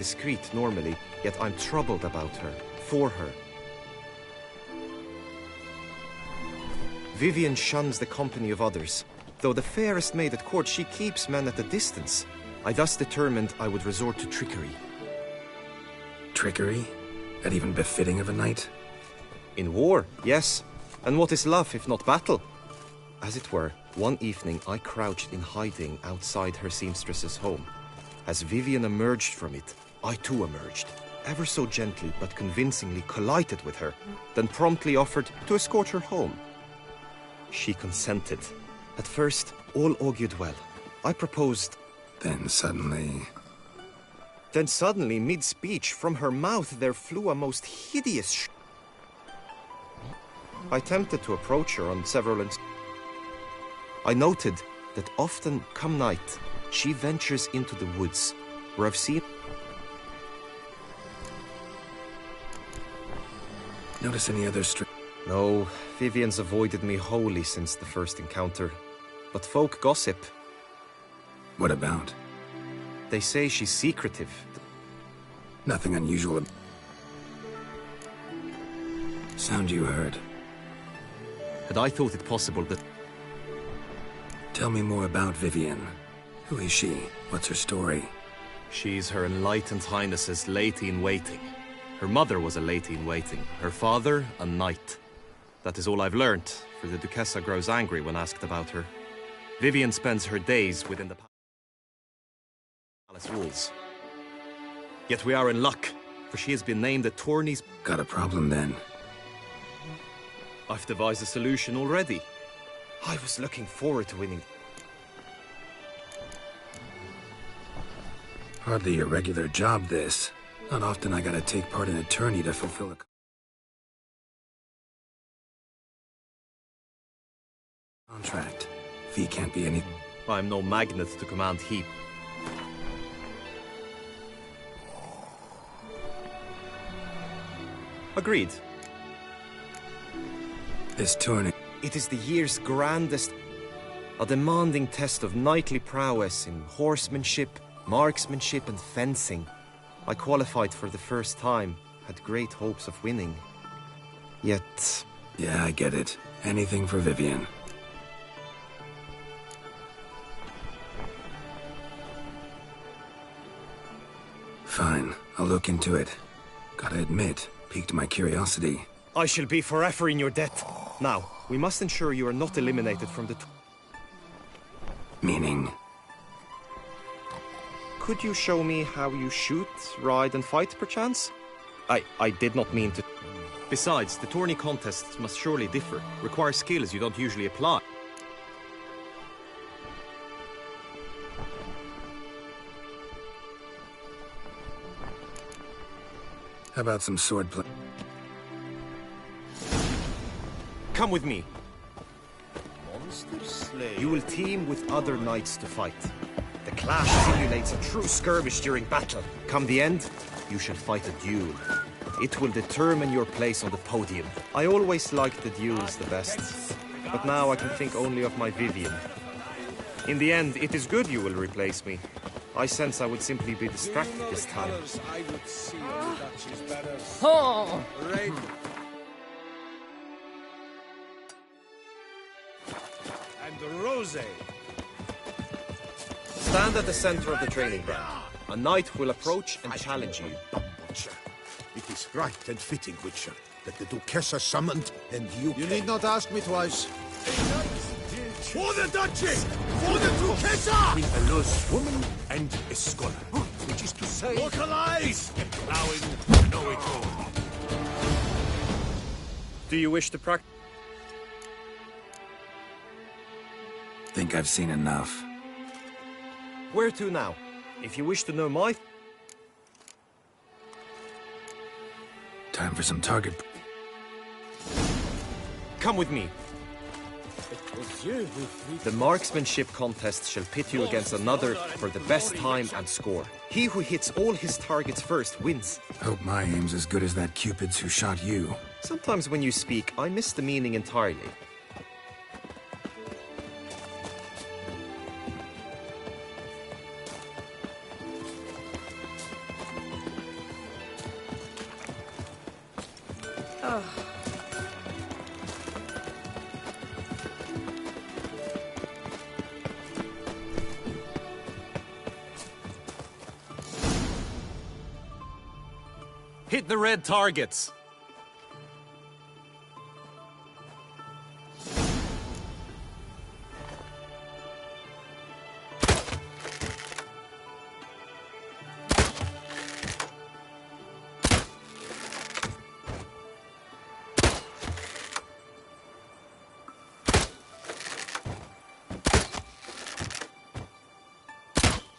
discreet normally, yet I'm troubled about her, for her. Vivian shuns the company of others. Though the fairest maid at court, she keeps men at a distance. I thus determined I would resort to trickery. Trickery? That even befitting of a knight? In war, yes. And what is love if not battle? As it were, one evening I crouched in hiding outside her seamstress's home. As Vivian emerged from it, I too emerged, ever so gently but convincingly collided with her, then promptly offered to escort her home. She consented. At first, all augured well. I proposed. Then suddenly, mid-speech, from her mouth there flew a most hideous I attempted to approach her on several I noted that often, come night, she ventures into the woods, where I've seen... Notice any other No, Vivian's avoided me wholly since the first encounter. But folk gossip. What about? They say she's secretive. Nothing unusual. Sound you heard. Had I thought it possible that... Tell me more about Vivian. Who is she? What's her story? She's Her Enlightened Highness's lady-in-waiting. Her mother was a lady-in-waiting. Her father, a knight. That is all I've learned, for the Duchessa grows angry when asked about her. Vivian spends her days within the palace walls. Yet we are in luck, for she has been named the tourney's... Got a problem then? I've devised a solution already. I was looking forward to winning. Hardly a regular job, this. Not often I gotta take part in a tourney to fulfill a... contract. Fee can't be any... I'm no magnet to command heap. Agreed. This tourney... It is the year's grandest... A demanding test of knightly prowess in horsemanship, marksmanship and fencing. I qualified for the first time, had great hopes of winning. Yet... Yeah, I get it. Anything for Vivian. Fine, I'll look into it. Gotta admit, piqued my curiosity. I shall be forever in your debt. Now, we must ensure you are not eliminated from the... Meaning? Could you show me how you shoot, ride and fight, perchance? I did not mean to... Besides, the tourney contests must surely differ, require skills you don't usually apply. How about some swordplay? Come with me. You will team with other knights to fight. The clash simulates a true skirmish during battle. Come the end, you shall fight a duel. It will determine your place on the podium. I always liked the duels the best, but now I can think only of my Vivian. In the end, it is good you will replace me. I sense I would simply be distracted this time. Oh! And the rose. Stand at the center of the training ground. A knight will approach and challenge you. It is right and fitting, Witcher, that the Duchessa summoned and you You need not ask me twice. For the Duchy! For the Duchessa! A loose woman and a scholar. Which is to say... Look alive! This allowing no it all. Do you wish to practice? Think I've seen enough. Where to now? If you wish to know my... Time for some target... Come with me. The marksmanship contest shall pit you against another for the best time and score. He who hits all his targets first wins. Hope my aim's as good as that Cupid's who shot you. Sometimes when you speak, I miss the meaning entirely. Hit the red targets.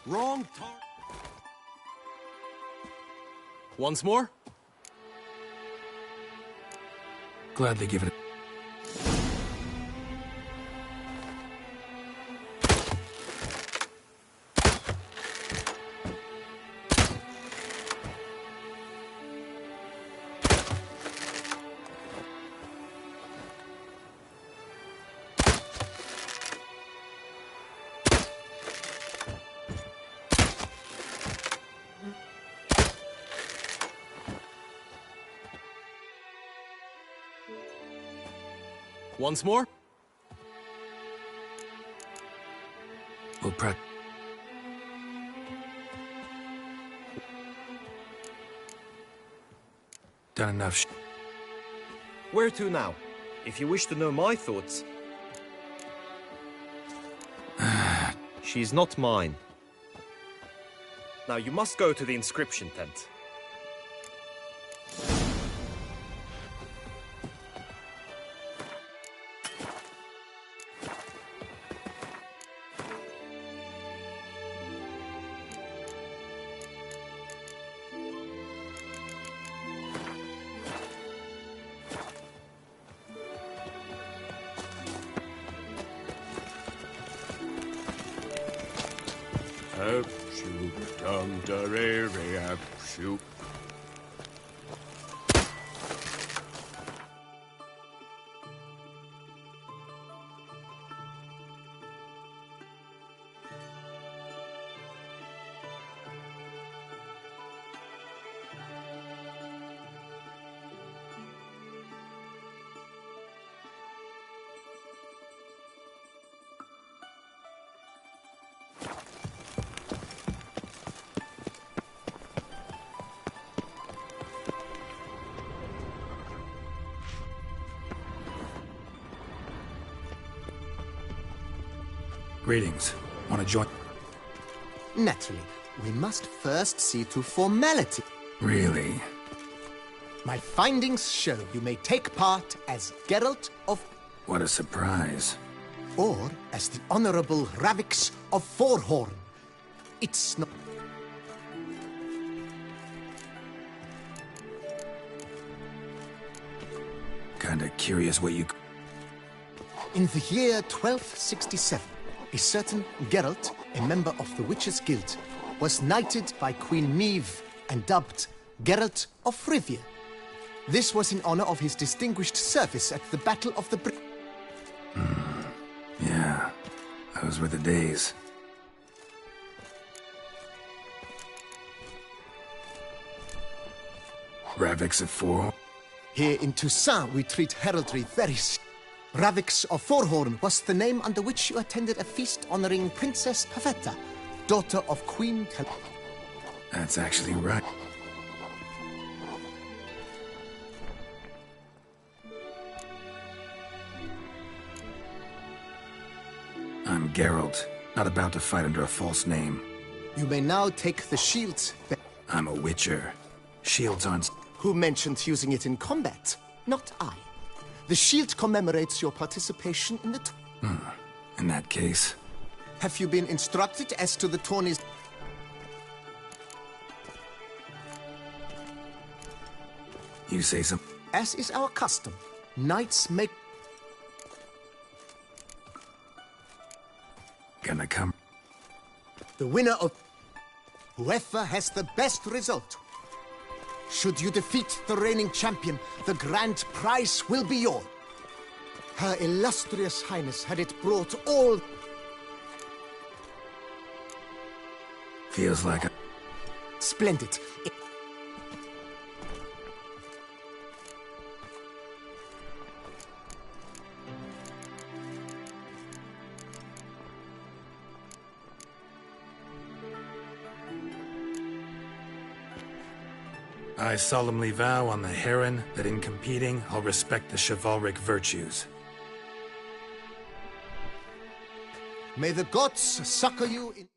Wrong target. Once more. Gladly give it a... Once more. We'll prep. Done enough. Where to now? If you wish to know my thoughts... She's not mine. Now you must go to the inscription tent. Shoot, dum, da, re, re, shoot. Greetings. Want to join? Naturally, we must first see to formality. Really? My findings show you may take part as Geralt of... What a surprise. or as the Honorable Ravix of Forhorn. It's not... Kinda curious what you... In the year 1267, a certain Geralt, a member of the Witches' Guild, was knighted by Queen Meve and dubbed Geralt of Rivia. This was in honor of his distinguished service at the Battle of the Yeah, those were the days. Ravix of Forhorn? Here in Toussaint, we treat heraldry very Ravix of Forhorn was the name under which you attended a feast honoring Princess Pavetta, daughter of Queen That's actually right. I'm Geralt, not about to fight under a false name. You may now take the shields. I'm a witcher. Shields aren't... Who mentioned using it in combat? Not I. The shield commemorates your participation in the... In that case... Have you been instructed as to the tourney's... You say some... As is our custom, knights make... Gonna come... The winner of... Whoever has the best result. Should you defeat the reigning champion, the grand prize will be yours. Her illustrious highness had it brought all... Feels like a... Splendid. I solemnly vow on the Heron that in competing, I'll respect the chivalric virtues. May the gods succor you in...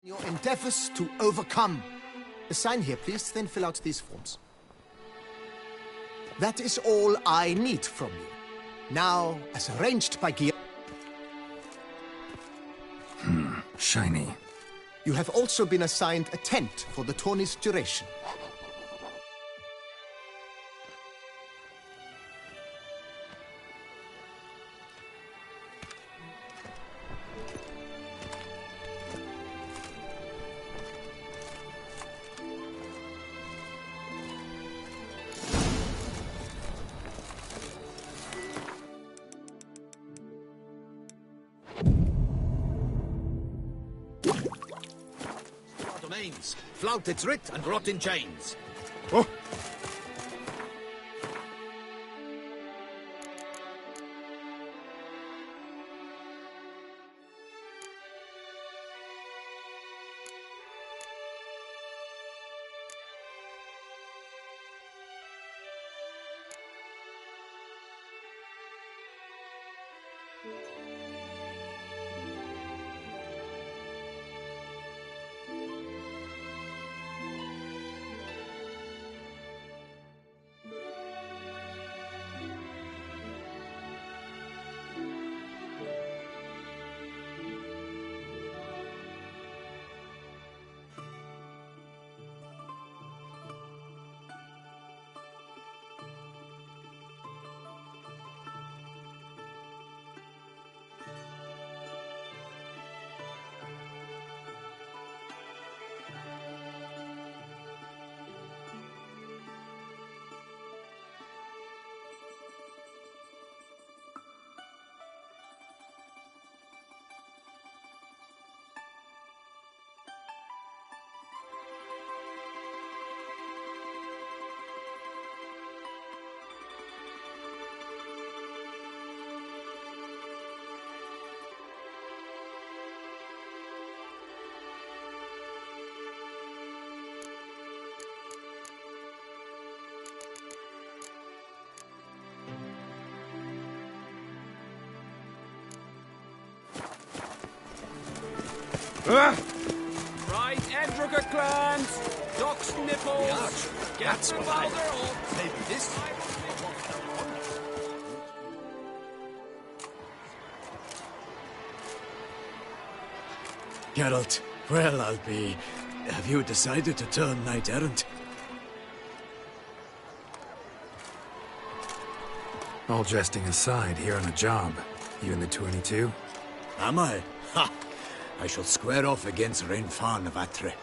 your endeavors to overcome. Sign here, please, then fill out these forms. That is all I need from you. Now, as arranged by Guillaume... Shiny. You have also been assigned a tent for the tourney's duration. Domains, flout its writ and rot in chains. Oh, Right, Edrucker clans! Doc's nipples! Get the Bowser up! Maybe this Geralt, well, I'll be... Have you decided to turn knight-errant? All jesting aside, here on a job. You in the 22? Am I? Ha! I shall square off against Renfan of Atre.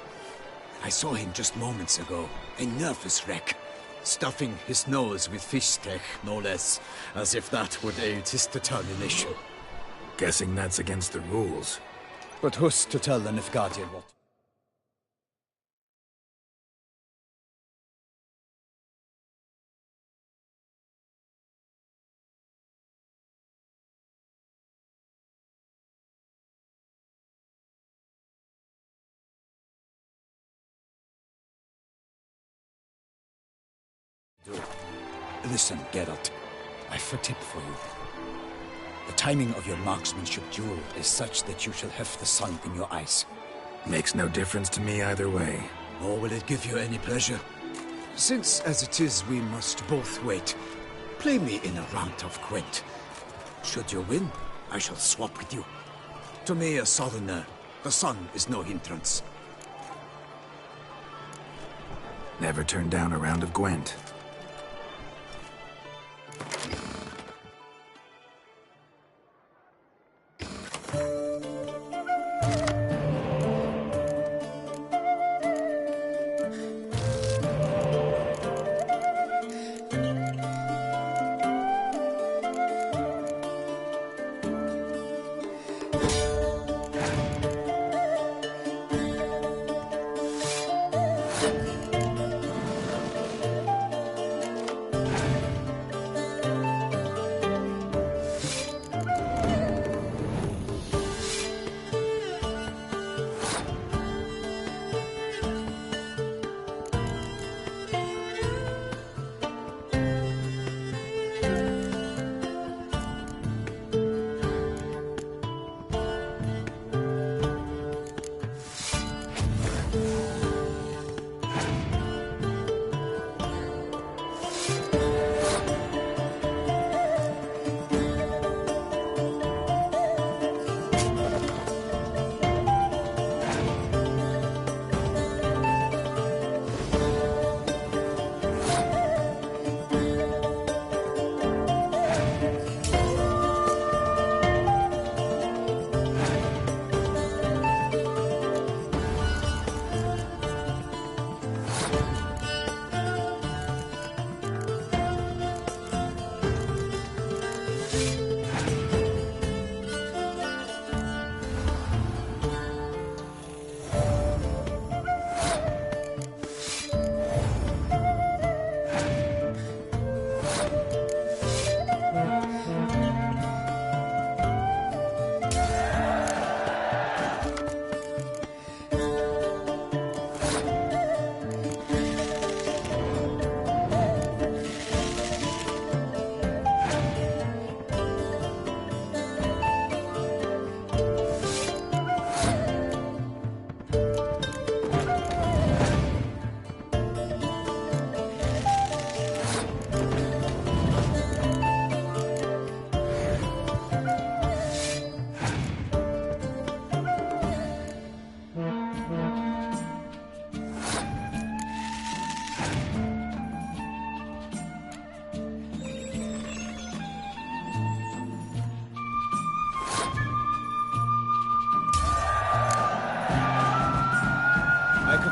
I saw him just moments ago, a nervous wreck, stuffing his nose with fish steak, no less, as if that would aid his determination. Guessing that's against the rules. But who's to tell the Nilfgaardian what? Listen, Geralt. I've a tip for you. The timing of your marksmanship duel is such that you shall have the sun in your eyes. Makes no difference to me either way. Nor will it give you any pleasure. Since, as it is, we must both wait, play me in a round of Gwent. Should you win, I shall swap with you. To me, a southerner, the sun is no hindrance. Never turn down a round of Gwent.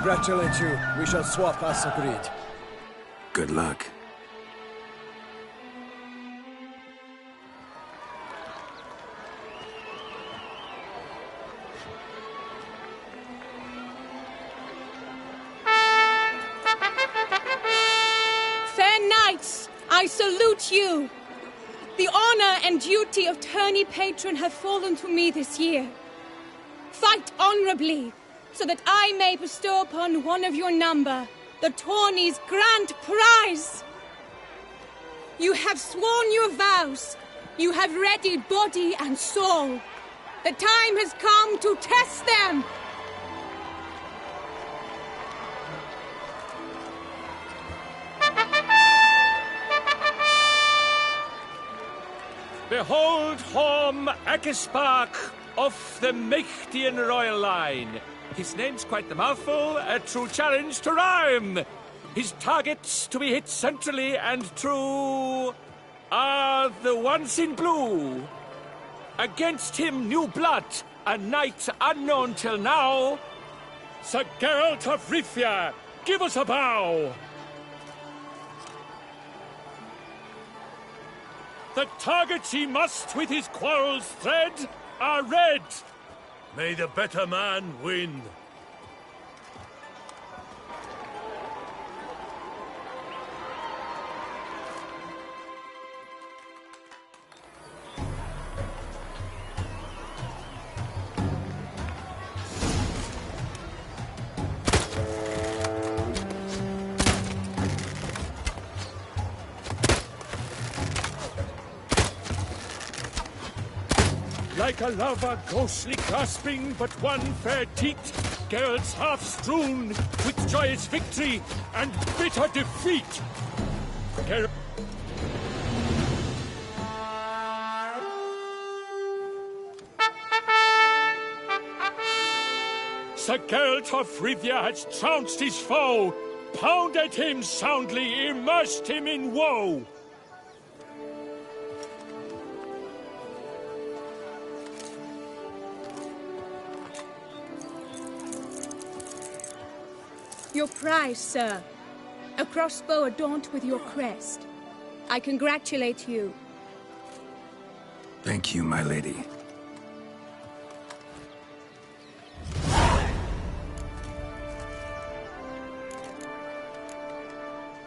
Congratulate you. We shall swap as agreed. Good luck. Fair knights, I salute you. The honor and duty of tourney patron have fallen to me this year. Fight honorably, so that I may bestow upon one of your number the tourney's grand prize. You have sworn your vows. You have readied body and soul. The time has come to test them. Behold Horm Akispark of the Mechtian royal line. His name's quite the mouthful, a true challenge to rhyme. His targets to be hit centrally and true are the ones in blue. Against him new blood, a knight unknown till now. Sir Geralt of Rivia, give us a bow. The targets he must with his quarrels thread are red. May the better man win. Like a lover ghostly grasping but one fair teat, Geralt's half strewn with joyous victory and bitter defeat. Sir Geralt of Rivia has trounced his foe, pounded him soundly, immersed him in woe. Your prize, sir. A crossbow adorned with your crest. I congratulate you. Thank you, my lady.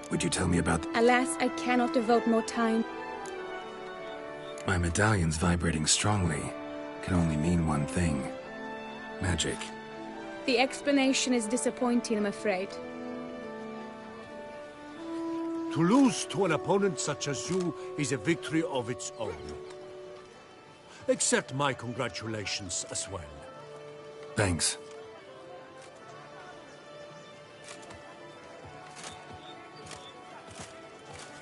Would you tell me about... Alas, I cannot devote more time. My medallion's vibrating strongly. Can only mean one thing. Magic. The explanation is disappointing, I'm afraid. To lose to an opponent such as you is a victory of its own. Accept my congratulations as well. Thanks.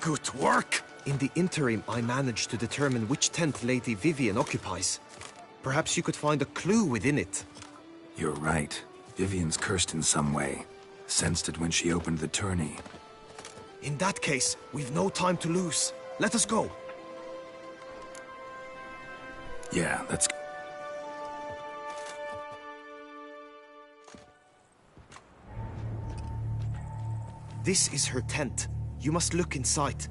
Good work! In the interim, I managed to determine which tent Lady Vivian occupies. Perhaps you could find a clue within it. You're right. Vivian's cursed in some way. Sensed it when she opened the tourney. In that case, we've no time to lose. Let us go. Yeah, let's... This is her tent. You must look inside.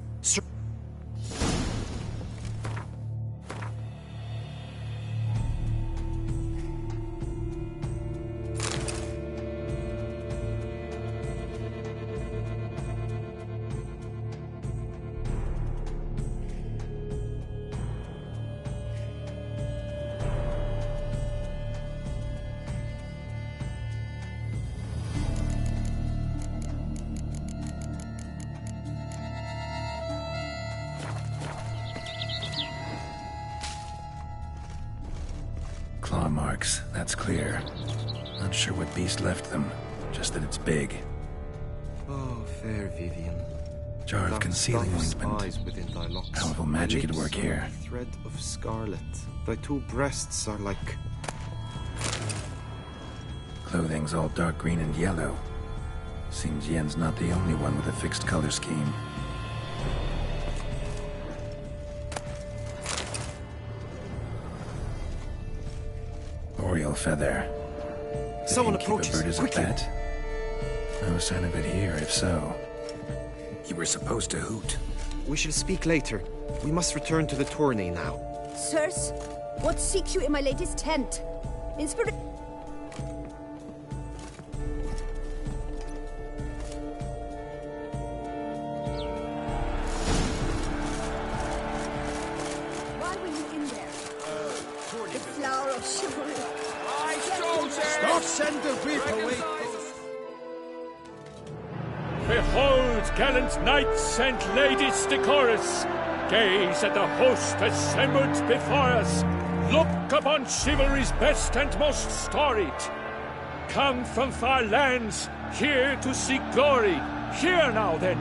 Claw marks, that's clear. Not sure what beast left them, just that it's big. Oh, fair Vivian. Jar of concealing ointment. Powerful magic at work here. Thread of scarlet. Thy two breasts are like... Clothing's all dark green and yellow. Seems Yen's not the only one with a fixed color scheme. Oriole feather. Someone Keep approaches. a bird as a Quickly. pet? No sign of it here, if so. You were supposed to hoot. We shall speak later. We must return to the tourney now. Sirs, what seek you in my lady's tent? Inspiration. Why were you in there? The flower of chivalry. Stop, send the whip away! Behold, gallant knights and ladies decorous, gaze at the host assembled before us. Look upon chivalry's best and most storied. Come from far lands, here to seek glory. Here now then,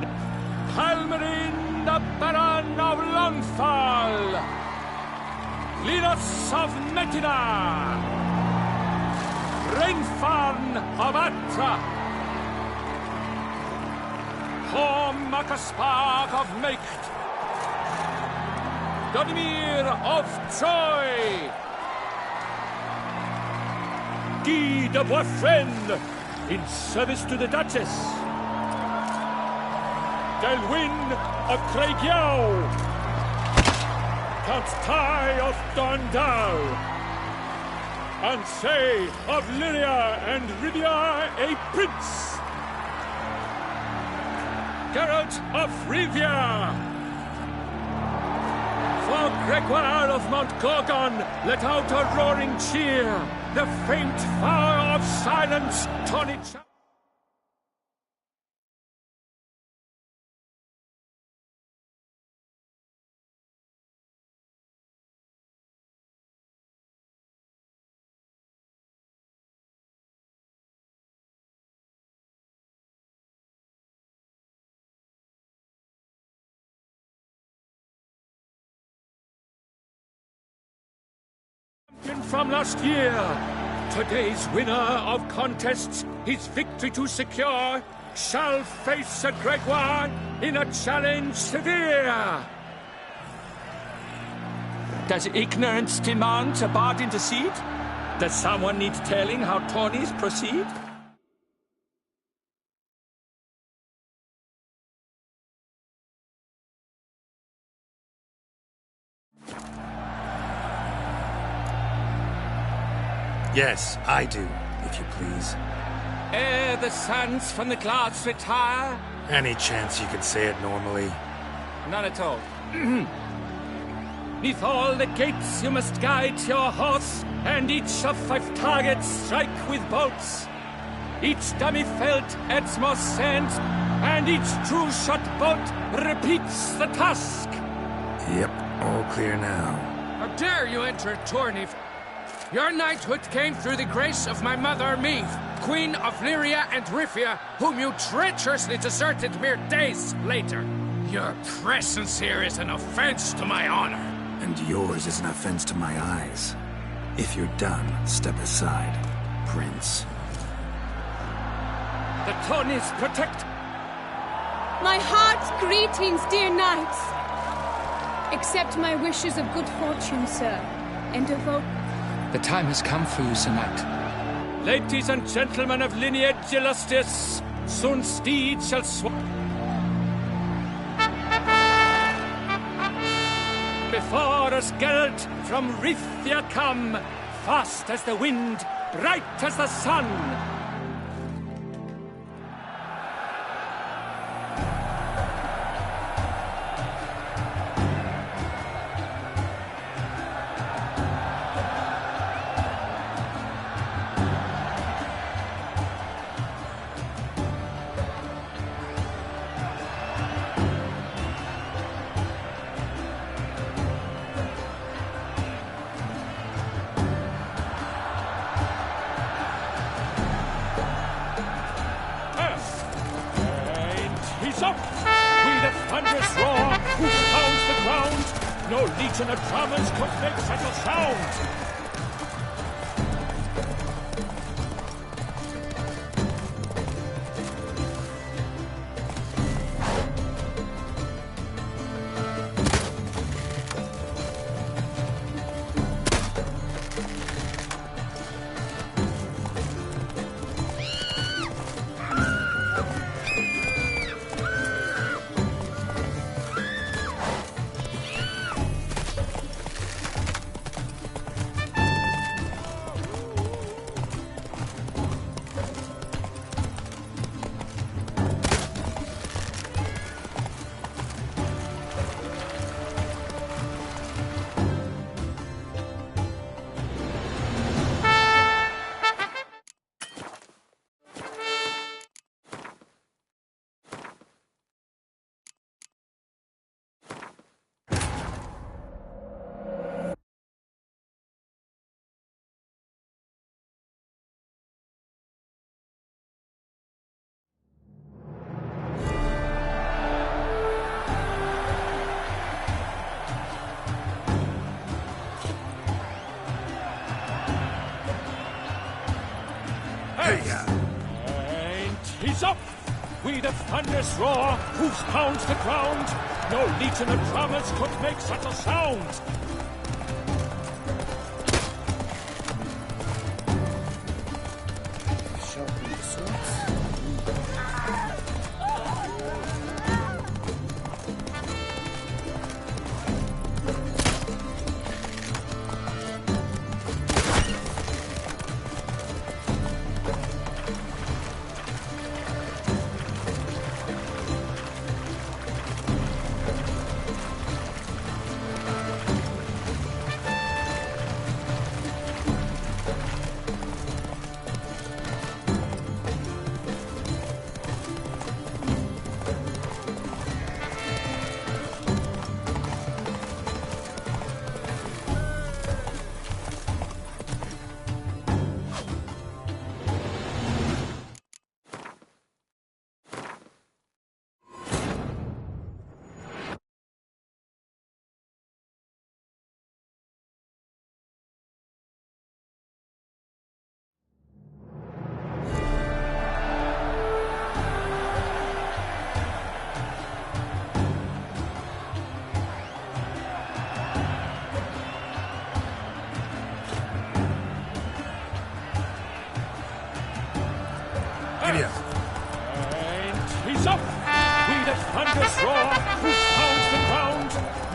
Halmarin the Baron of Longfall, Linus of Metina, Rainfarn of Atra, Horm Akaspag of Mecht, Dodimir of Troy, Guy de Boisfriend, in service to the Duchess, Delwyn of Craigiau, Count Tai of Dondal, Ansay of Lyria and Rivia a prince, Geralt of Rivia, for Gregoire of Mount Gorgon, let out a roaring cheer, the faint fire of silence torn it. on from last year. Today's winner of contests, his victory to secure, shall face a Gregoire in a challenge severe. Does ignorance demand a bard intercede? Does someone need telling how tourneys proceed? Yes, I do, if you please. Ere the suns from the clouds retire? Any chance you could say it normally? None at all. Neath all the gates you must guide your horse, and each of 5 targets strike with bolts. Each dummy felt adds more sand, and each true shot bolt repeats the task. Yep, all clear now. How dare you enter a tourney? Your knighthood came through the grace of my mother, Meve, Queen of Lyria and Rifia, whom you treacherously deserted mere days later. Your presence here is an offense to my honor. And yours is an offense to my eyes. If you're done, step aside, Prince. The tourneys protect. My heart's greetings, dear knights. Accept my wishes of good fortune, sir, and devote. The time has come for you, Sir Knight. Ladies and gentlemen of lineage illustrious, soon steeds shall swap. Before us Geralt from Rithia come, fast as the wind, bright as the sun. No legion of drummers could make such a sound! And he's up! With a thunderous roar, hoofs pounds the ground. No legion of drummers could make such a sound.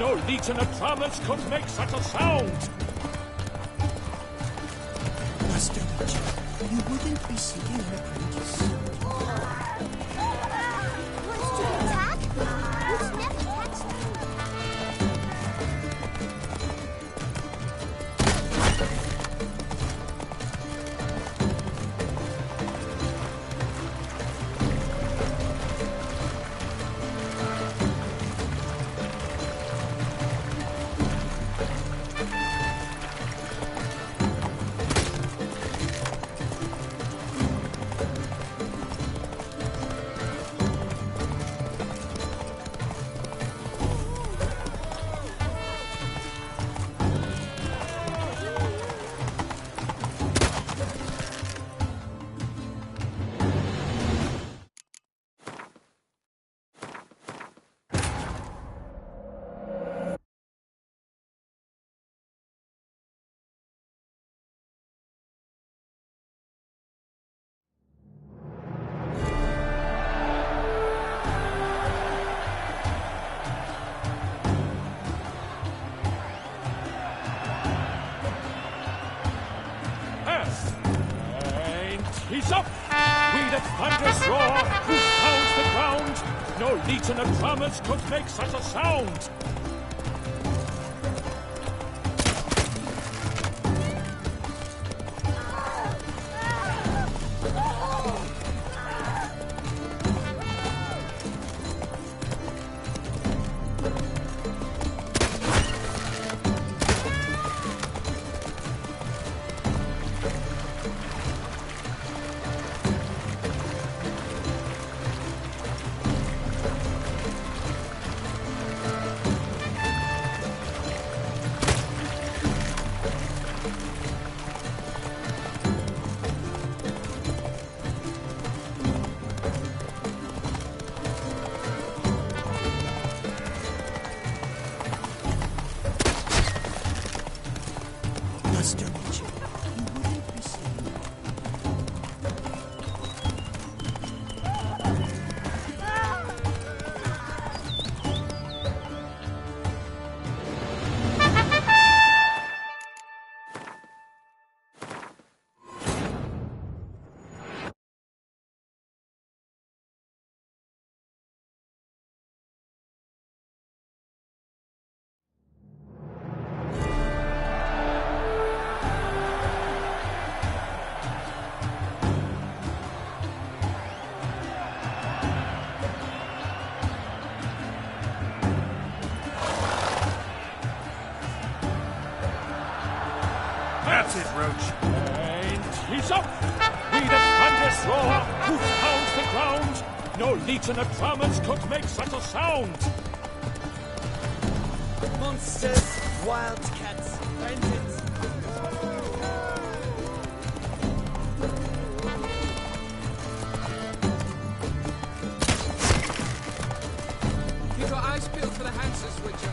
No legion of drummers could make such a sound! Master Witcher, you wouldn't be seeking an apprentice. Wants to attack? Who's never catch them? He's up! With a thunderous roar, who pounds the ground? No legion of drummers could make such a sound! Master Witcher, you wouldn't be seen. That's it, Roach. And he's up! With a thunderous roar, who pounds the ground? No legion of drummers could make such a sound! Monsters, wildcats, bandits. Keep your eyes peeled for the Hansers, Witcher.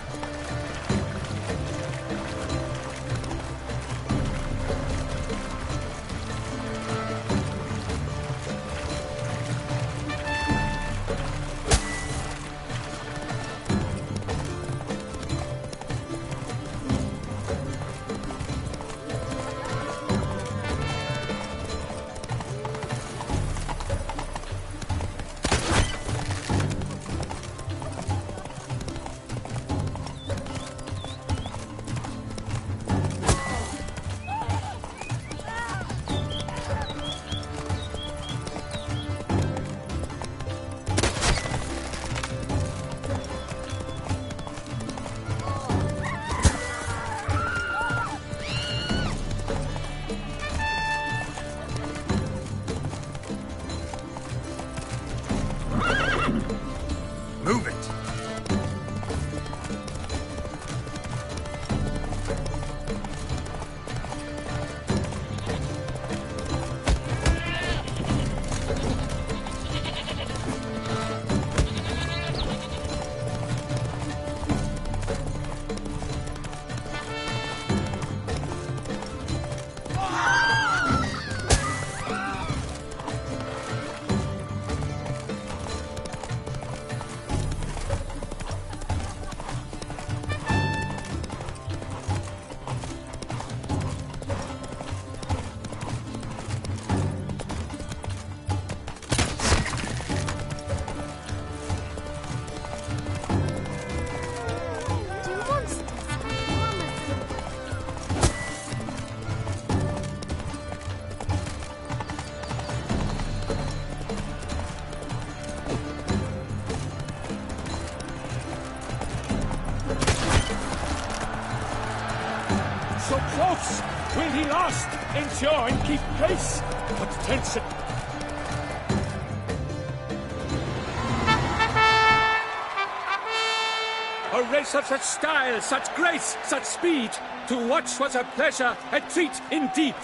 So close! Will he last? Endure and keep pace? But tense it. A race of such style, such grace, such speed. To watch was a pleasure, a treat indeed.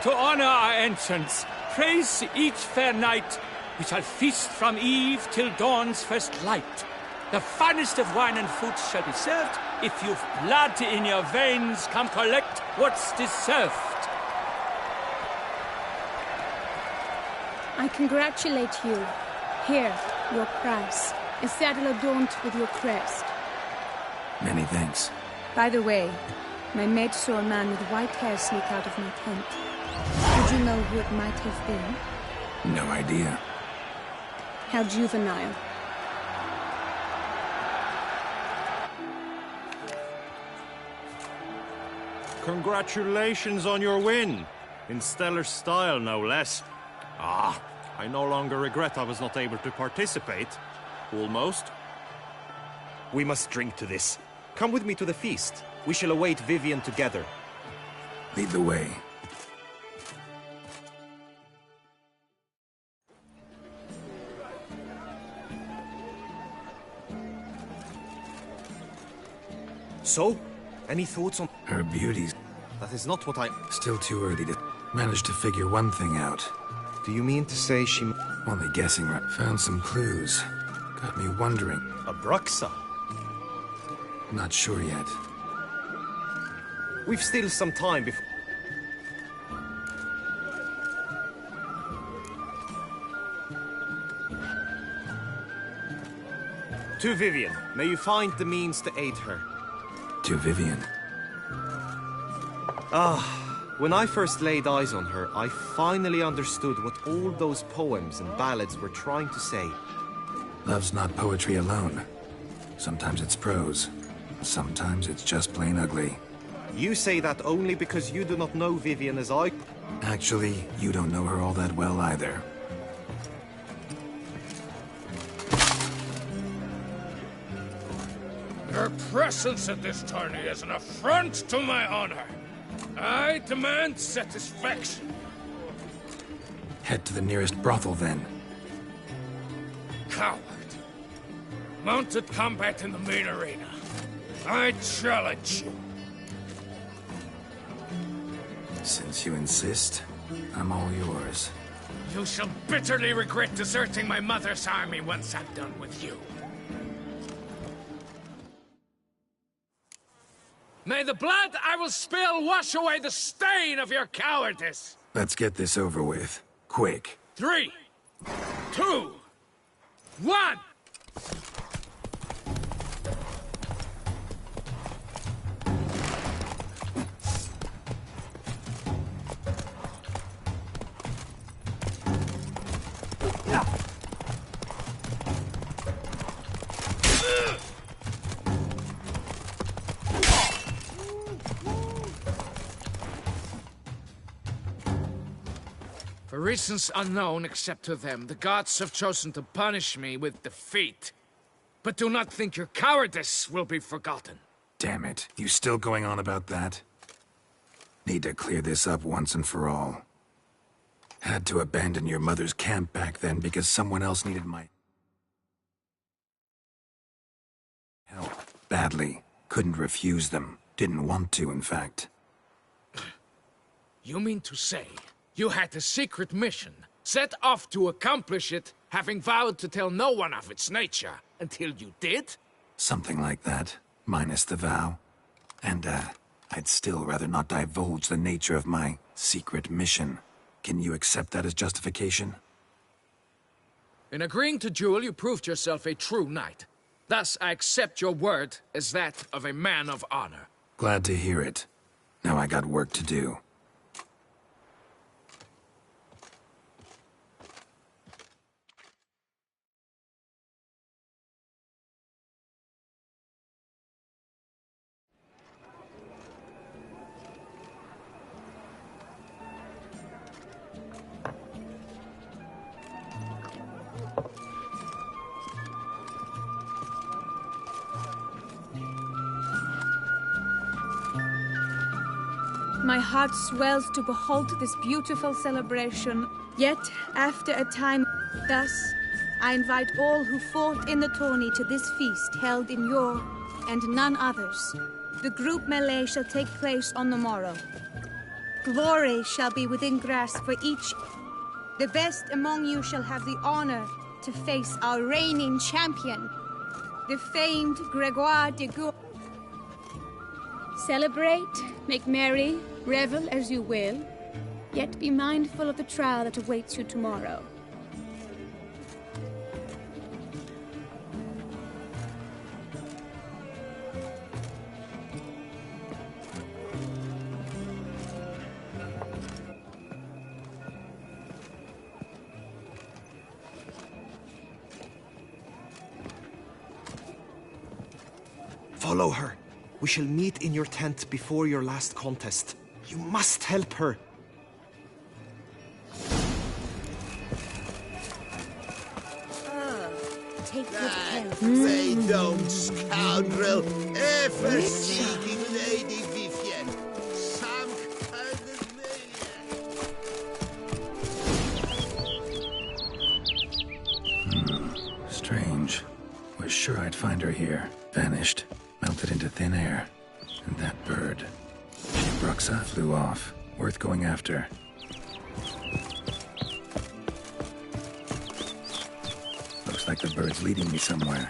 To honor our entrance, praise each fair knight. We shall feast from eve till dawn's first light. The finest of wine and food shall be served. If you've blood in your veins, come collect what's deserved. I congratulate you. Here, your prize. A saddle adorned with your crest. Many thanks. By the way, my maid saw a man with white hair sneak out of my tent. Would you know who it might have been? No idea. How juvenile. Congratulations on your win. In stellar style, no less. Ah, I no longer regret I was not able to participate. Almost. We must drink to this. Come with me to the feast. We shall await Vivian together. Lead the way. So, any thoughts on... Her beauties. That is not what I... Still too early to... Managed to figure one thing out. Do you mean to say she... Only guessing right. Found some clues. Got me wondering. Abraxa? Not sure yet. We've still some time before... To Vivian. May you find the means to aid her. To Vivian. When I first laid eyes on her, I finally understood what all those poems and ballads were trying to say. Love's not poetry alone. Sometimes it's prose. Sometimes it's just plain ugly. You say that only because you do not know Vivian as I... Actually, you don't know her all that well either. Your presence at this tourney is an affront to my honor. I demand satisfaction. Head to the nearest brothel, then. Coward. Mounted combat in the main arena. I challenge you. Since you insist, I'm all yours. You shall bitterly regret deserting my mother's army once I'm done with you. May the blood I will spill wash away the stain of your cowardice! Let's get this over with. Quick. 3, 2, 1! For reasons unknown except to them, the gods have chosen to punish me with defeat. But do not think your cowardice will be forgotten. Damn it. You still going on about that? Need to clear this up once and for all. Had to abandon your mother's camp back then because someone else needed my help badly. Couldn't refuse them. Didn't want to, in fact. You mean to say you had a secret mission, set off to accomplish it, having vowed to tell no one of its nature, until you did? Something like that, minus the vow. And, I'd still rather not divulge the nature of my secret mission. Can you accept that as justification? In agreeing to duel, you proved yourself a true knight. Thus, I accept your word as that of a man of honor. Glad to hear it. Now I got work to do. My heart swells to behold this beautiful celebration. Yet, after a time, thus, I invite all who fought in the tourney to this feast held in your and none others. The group melee shall take place on the morrow. Glory shall be within grasp for each. The best among you shall have the honor to face our reigning champion, the famed Gregoire de Gour. Celebrate, make merry, revel as you will, yet be mindful of the trial that awaits you tomorrow. Follow her. We shall meet in your tent before your last contest. You must help her. Take good care. That domed scoundrel, ever seeking Lady Vivienne. Some kind of maniac. Strange. Was sure I'd find her here. Vanished. Melted into thin air. And that bird. Bruxa flew off. Worth going after. Looks like the bird's leading me somewhere.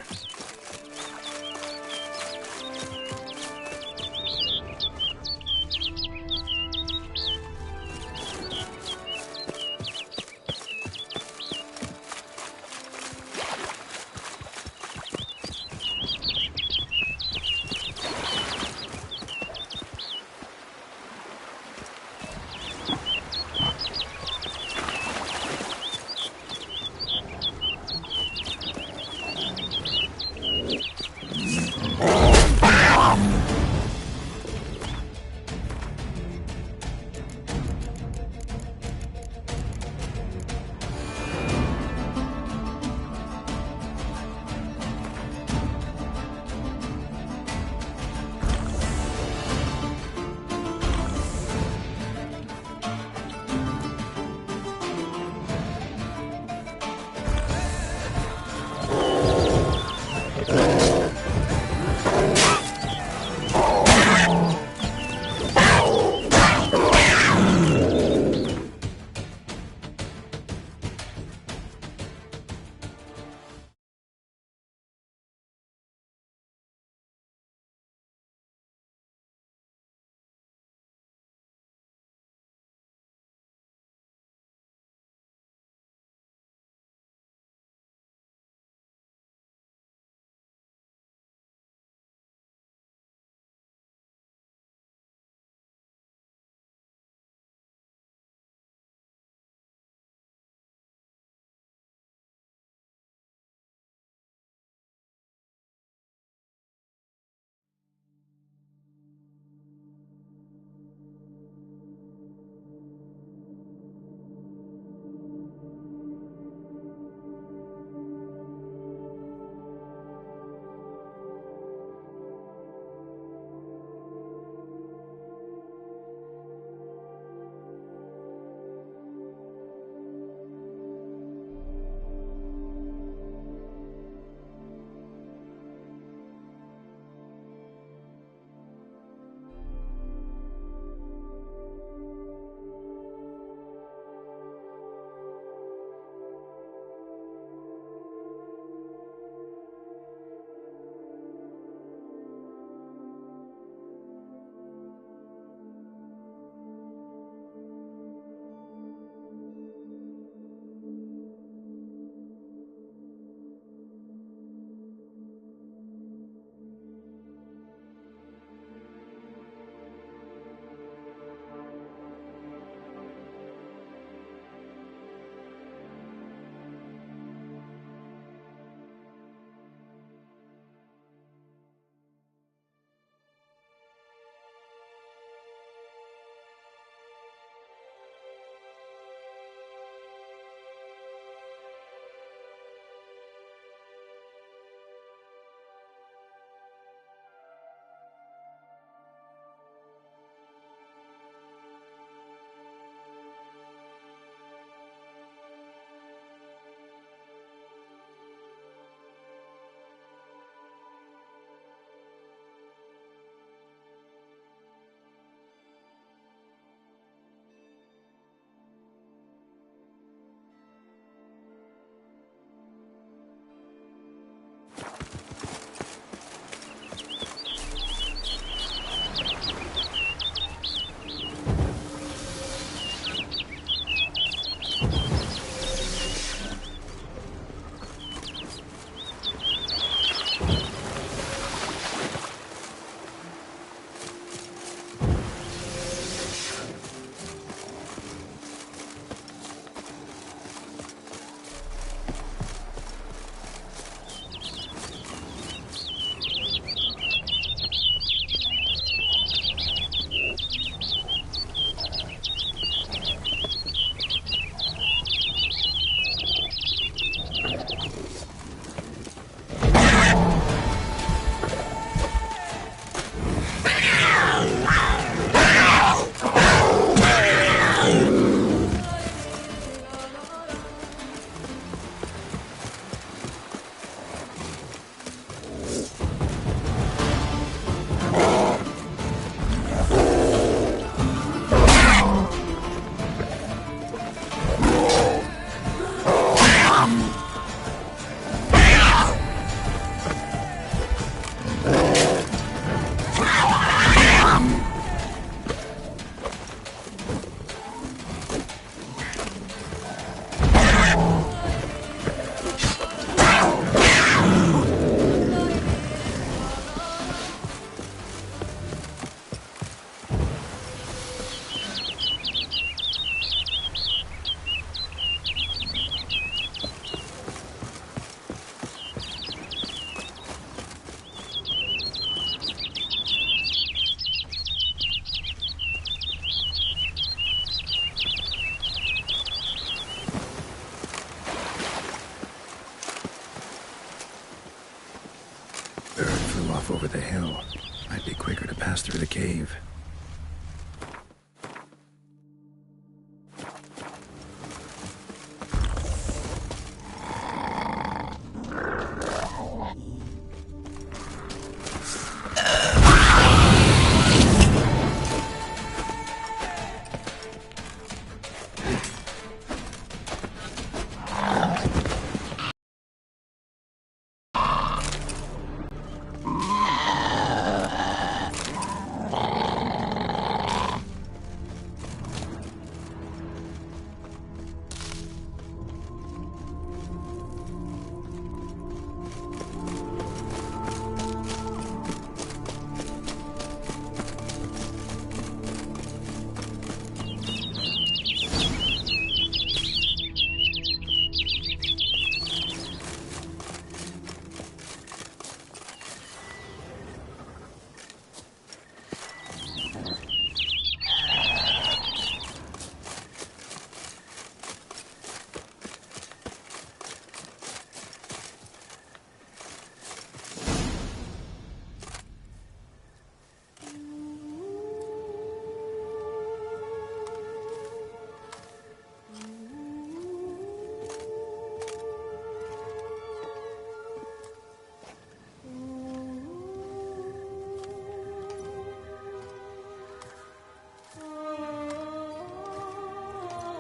over the hill. Might be quicker to pass through the cave.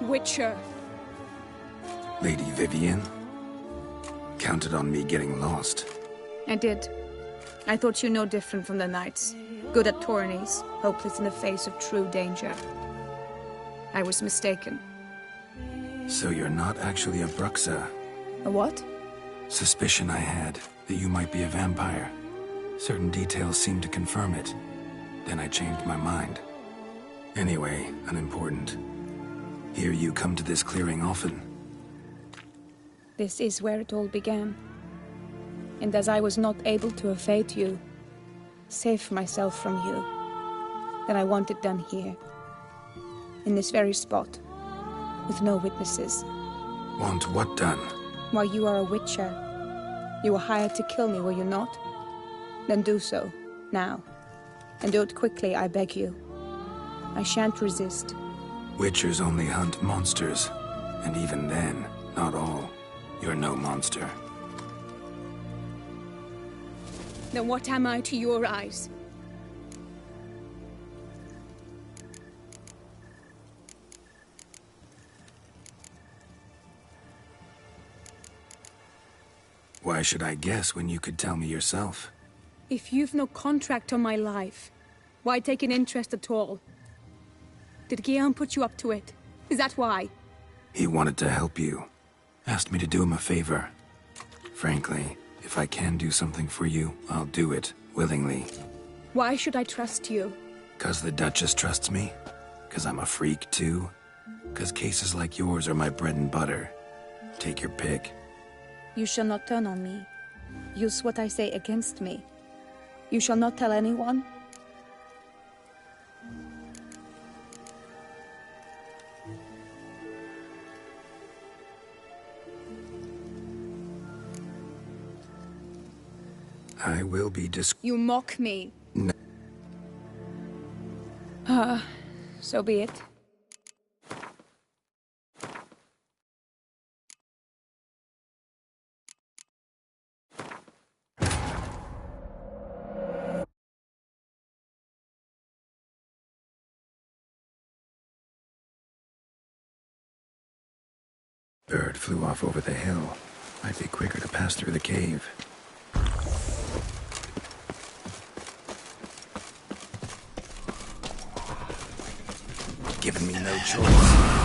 Witcher. Lady Vivian? Counted on me getting lost. I did. I thought you no different from the knights. Good at tourneys, hopeless in the face of true danger. I was mistaken. So you're not actually a Bruxa? A what? Suspicion I had, that you might be a vampire. Certain details seemed to confirm it. Then I changed my mind. Anyway, unimportant. Hear you come to this clearing often. This is where it all began. And as I was not able to evade you, save myself from you, then I want it done here. In this very spot. With no witnesses. Want what done? Why, you are a witcher. You were hired to kill me, were you not? Then do so, now. And do it quickly, I beg you. I shan't resist. Witchers only hunt monsters. And even then, not all. You're no monster. Then what am I to your eyes? Why should I guess when you could tell me yourself? If you've no contract on my life, why take an interest at all? Did Guillaume put you up to it? Is that why? He wanted to help you. Asked me to do him a favor. Frankly, if I can do something for you, I'll do it, willingly. Why should I trust you? 'Cause the Duchess trusts me? 'Cause I'm a freak, too? 'Cause cases like yours are my bread and butter? Take your pick. You shall not turn on me. Use what I say against me. You shall not tell anyone. I will be You mock me. No. So be it. Bird flew off over the hill. Might be quicker to pass through the cave. Given me no choice.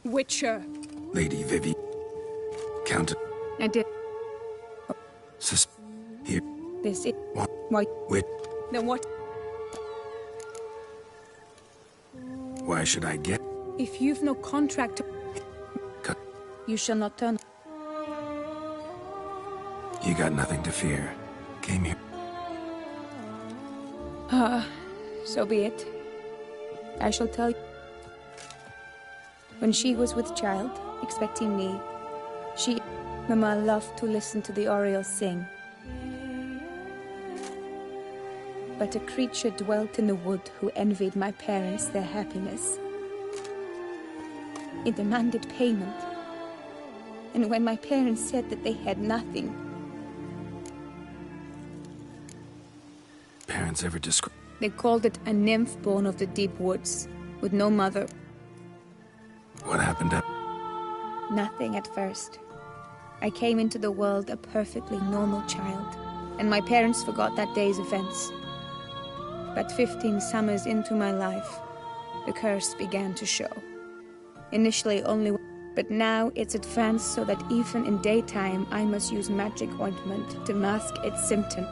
Witcher, Lady Vivi. Count. I did. Here. This is... What? Why? Wait. Then what? Why should I get... If you've no contract to... Cut. You shall not turn... You got nothing to fear. Came here. So be it. I shall tell you. When she was with child, expecting me, Mama loved to listen to the orioles sing. But a creature dwelt in the wood who envied my parents their happiness. It demanded payment. And when my parents said that they had nothing... Parents ever describe... They called it a nymph born of the deep woods, with no mother. What happened to... Nothing at first. I came into the world a perfectly normal child, and my parents forgot that day's events. But 15 summers into my life, the curse began to show. Initially only... But now it's advanced so that even in daytime I must use magic ointment to mask its symptom.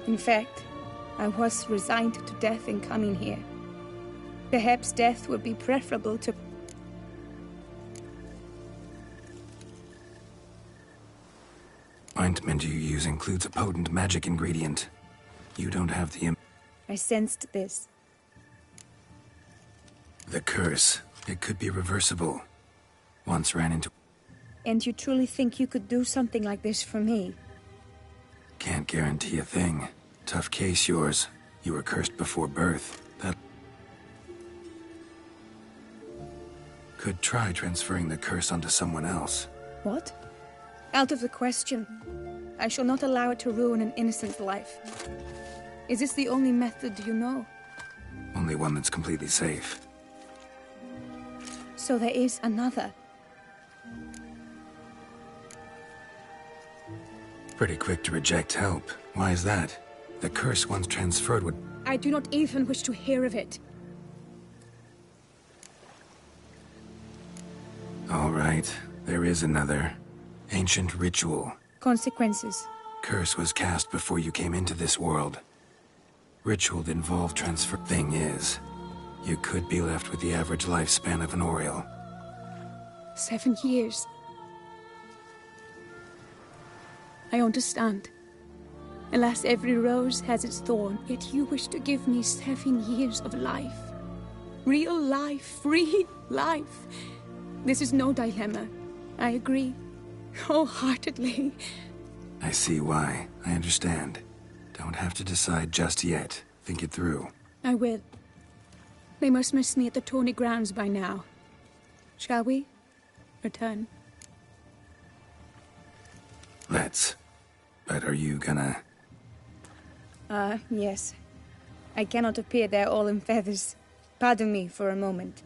In fact, I was resigned to death in coming here. Perhaps death would be preferable to... Ointment you use includes a potent magic ingredient. You don't have the... I sensed this. The curse. It could be reversible. Once ran into... And you truly think you could do something like this for me? Can't guarantee a thing. Tough case, yours. You were cursed before birth. That... Could try transferring the curse onto someone else. What? Out of the question. I shall not allow it to ruin an innocent life. Is this the only method you know? Only one that's completely safe. So there is another. Pretty quick to reject help. Why is that? The curse once transferred would... I do not even wish to hear of it. All right. There is another. Ancient ritual. Consequences. Curse was cast before you came into this world. Ritual involved transfer. Thing is, you could be left with the average lifespan of an Oriole. 7 years. I understand. Alas, every rose has its thorn, yet you wish to give me 7 years of life. Real life, free life. This is no dilemma. I agree. Wholeheartedly. I see why. I understand. Don't have to decide just yet. Think it through. I will. They must miss me at the tourney grounds by now. Shall we? Return. Let's. But are you gonna... Yes. I cannot appear there all in feathers. Pardon me for a moment.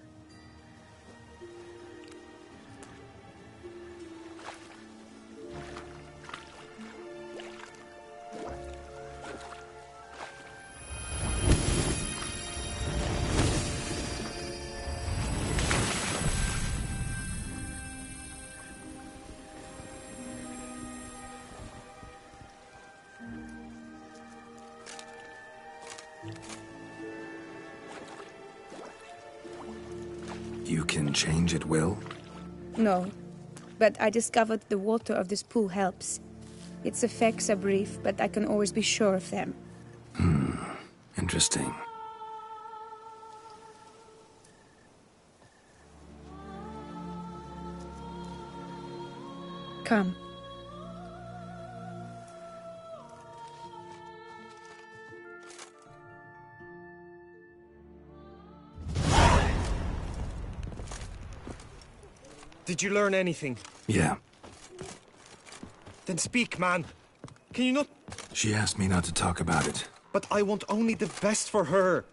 You can change at will? No, but I discovered the water of this pool helps. Its effects are brief, but I can always be sure of them. Interesting. Come. Did you learn anything? Yeah. Then speak, man. Can you not... She asked me not to talk about it. But I want only the best for her.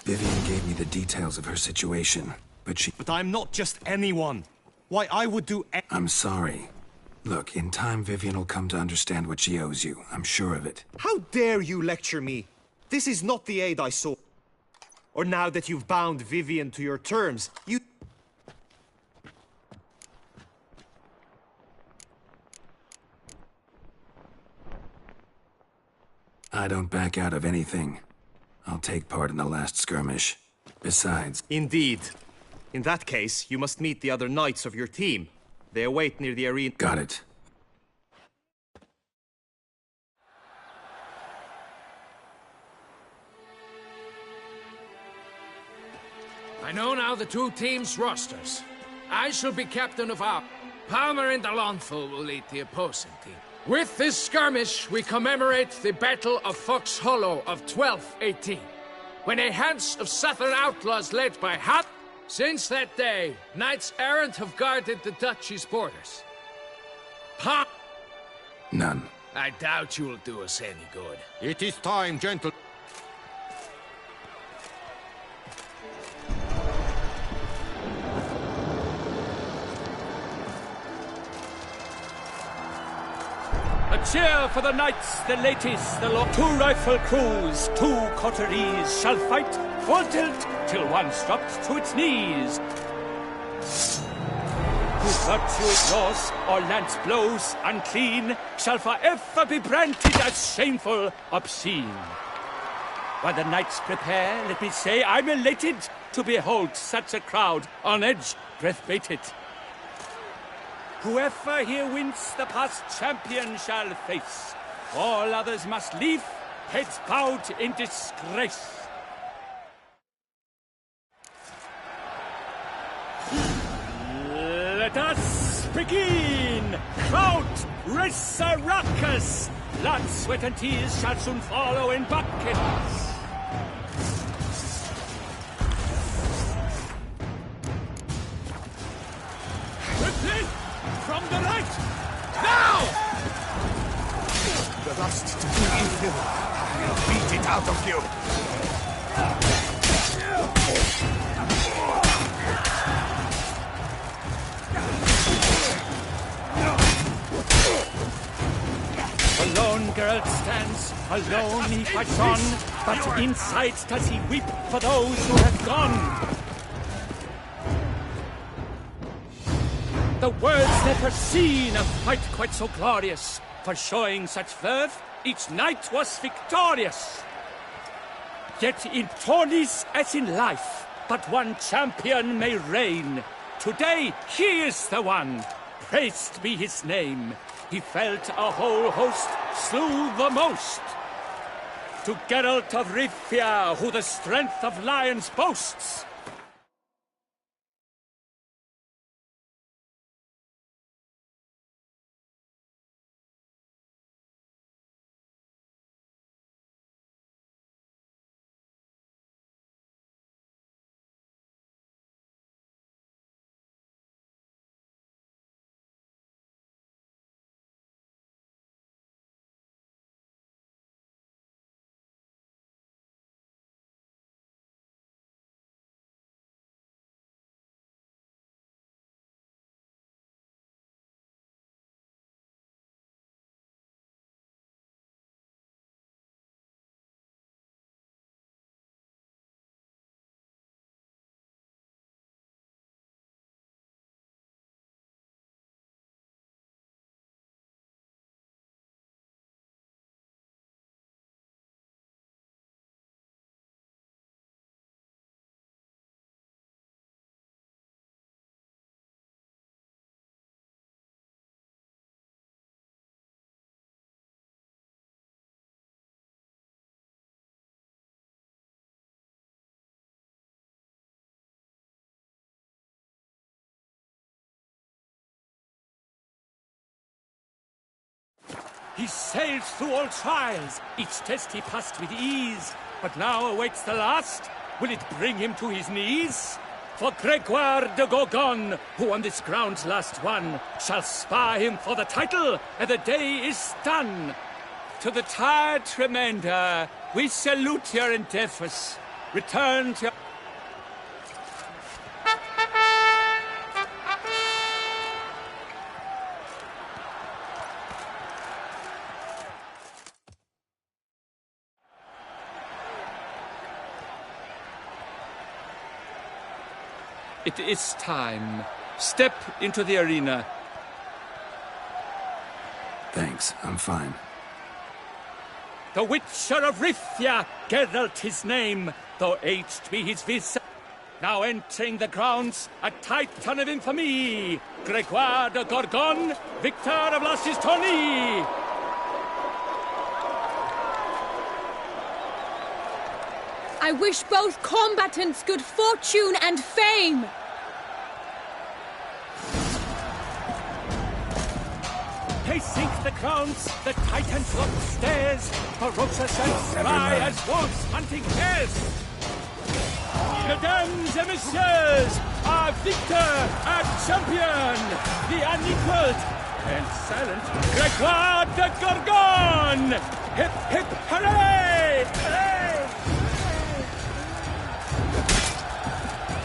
Vivian gave me the details of her situation, but she... But I'm not just anyone. Why, I would do... I'm sorry. Look, in time Vivian will come to understand what she owes you. I'm sure of it. How dare you lecture me? This is not the aid I sought. Or now that you've bound Vivian to your terms, you... I don't back out of anything. I'll take part in the last skirmish. Besides... Indeed. In that case, you must meet the other knights of your team. They await near the arena. Got it. I know now the two teams' rosters. I shall be captain of our... Palmer and Alonso will lead the opposing team. With this skirmish, we commemorate the Battle of Fox Hollow of 1218, when a Hans of southern outlaws led by Hat. Since that day, knights errant have guarded the duchy's borders. None. I doubt you will do us any good. It is time, gentle... A cheer for the knights, the latest, the lot. 2 rifle crews, 2 coteries shall fight full tilt till one's dropped to its knees. Whose virtue ignores or lance blows unclean shall forever be branded as shameful, obscene. While the knights prepare, let me say I'm elated to behold such a crowd on edge, breath-baited. Whoever here wins the past champion shall face. All others must leave, heads bowed in disgrace. Let us begin! Crowd, race a ruckus! Blood, sweat, and tears shall soon follow in buckets. Quickly! From the right! Now! The lust to do evil. I'll beat it out of you. Alone Geralt stands, alone he fights on, but inside does he weep for those who have gone. The world's never seen a fight quite so glorious. For showing such verve, each knight was victorious. Yet in tourneys as in life, but one champion may reign. Today he is the one, praised be his name. He felt a whole host, slew the most. To Geralt of Rivia, who the strength of lions boasts, he sailed through all trials. Each test he passed with ease. But now awaits the last. Will it bring him to his knees? For Gregoire de Gorgon, who on this ground last won, shall spar him for the title, and the day is done. To the tired remainder, we salute your endeavors. Return to... It is time. Step into the arena. Thanks, I'm fine. The Witcher of Rifia, Geralt his name, though aged be his vis. Now entering the grounds, a titan of infamy, Gregoire de Gorgon, victor of Lasses Tourney. I wish both combatants good fortune and fame. Pacing the grounds, the titans walk stairs, ferocious and spry as wolves hunting hares. Mesdames et messieurs, our victor, our champion, the unequaled and silent Gregoire de Gorgon! Hip, hip, hooray! Hooray!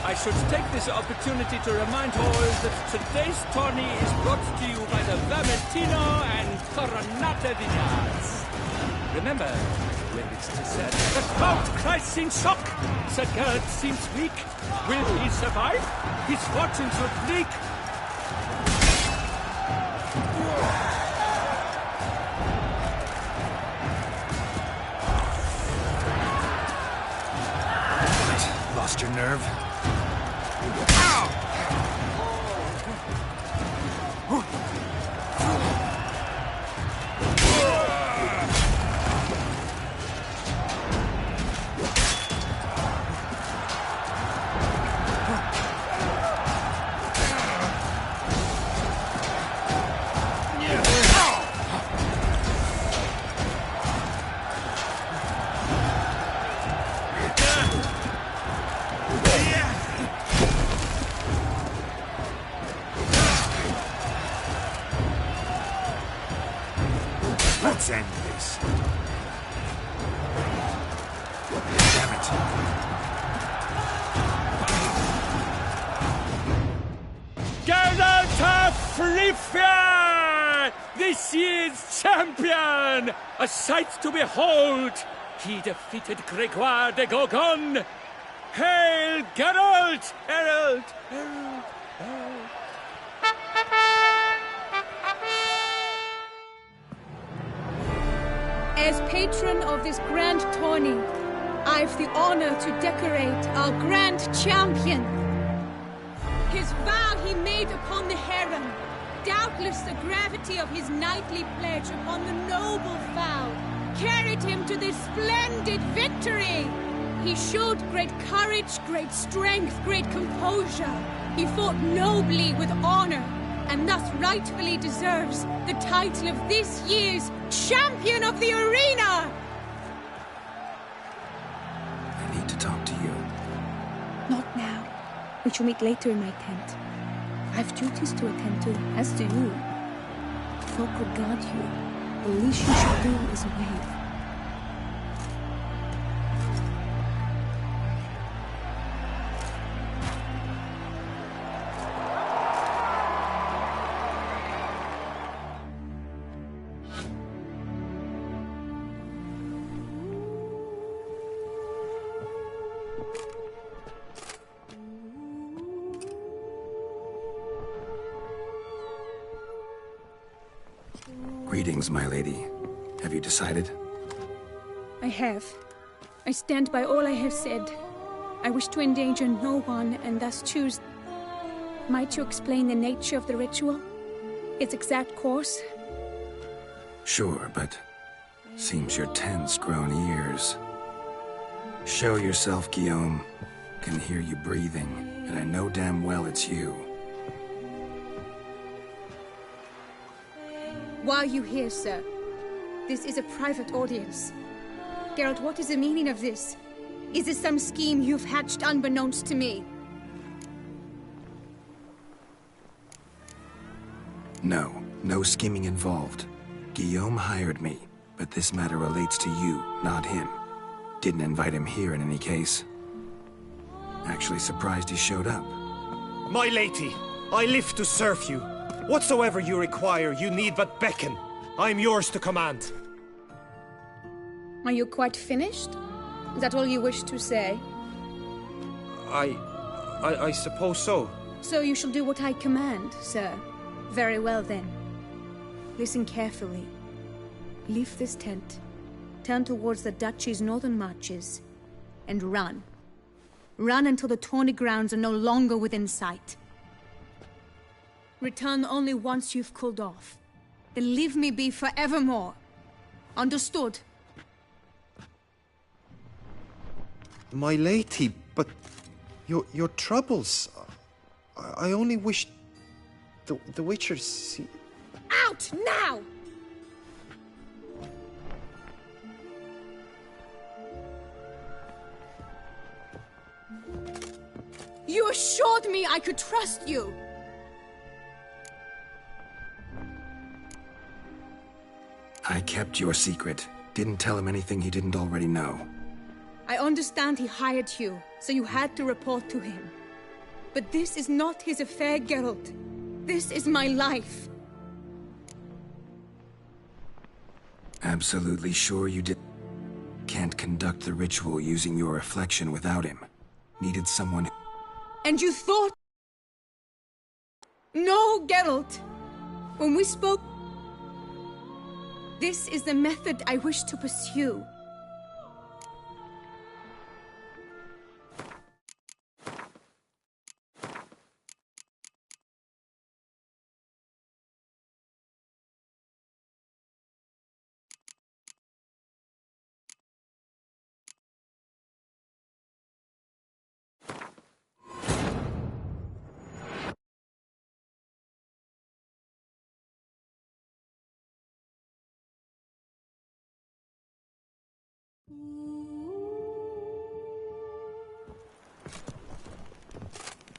I should take this opportunity to remind all that today's tourney is brought to you by the Vermentino and Coronata vineyards. Remember, when it's said, the crowd cries in shock. Sir Geralt seems weak. Will he survive? His fortunes look bleak. Lost your nerve? Let's end this. Damn it. Geralt of Rifia! This year's champion! A sight to behold! He defeated Gregoire de Gorgon! Hail, Geralt! Herald! Herald! Herald! As patron of this grand tourney, I've the honor to decorate our grand champion. His vow he made upon the harem, doubtless the gravity of his knightly pledge upon the noble vow, carried him to this splendid victory. He showed great courage, great strength, great composure. He fought nobly with honor, and thus rightfully deserves the title of this year's Champion of the Arena! I need to talk to you. Not now. We shall meet later in my tent. I have duties to attend to, as do you. Folk will guard you. The least you should do is wait. Greetings, my lady. Have you decided? I have. I stand by all I have said. I wish to endanger no one, and thus choose... Might you explain the nature of the ritual? Its exact course? Sure, but... seems your tense grown ears. Show yourself, Guillaume. Can hear you breathing, and I know damn well it's you. Why are you here, sir? This is a private audience. Geralt, what is the meaning of this? Is this some scheme you've hatched unbeknownst to me? No, no scheming involved. Guillaume hired me, but this matter relates to you, not him. Didn't invite him here in any case. Actually surprised he showed up. My lady, I live to serve you. Whatsoever you require, you need but beckon. I am yours to command. Are you quite finished? Is that all you wish to say? I suppose so. So you shall do what I command, sir. Very well, then. Listen carefully. Leave this tent, turn towards the duchy's northern marches, and run. Run until the tawny grounds are no longer within sight. Return only once you've cooled off. Then leave me be forevermore. Understood? My lady, but your troubles. I only wish the Witchers see. Out now! You assured me I could trust you! I kept your secret. Didn't tell him anything he didn't already know. I understand he hired you, so you had to report to him. But this is not his affair, Geralt. This is my life. Absolutely sure you did. Can't conduct the ritual using your reflection without him. Needed someone. And you thought... No, Geralt. When we spoke... This is the method I wish to pursue.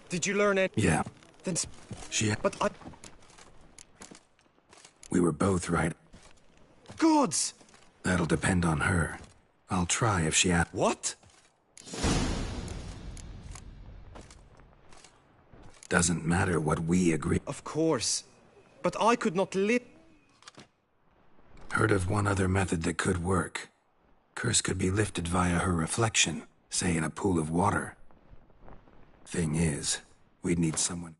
Did you learn it? Yeah. Then She... But I... We were both right. Gods! That'll depend on her. I'll try if she asks. What? Doesn't matter what we agree. Of course. But I could not live... Heard of one other method that could work. Curse could be lifted via her reflection, say in a pool of water. Thing is, we'd need someone...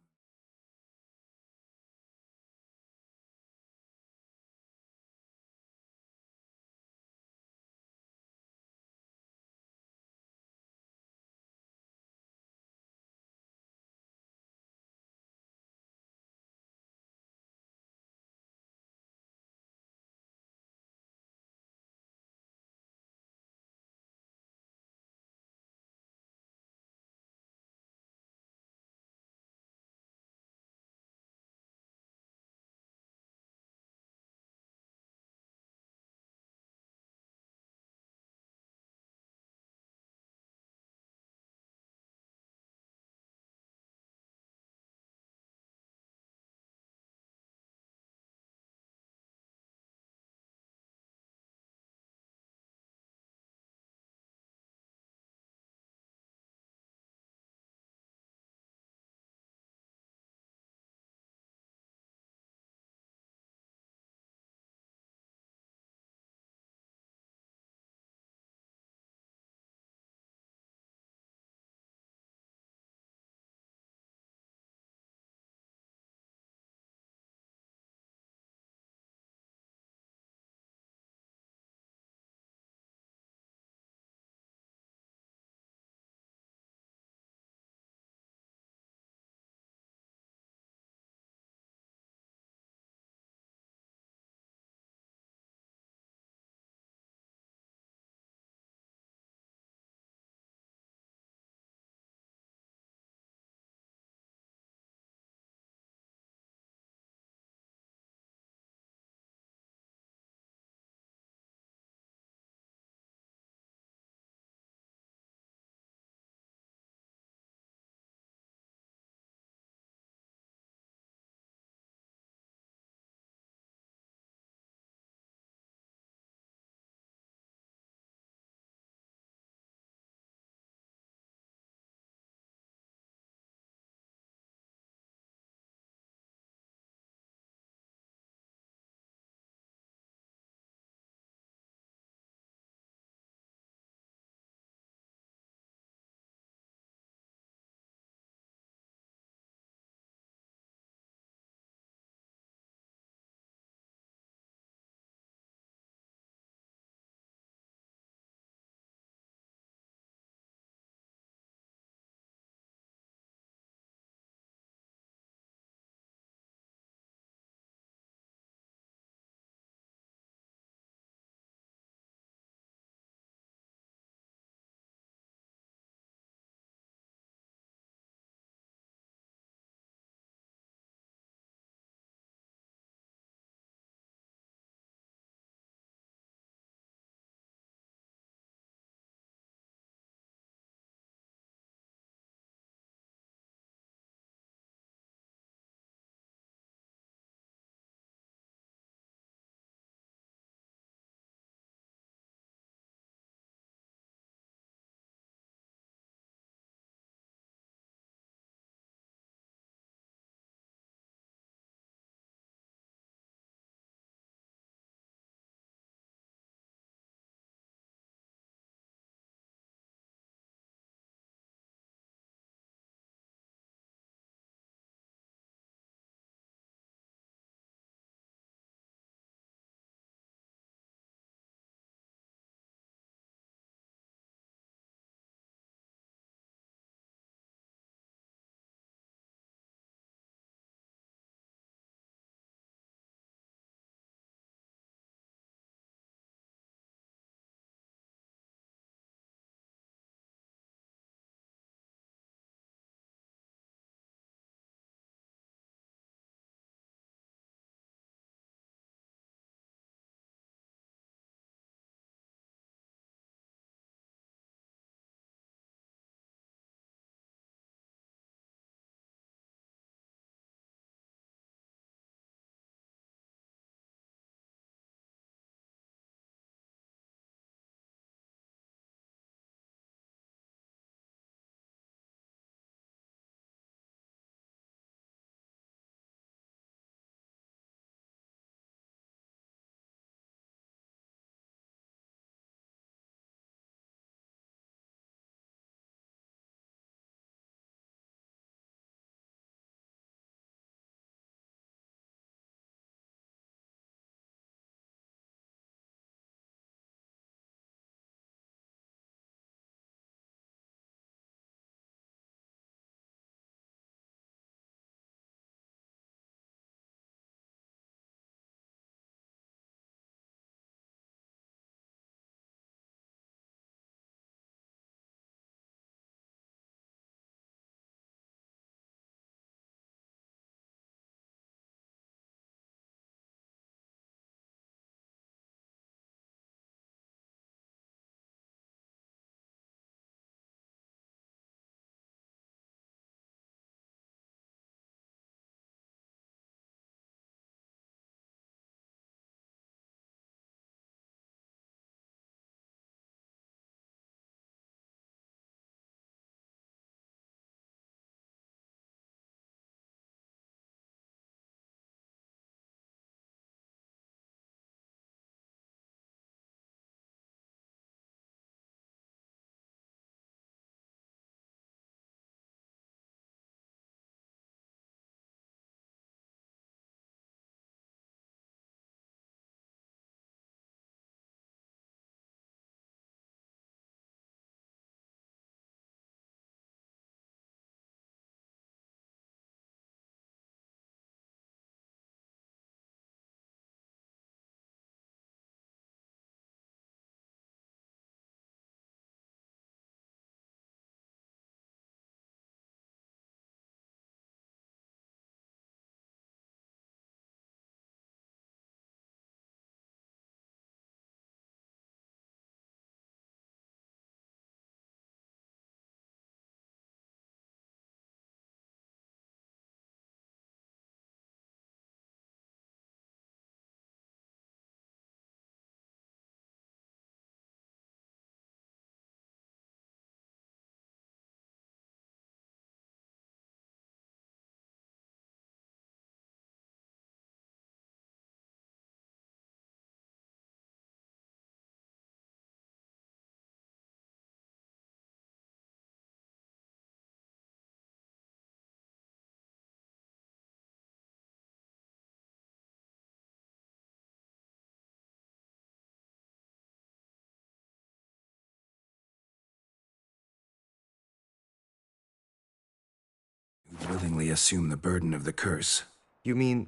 willingly assume the burden of the curse. You mean...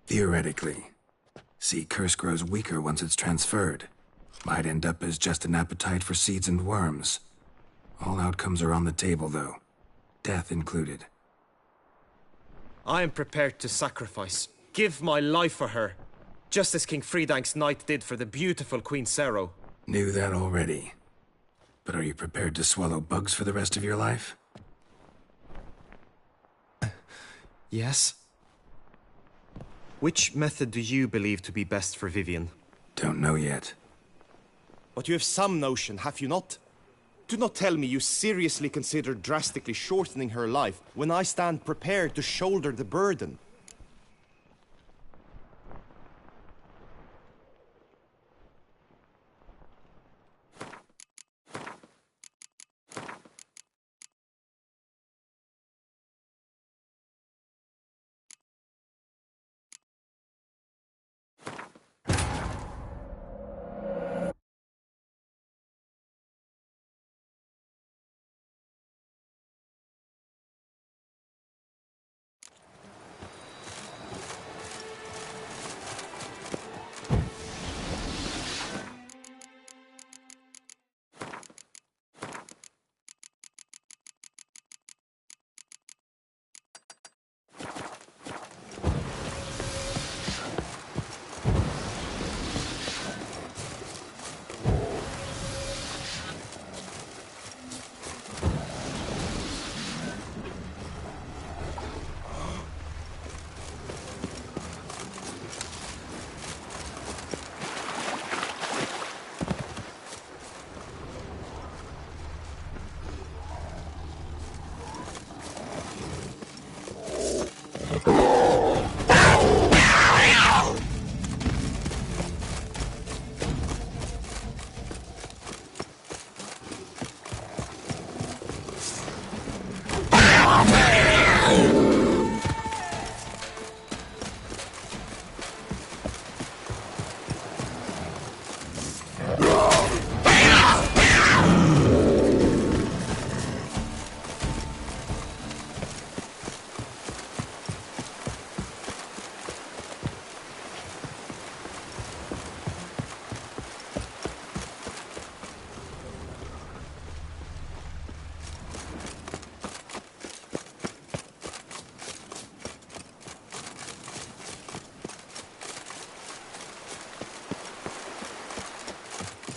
Theoretically. See, curse grows weaker once it's transferred. Might end up as just an appetite for seeds and worms. All outcomes are on the table, though. Death included. I am prepared to sacrifice. Give my life for her. Just as King Fridank's knight did for the beautiful Queen Sero. Knew that already. But are you prepared to swallow bugs for the rest of your life? Yes. Which method do you believe to be best for Vivienne? Don't know yet. But you have some notion, have you not? Do not tell me you seriously consider drastically shortening her life when I stand prepared to shoulder the burden.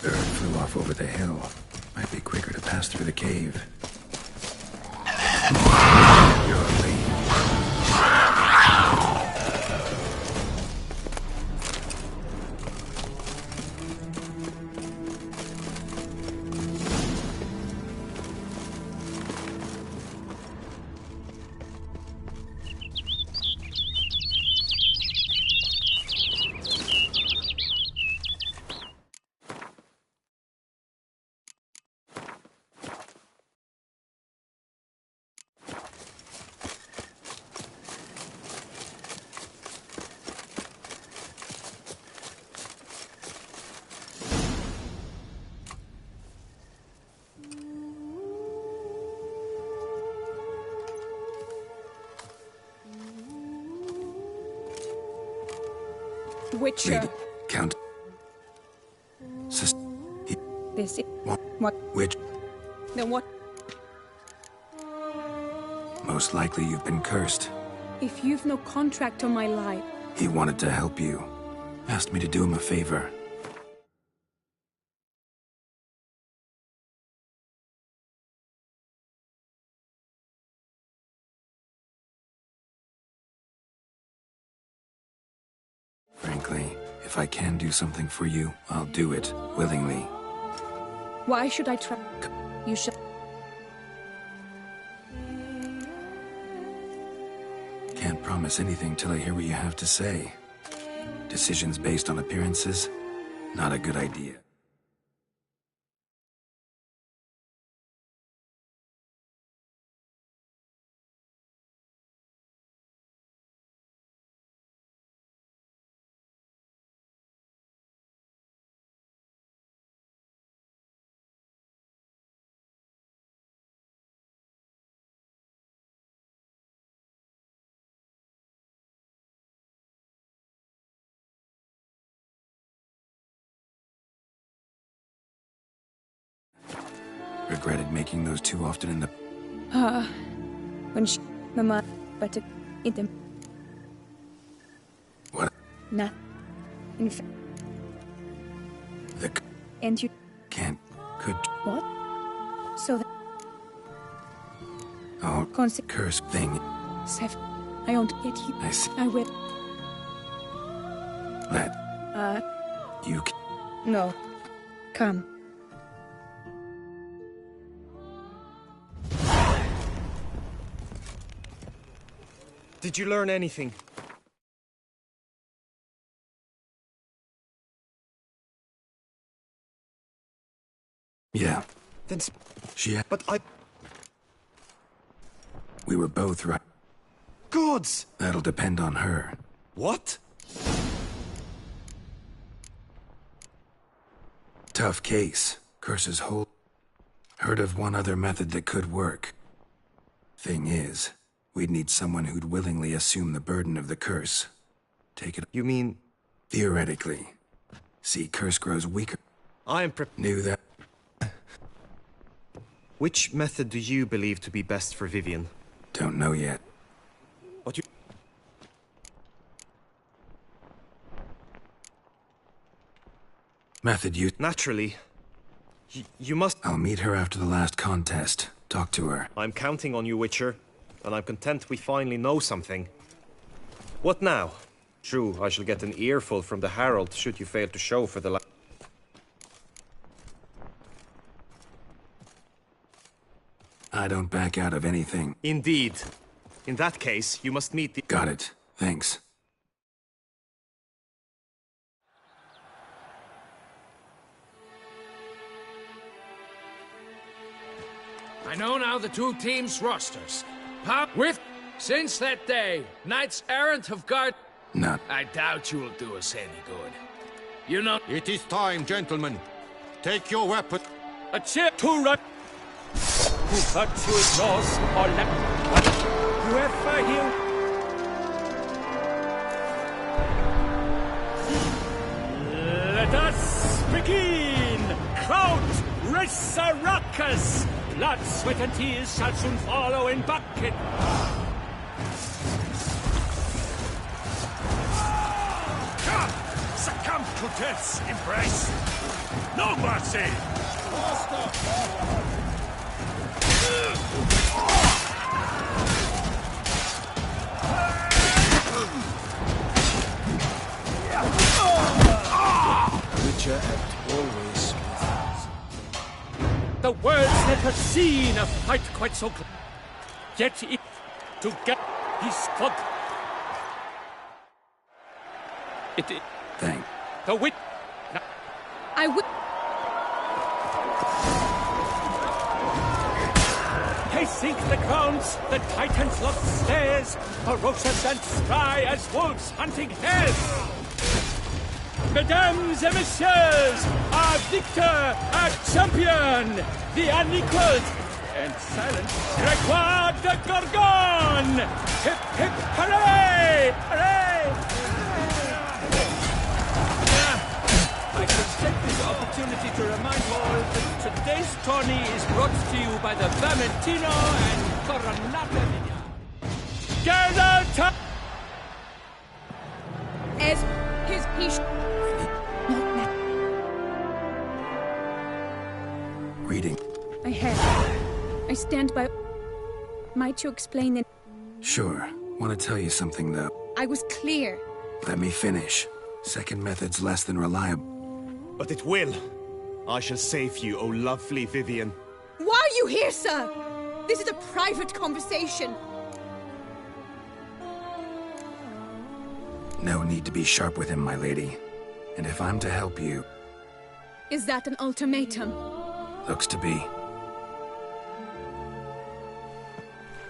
Bird flew off over the hill. Might be quicker to pass through the cave. Witcher. Count. This is... What? Which? Then what? Most likely you've been cursed. If you've no contract on my life... He wanted to help you. Asked me to do him a favor. Frankly, if I can do something for you, I'll do it, willingly. Why should I try? You should... Can't promise anything till I hear what you have to say. Decisions based on appearances? Not a good idea. regretted making those too often in the... When she... Mama... But it... What? Not... In fact... The... And you... Can't... Could... What? So that... Oh, curse thing. Seth, I won't get you. I see. I will. Let... You... No. Come. Did you learn anything? Yeah. Then she... But I... We were both right. Gods! That'll depend on her. What? Tough case. Curses hold. Heard of one other method that could work. Thing is, we'd need someone who'd willingly assume the burden of the curse. Take it... You mean... Theoretically. See, curse grows weaker. I am Knew that... Which method do you believe to be best for Vivian? Don't know yet. What you... Method you... Naturally. You must... I'll meet her after the last contest. Talk to her. I'm counting on you, Witcher. And I'm content we finally know something. What now? True, I shall get an earful from the Herald should you fail to show for the I don't back out of anything. Indeed. In that case, you must meet the... Got it. Thanks. I know now the two teams' rosters. Pop with... Since that day, knights errant have guard... Not... I doubt you'll do us any good. You know... It is time, gentlemen. Take your weapon. A chip to run... Who virtue ignores or let... Whoever you... Let us begin! Crowd, race a ruckus! Blood, sweat, and tears shall soon follow in bucket. Come! Succumb to death's embrace! No mercy! Witcher act always with us. The world's never seen a fight quite so close. Yet it to get his foot. It Thank. the wit. I would. They sink the grounds, the Titans loft stairs, ferocious and spry as wolves hunting hares. Mesdames et messieurs, our victor, our champion, the unequaled and silent Gregoire de Gorgon! Hip, hip, hooray! Hooray! I should take this opportunity to remind you all that today's tourney is brought to you by the Vermentino and Coronata Vineyard. Gather to... As his piece... Reading. I have. I stand by... Might you explain it? Sure. Want to tell you something, though. I was clear. Let me finish. Second method's less than reliable. But it will. I shall save you, O lovely Vivian. Why are you here, sir? This is a private conversation. No need to be sharp with him, my lady. And if I'm to help you... Is that an ultimatum? Looks to be.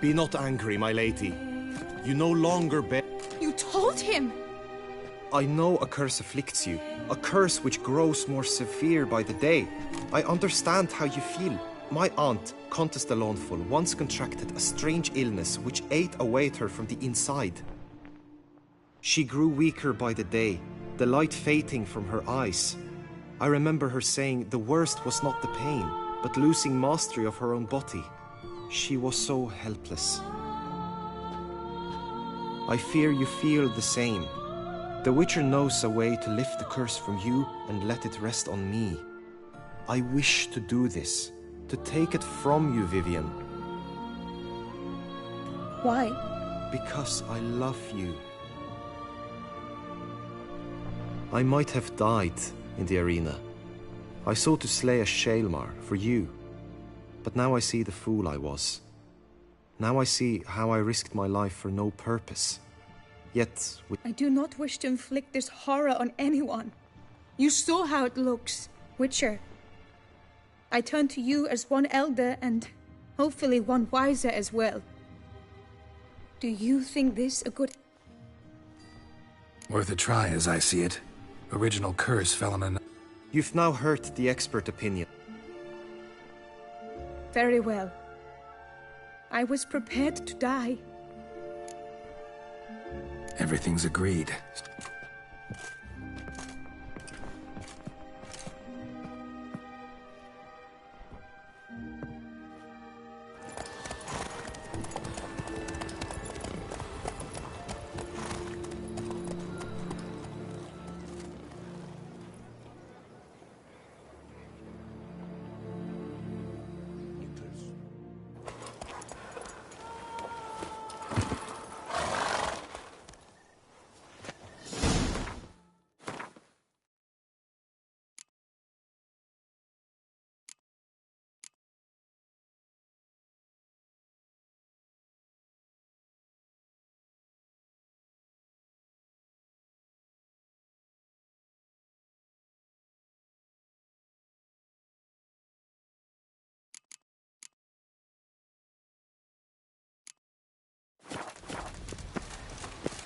Be not angry, my lady. You no longer bear... You told him! I know a curse afflicts you. A curse which grows more severe by the day. I understand how you feel. My aunt, Countess de Lawnful, once contracted a strange illness which ate away at her from the inside. She grew weaker by the day, the light fading from her eyes. I remember her saying the worst was not the pain, but losing mastery of her own body. She was so helpless. I fear you feel the same. The Witcher knows a way to lift the curse from you and let it rest on me. I wish to do this, to take it from you, Vivian. Why? Because I love you. I might have died in the arena. I sought to slay a Shaelmar for you. But now I see the fool I was. Now I see how I risked my life for no purpose. Yet... I do not wish to inflict this horror on anyone. You saw how it looks, Witcher. I turn to you as one elder and hopefully one wiser as well. Do you think this a good... Worth a try, as I see it. Original curse fell on an... You've now heard the expert opinion. Very well. I was prepared to die. Everything's agreed.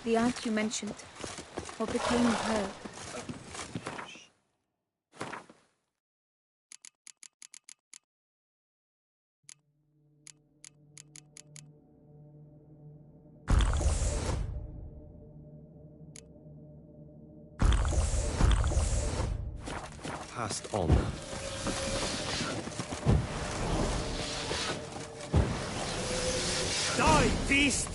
The aunt you mentioned. What became of her? Passed on. Die, beast!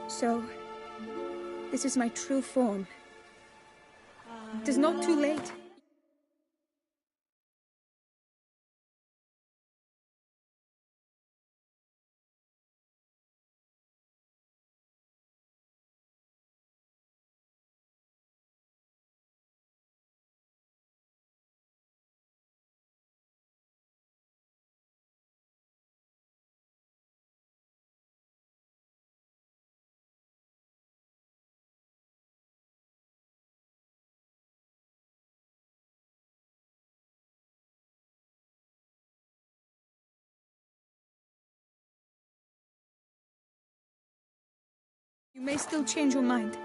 So, this is my true form. It is not too late. You may still change your mind.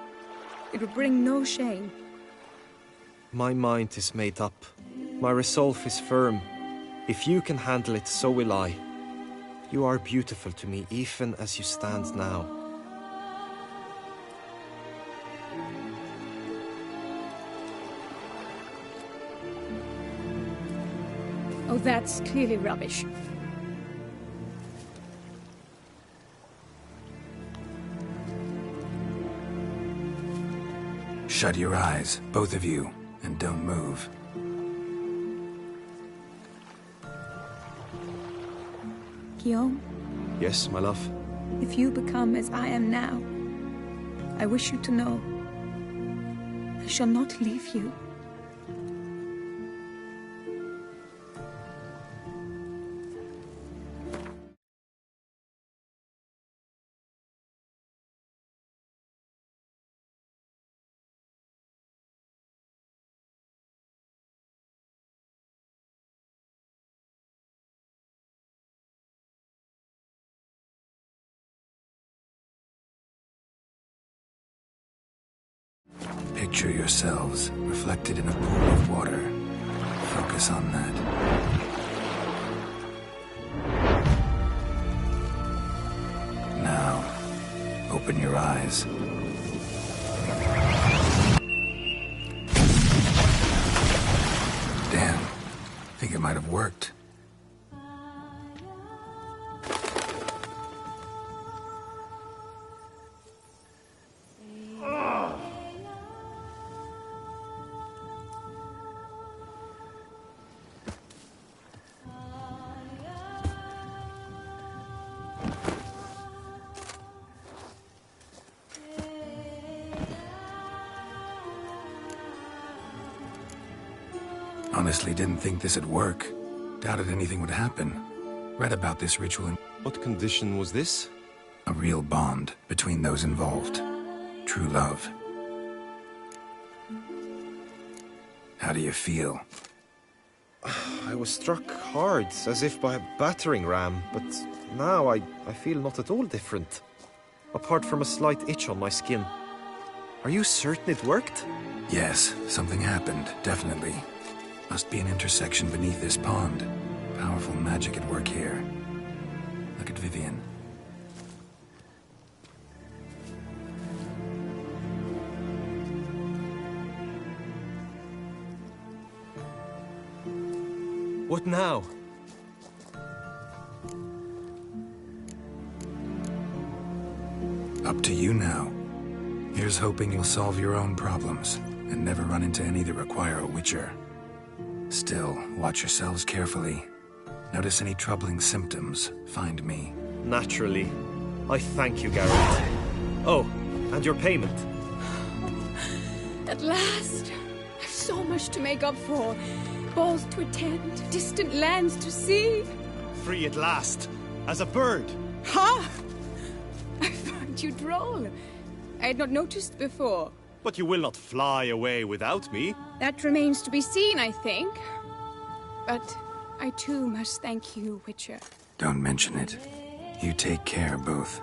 It will bring no shame. My mind is made up. My resolve is firm. If you can handle it, so will I. You are beautiful to me, even as you stand now. Oh, that's clearly rubbish. Shut your eyes, both of you, and don't move. Guillaume? Yes, my love? If you become as I am now, I wish you to know I shall not leave you. Picture yourselves reflected in a pool of water. Focus on that. Now, open your eyes. Damn. Think it might have worked. Honestly didn't think this'd work. Doubted anything would happen. Read about this ritual in... What condition was this? A real bond between those involved. True love. How do you feel? I was struck hard, as if by a battering ram, but now I feel not at all different. Apart from a slight itch on my skin. Are you certain it worked? Yes, something happened, definitely. Must be an intersection beneath this pond. Powerful magic at work here. Look at Vivian. What now? Up to you now. Here's hoping you'll solve your own problems, and never run into any that require a witcher. Still, watch yourselves carefully. Notice any troubling symptoms, find me. Naturally. I thank you, Garrett. Oh, and your payment. At last! I've so much to make up for. Balls to attend, distant lands to see. Free at last, as a bird. Ha! I find you droll. I had not noticed before. But you will not fly away without me. That remains to be seen, I think. But I too must thank you, Witcher. Don't mention it. You take care, both.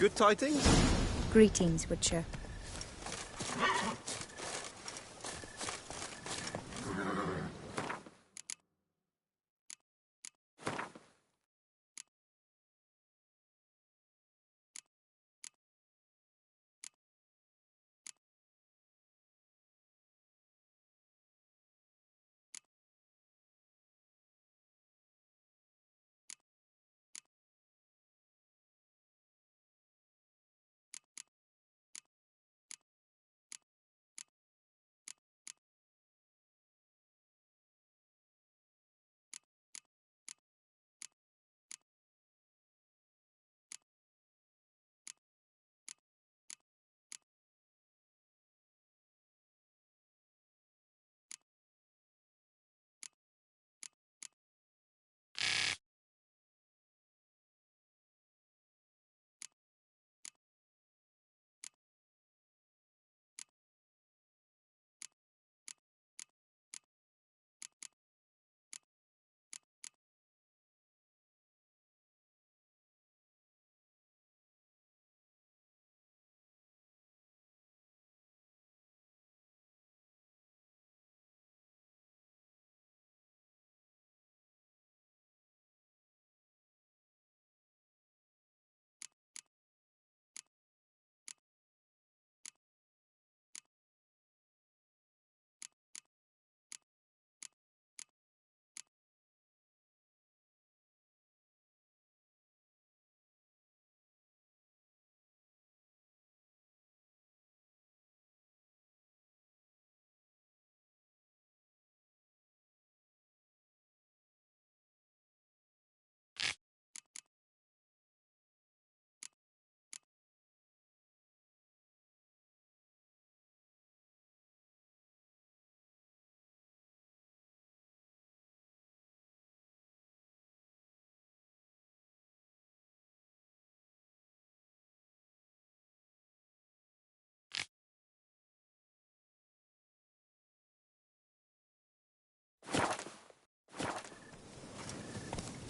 Good tidings? Greetings, Witcher.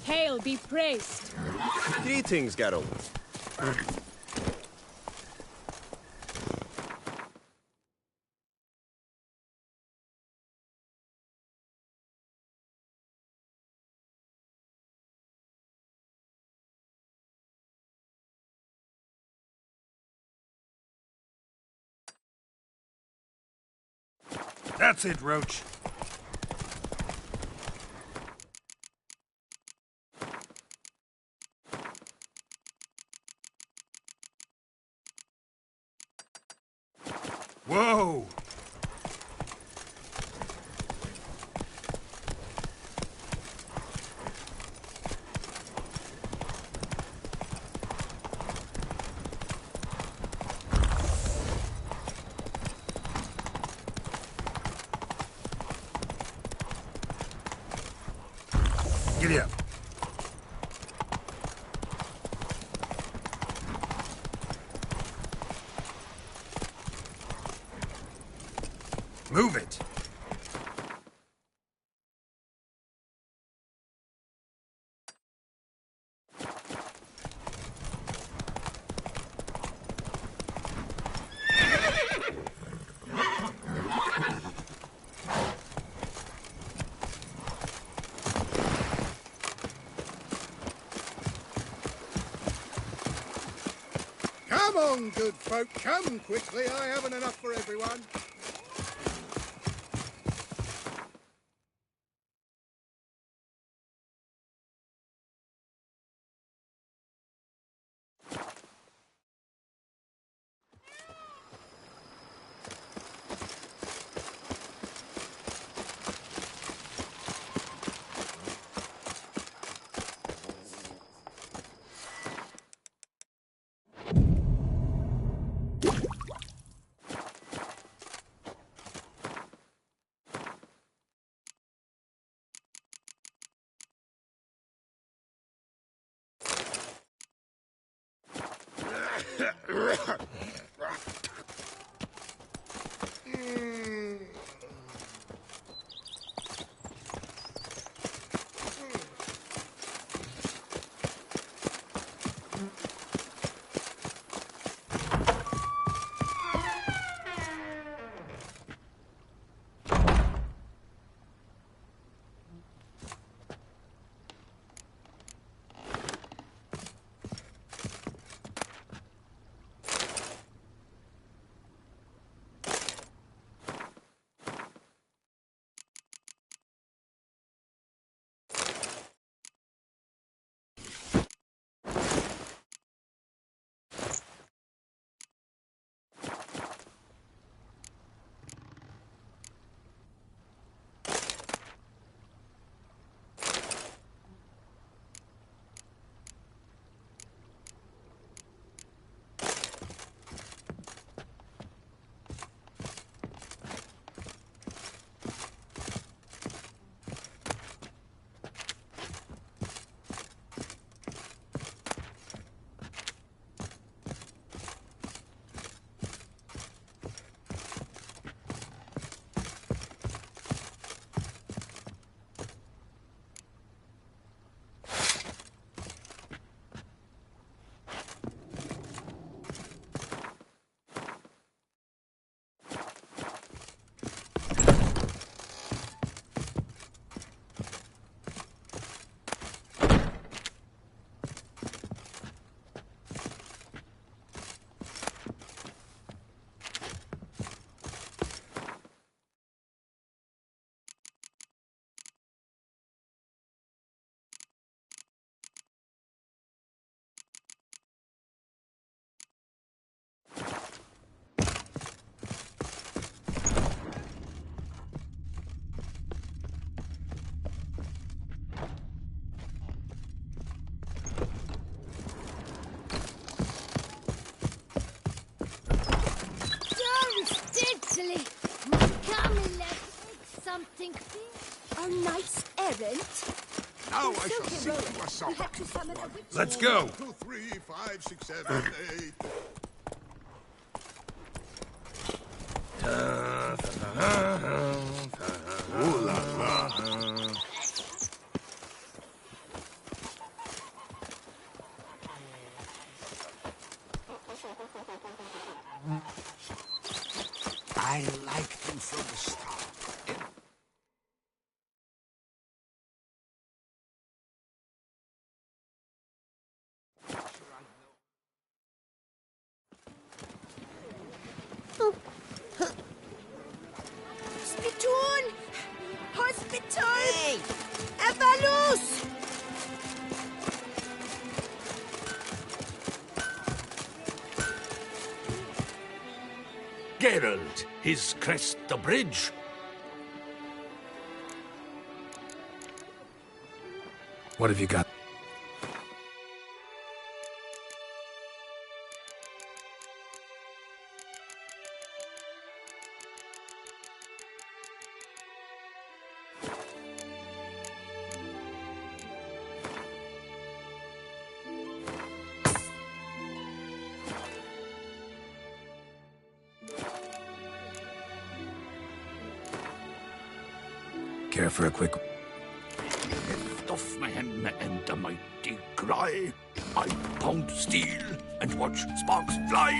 Hail be praised! Greetings, Geralt. That's it, Roach. Whoa! Giddy up. Move it. Come on, good folk, come quickly. I haven't enough for everyone. think our knights errant? Now They're I so shall see heroic. to a song. We had to summon a witch. Let's go. 1, 2, 3, 5, 6, 7, 8. Ooh la la. I liked you from the start. Spittoon! Hospital! Hey! Evalus! Geralt, his crest the bridge. What have you got? Care for a quick... Lift off my hand and a mighty cry. I pound steel and watch sparks fly.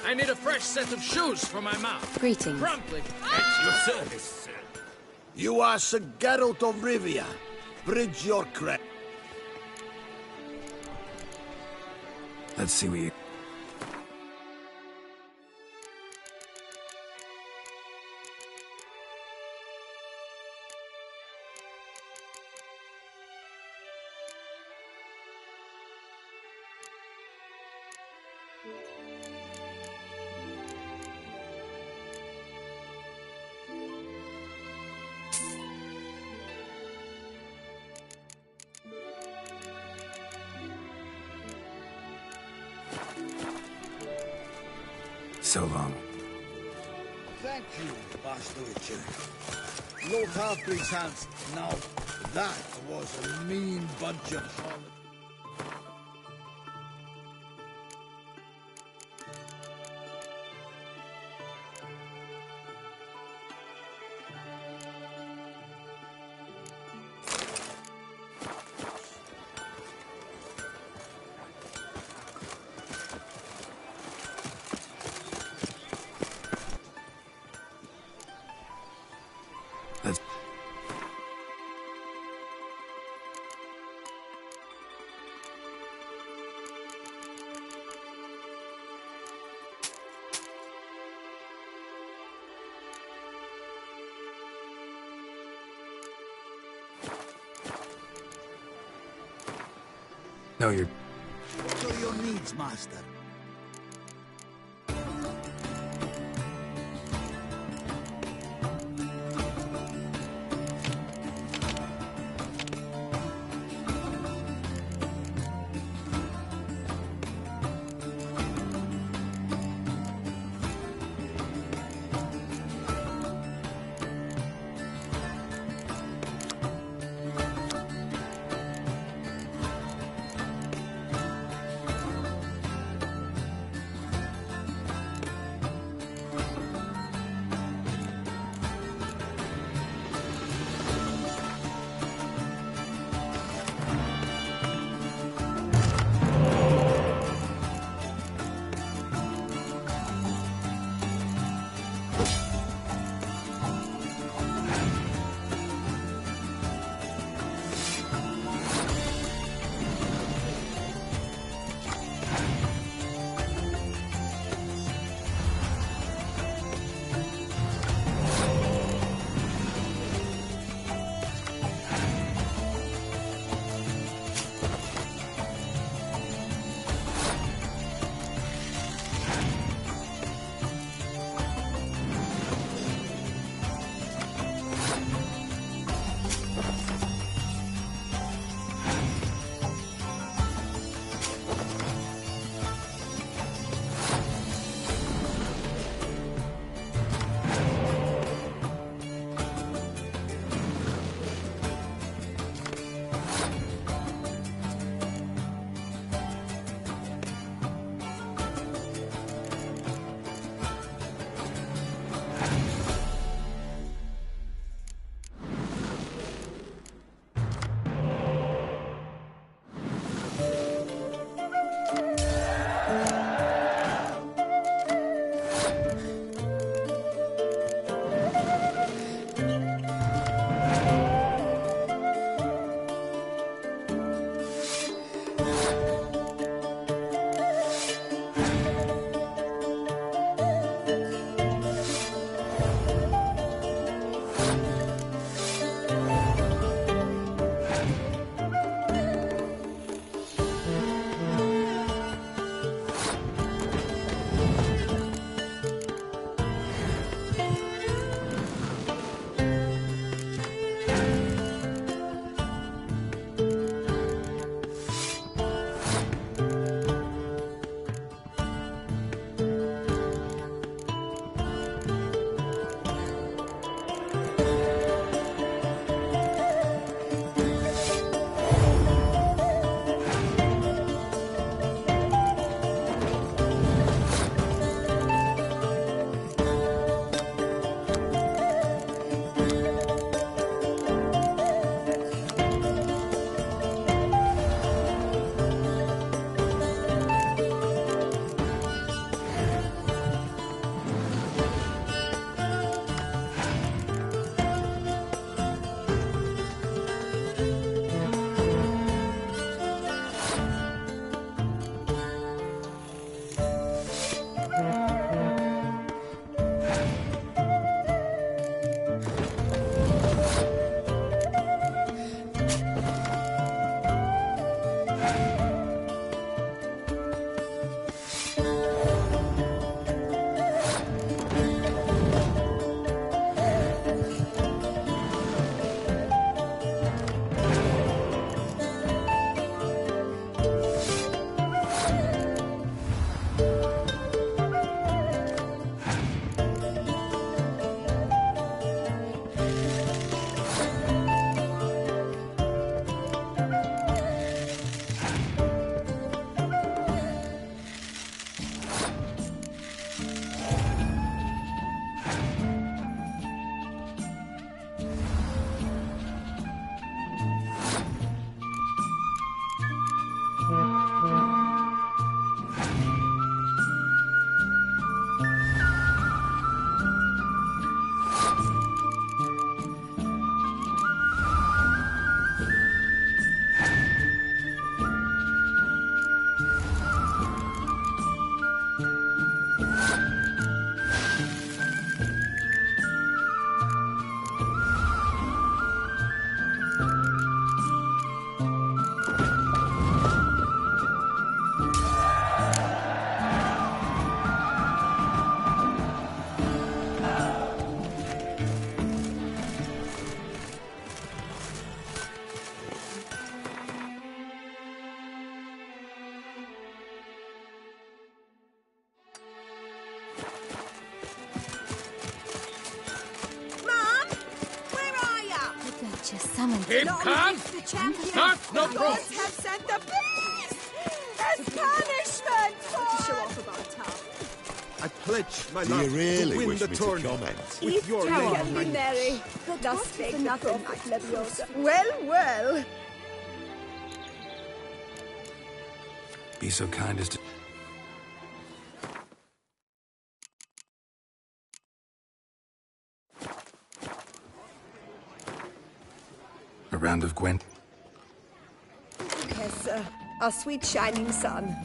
I need a fresh set of shoes for my mount. Greetings. Promptly. At your service, sir. You are Sir Geralt of Rivia. Bridge your crest. Let's see what you... So long. Thank you, Master Witcher. Lord Halfbreed's hands. Now, that was a mean bunch of harlots. Let's... No, you're... What are your needs, Master? summoned. Keep calm! The champion. Start no The proof! gods have sent the beast as punishment for... Show off about town. I pledge my Do you love really to win wish the me to tournament comment? with your Eat lady and be knight. merry. Thus spake the prophet Leviosa. Well, well. Be so kind as to... A round of Gwent. Yes, sir. Our sweet shining sun.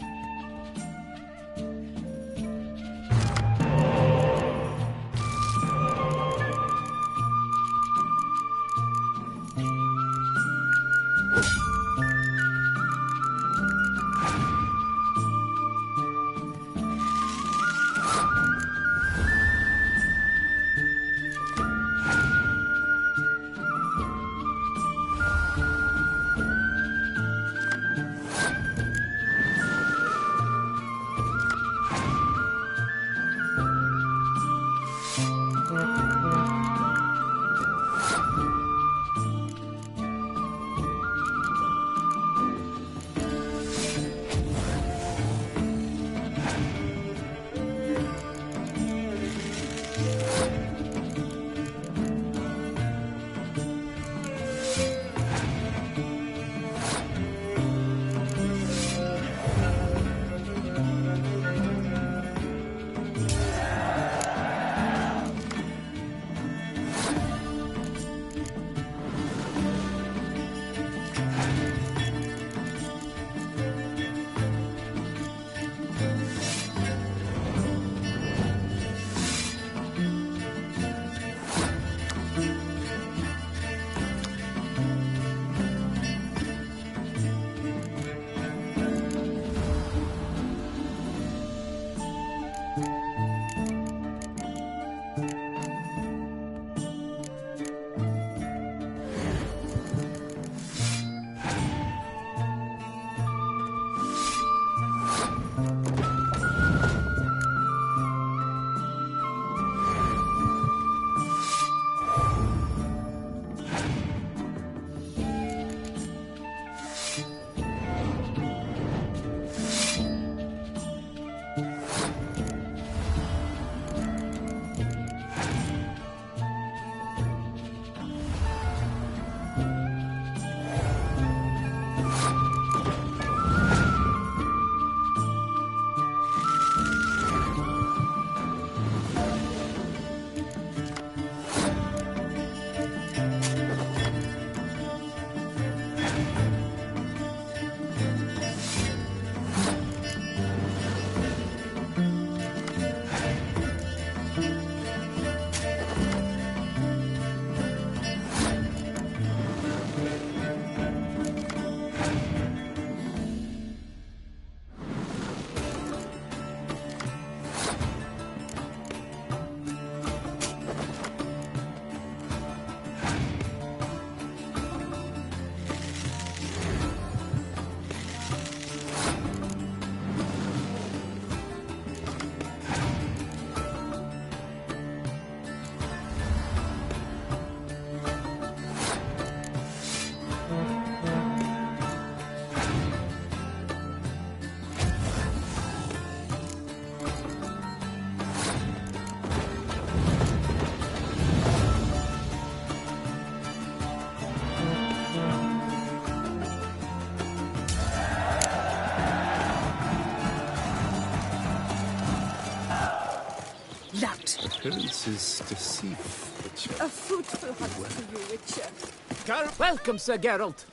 Appearances deceive, Witcher. A fruitful hunt for you, Witcher. Welcome, Sir Geralt.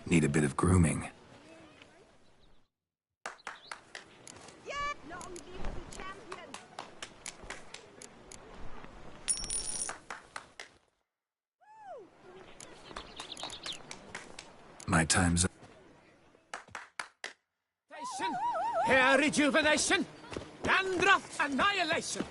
Need a bit of grooming. My time's up. Hair rejuvenation. Dandruff annihilation.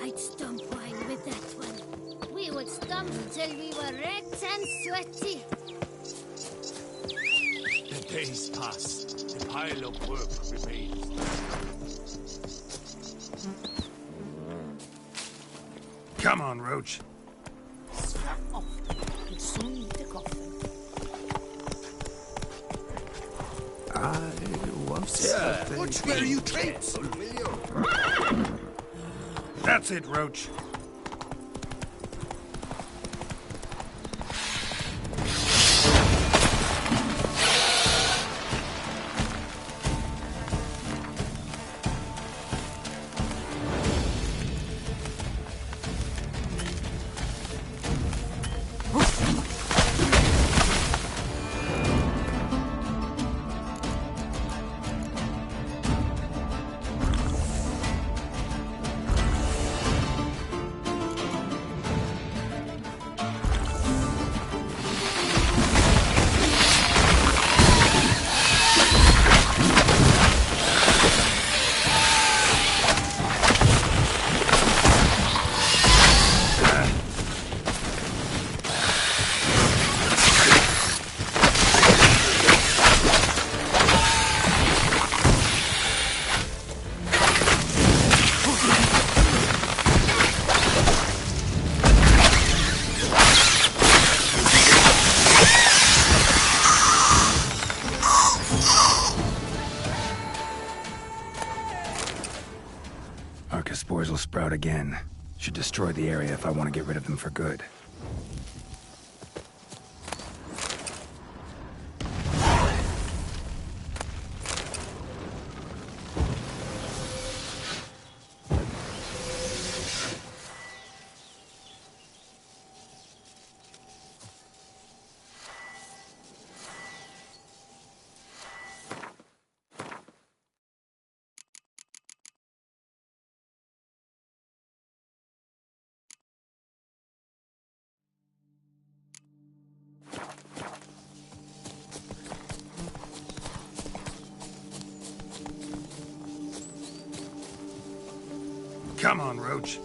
I'd stomp wine with that one. would stump till we were red and sweaty. The days pass. The pile of work remains. Come on, Roach. Strap off. We'll soon need the coffin. I was Watch where you tread, will you? That's it, Roach. Spores will sprout again. Should destroy the area if I want to get rid of them for good. Come on, Roach.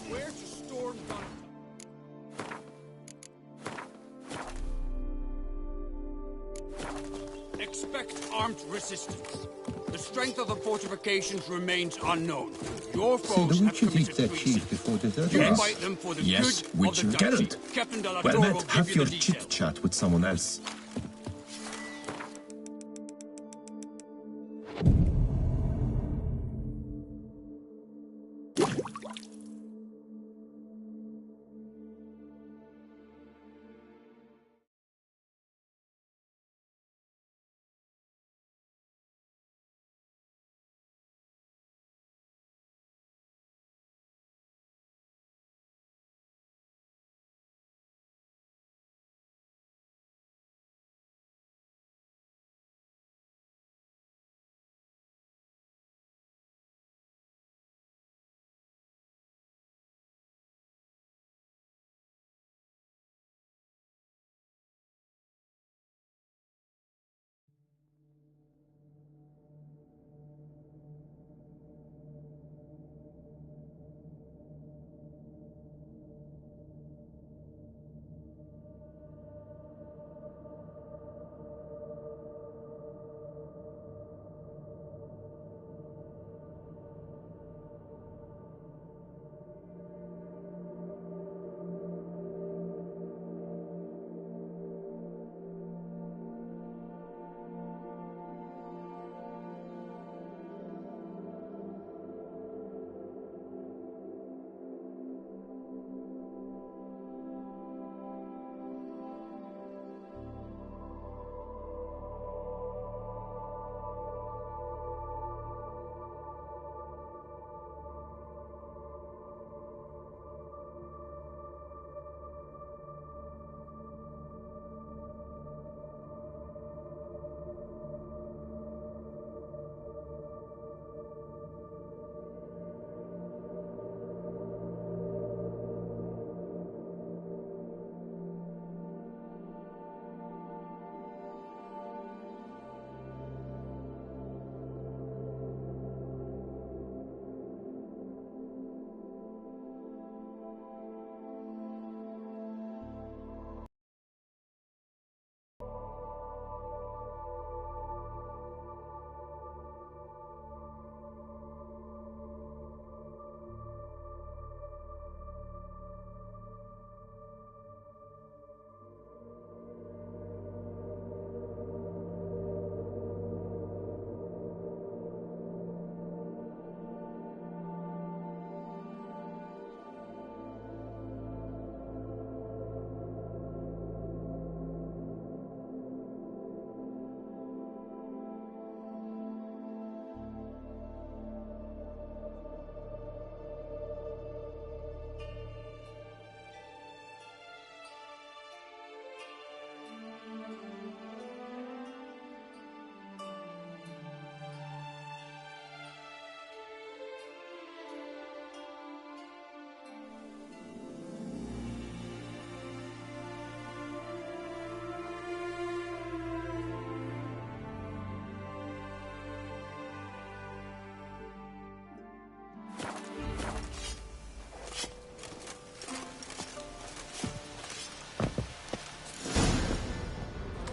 Where's the storm gone? Expect armed resistance. The strength of the fortifications remains unknown. Your So foes have don't you think committed that treason. chief before the You Yes. fight them for the Yes, good Witcher of the duchy. Geralt. Captain de la Well, Tour will Matt, give have you your the details. chit-chat with someone else.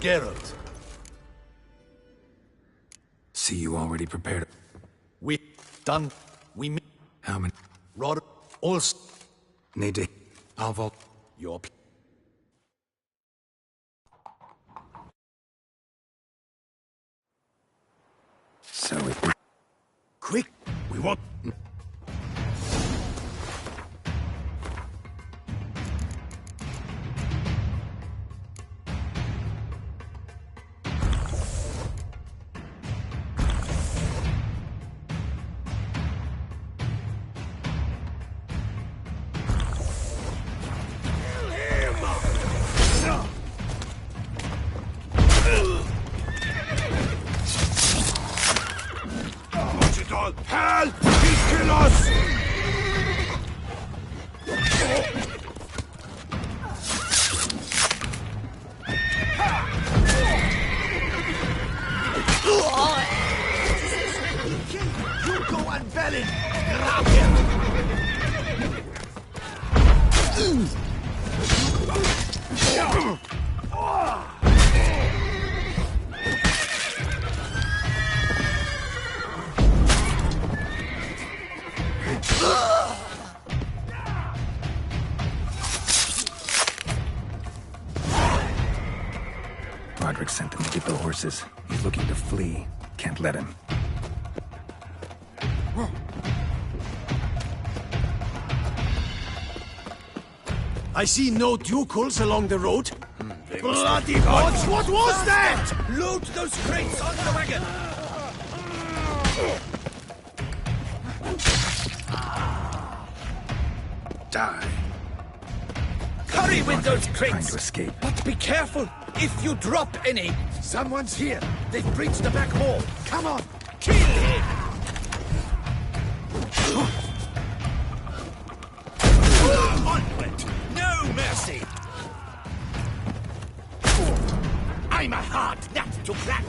Geralt. See, you already prepared. We done. We How many? Rod. All. Need to. I'll vote. Your. So it. Quick! We want. Hell! He'll kill us! You go and Belin! Grab him! Roderick sent them to get the horses. He's looking to flee. Can't let him. I see no ducals along the road. Bloody gods! What was that? Load those crates on the wagon! Die. Hurry with those Trying crates! to escape. But be careful! If you drop any! Someone's here! They've breached the back wall! Come on! Kill him! Onward! No mercy! I'm a hard nut to crack!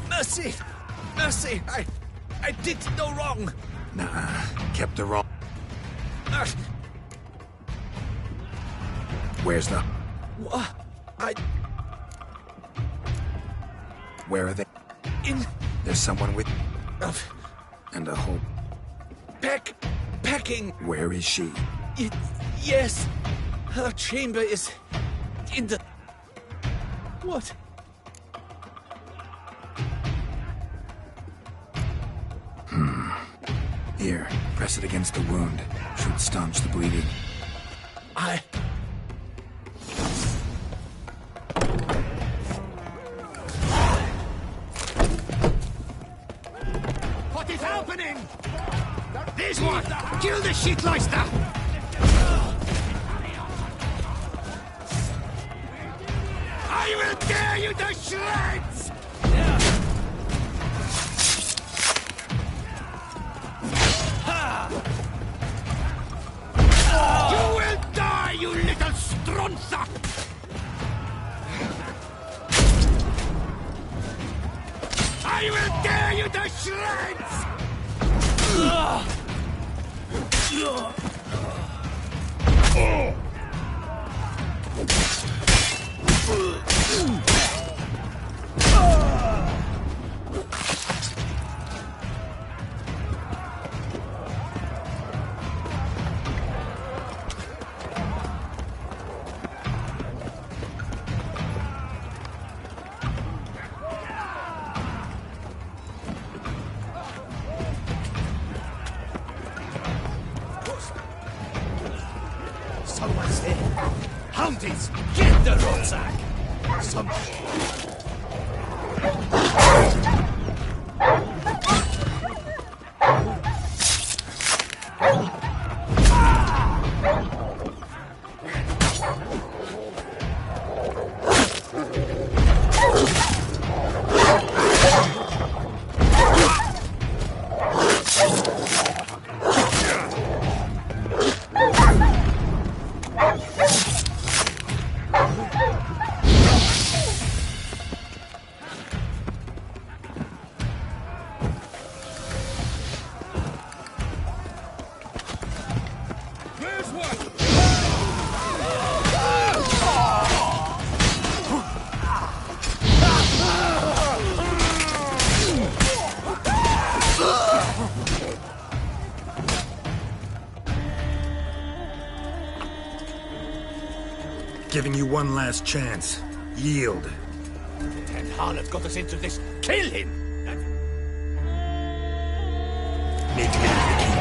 Mercy! Mercy! I did no wrong! Nah, kept the wrong. Where's the... What? Where are they? In... There's someone with... And a whole... Packing... Where is she? Yes. Her chamber is... in the... What? Here, press it against the wound. Should staunch the bleeding. What is happening? This one! Kill the shitleister! I will tear you to shreds! You will die, you little stronza! I will tear you to shreds! Someone say, Houndies, get the rucksack! Some... Giving you one last chance. Yield. And Harlot got us into this. Kill him! Need to get into the keep.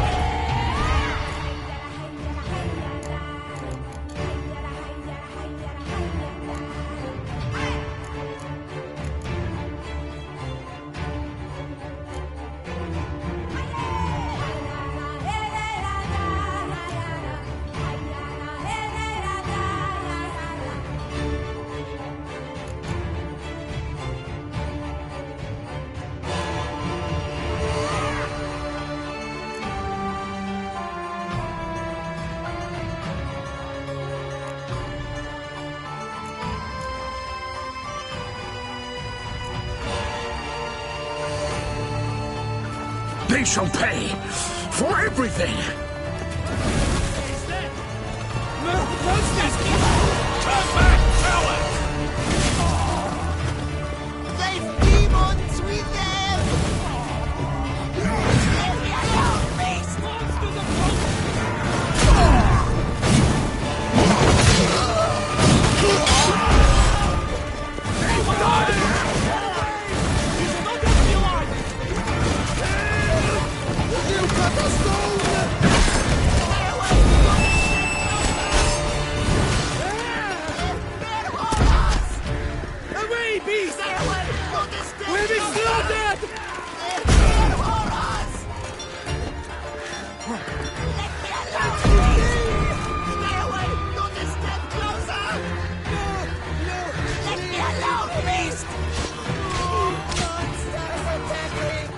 They shall pay for everything! Monsters! Turn back, cowards! They've demons with them! Leave me alone, beast! Monsters Away, beast! We'll be slaughtered! Let me alone, beast! Monsters attacking!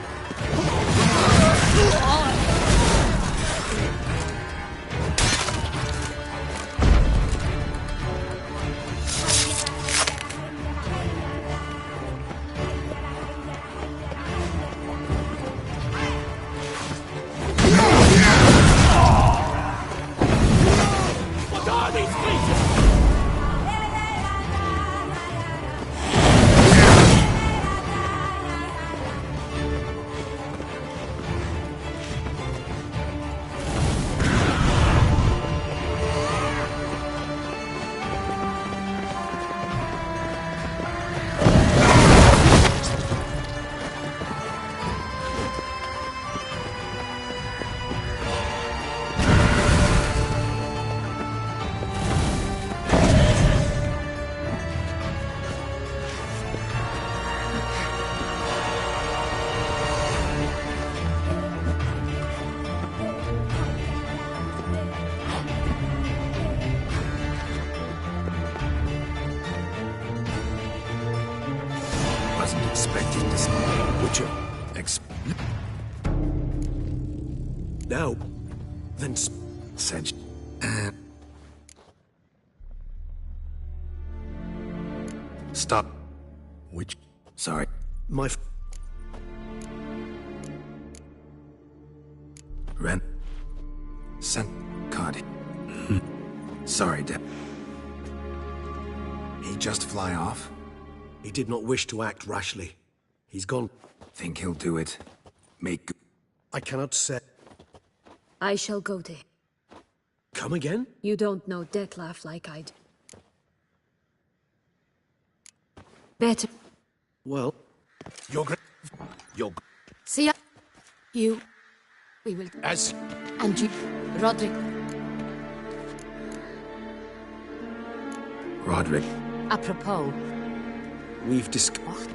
What are these creatures? Wasn't expecting to see Witcher. Now, then Said. Stop. Which? Sorry. my Ren. Sent. Cod. Sorry, Deb. He just fly off? He did not wish to act rashly. He's gone. Think he'll do it. Make. I cannot say. I shall go there. Come again? You don't know Dettlaff like I do. Better. Well, you're See ya. You. We will. As. And you. Roderick. Roderick. Apropos. We've discussed.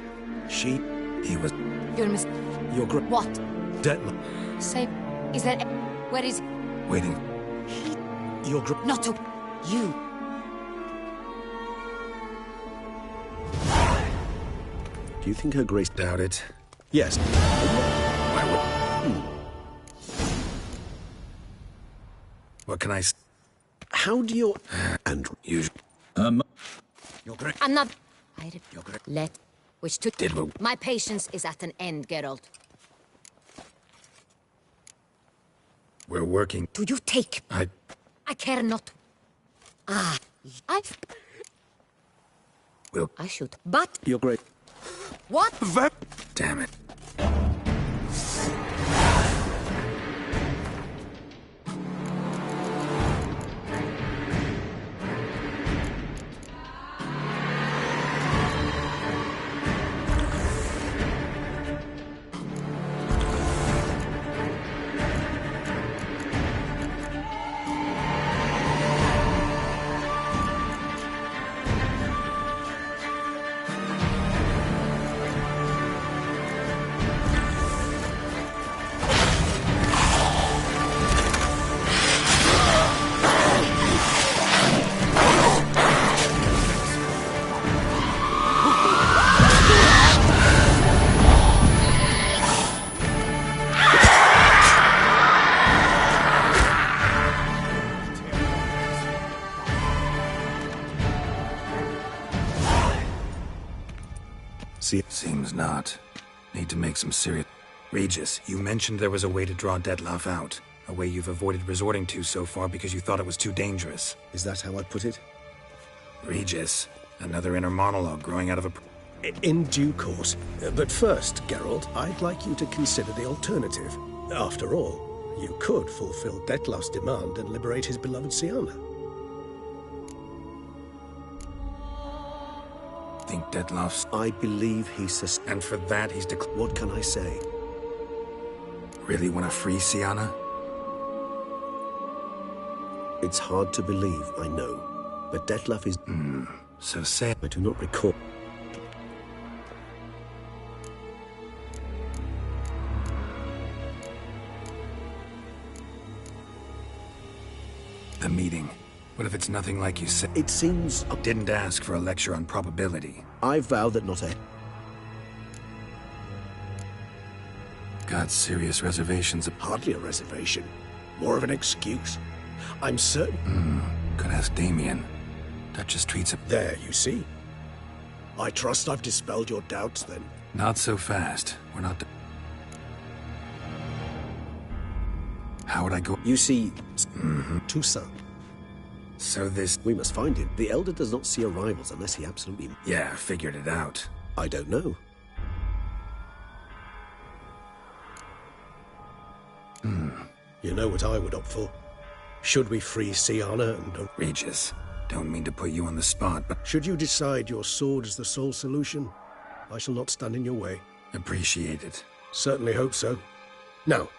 She. He was. You're mis. Your What? Detmer. Say. Is there. Where is. Waiting. Your Not to. You. Do you think Her Grace Doubt it. Yes. Why would. What can I s? How do you. And you. Your Grace. I'm not. Let. Which to. Did we? My patience is at an end, Geralt. We're working. Do you take? I I care not. Ah, I should, but... You're great. What? Damn it. Seems not. Need to make some serious... Regis, you mentioned there was a way to draw Dettlaff out. A way you've avoided resorting to so far because you thought it was too dangerous. Is that how I'd put it? Regis, another inner monologue growing out of a... In due course. But first, Geralt, I'd like you to consider the alternative. After all, you could fulfill Dettlaff's demand and liberate his beloved Siana. Think Dettlaff's... I believe he's... And for that, he's What can I say? Really want to free Siana? It's hard to believe, I know. But Dettlaff is... So sad. I do not recall... The meeting. What if it's nothing like you said? It seems... I didn't ask for a lecture on probability. I vow that not a... Got serious reservations. Hardly a reservation. More of an excuse. I'm certain... Could ask Damien. Duchess treats him... There, you see. I trust I've dispelled your doubts, then. Not so fast. We're not... How would I go... You see... Toussaint. So this... We must find him. The Elder does not see arrivals unless he absolutely... Yeah, figured it out. I don't know. You know what I would opt for? Should we free Siana and... Regis, don't mean to put you on the spot, but... Should you decide your sword is the sole solution, I shall not stand in your way. Appreciate it. Certainly hope so. Now...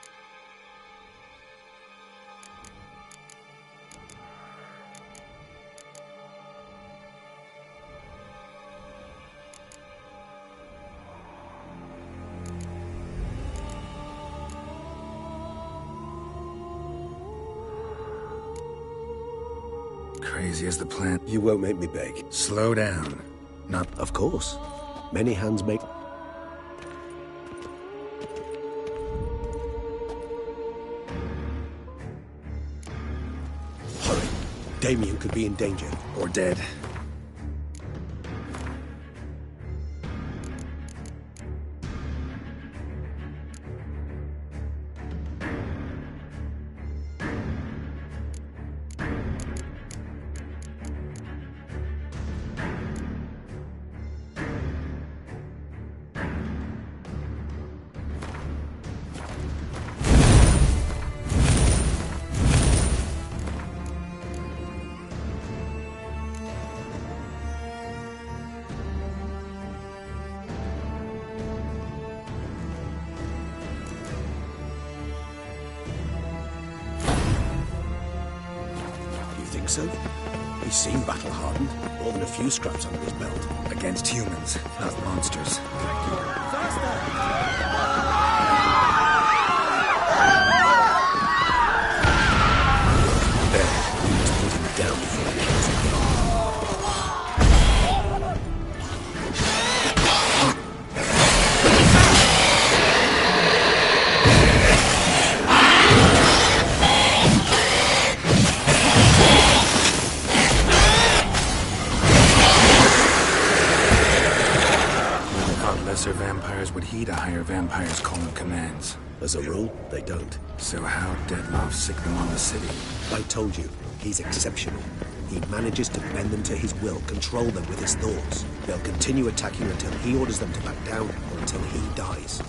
Crazy as the plan. You won't make me beg. Slow down. Not... Of course. Many hands make... Hurry. Damien could be in danger. Or dead. So? He's seen battle-hardened, more than a few scraps under his belt. Against humans, not monsters. There, we must put him down before he kills him. Lesser vampires would heed a higher vampire's call and commands. As a rule, they don't. So how Deadloff signal on the city? I told you, he's exceptional. He manages to bend them to his will, control them with his thoughts. They'll continue attacking until he orders them to back down, or until he dies.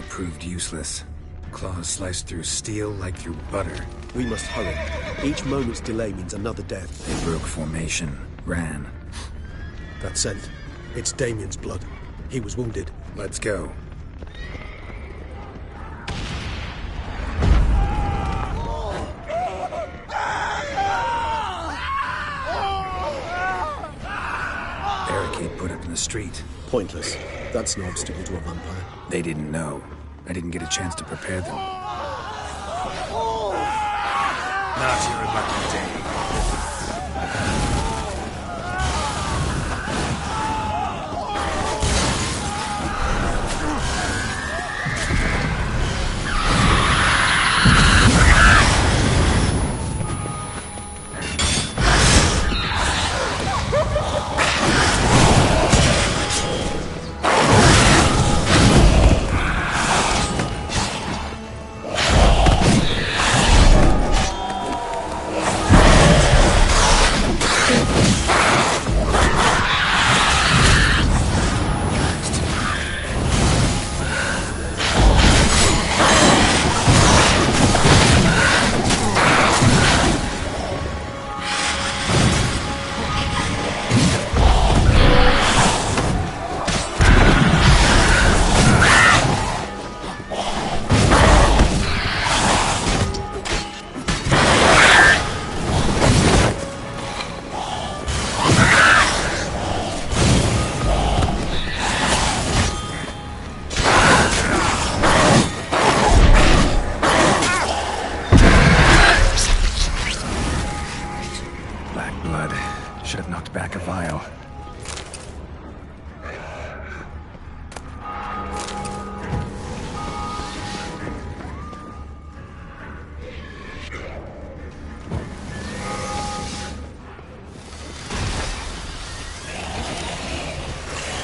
Proved useless. Claws sliced through steel like through butter. We must hurry. Each moment's delay means another death. They broke formation, ran. That scent. It's Damien's blood. He was wounded. Let's go. Barricade put up in the street. Pointless. That's no obstacle to a vampire. They didn't know. I didn't get a chance to prepare them. Not your lucky day.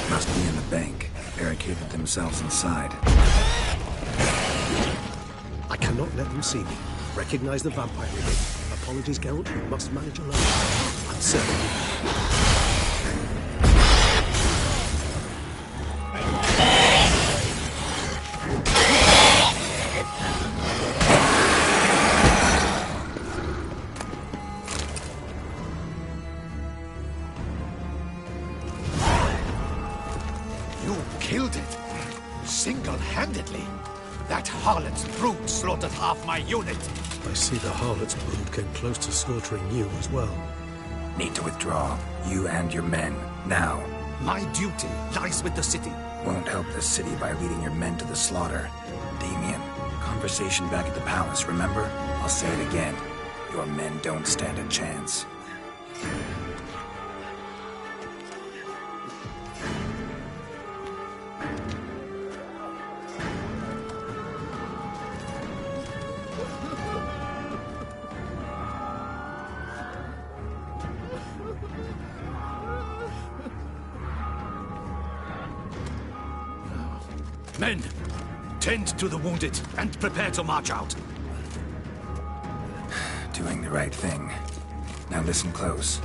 Must be in the bank. Barricaded themselves inside. I cannot let them see me. Recognize the vampire in me. Apologies, Geralt. You must manage alone. I'm certain. Killed it. Single-handedly. That harlot's brood slaughtered half my unit. I see the harlot's brood came close to slaughtering you as well. Need to withdraw. You and your men. Now. My duty lies with the city. Won't help the city by leading your men to the slaughter. Damien, conversation back at the palace, remember? I'll say it again. Your men don't stand a chance. Men, tend to the wounded and prepare to march out. the right thing. Now listen close.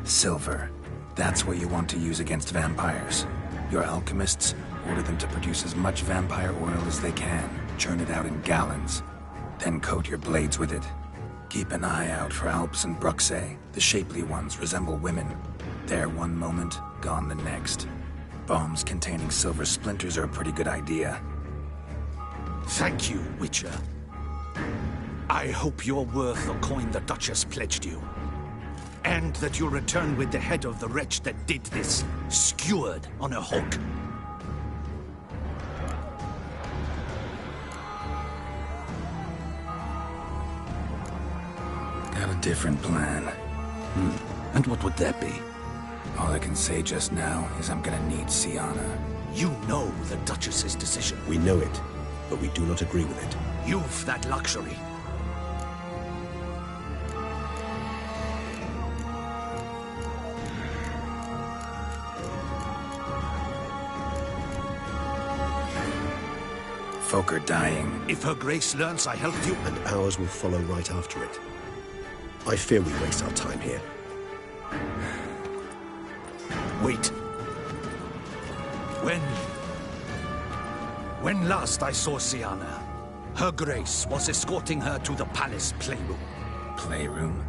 Silver. That's what you want to use against vampires. Your alchemists order them to produce as much vampire oil as they can. Churn it out in gallons. Then coat your blades with it. Keep an eye out for Alps and Bruxae. The shapely ones resemble women. There one moment, gone the next. Bombs containing silver splinters are a pretty good idea. Thank you, Witcher. I hope you're worth the coin the Duchess pledged you. And that you'll return with the head of the wretch that did this, skewered on a hook. Got a different plan. And what would that be? All I can say just now is I'm gonna need Sienna. You know the Duchess's decision. We know it, but we do not agree with it. You've that luxury. Folk are dying. If her grace learns I helped you... And ours will follow right after it. I fear we waste our time here. Wait. When last I saw Sienna, her grace was escorting her to the palace playroom. Playroom?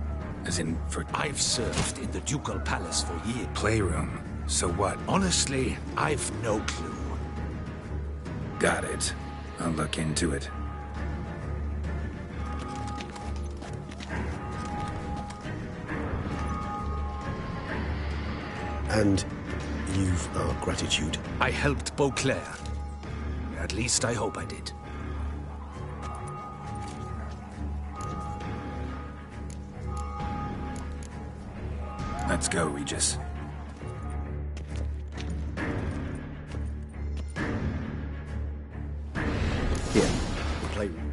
As in for... I've served in the ducal palace for years. Playroom? So what? Honestly, I've no clue. Got it. I'll look into it. And you've our gratitude. I helped Beauclair. At least I hope I did. Let's go, Regis. Here, the playroom.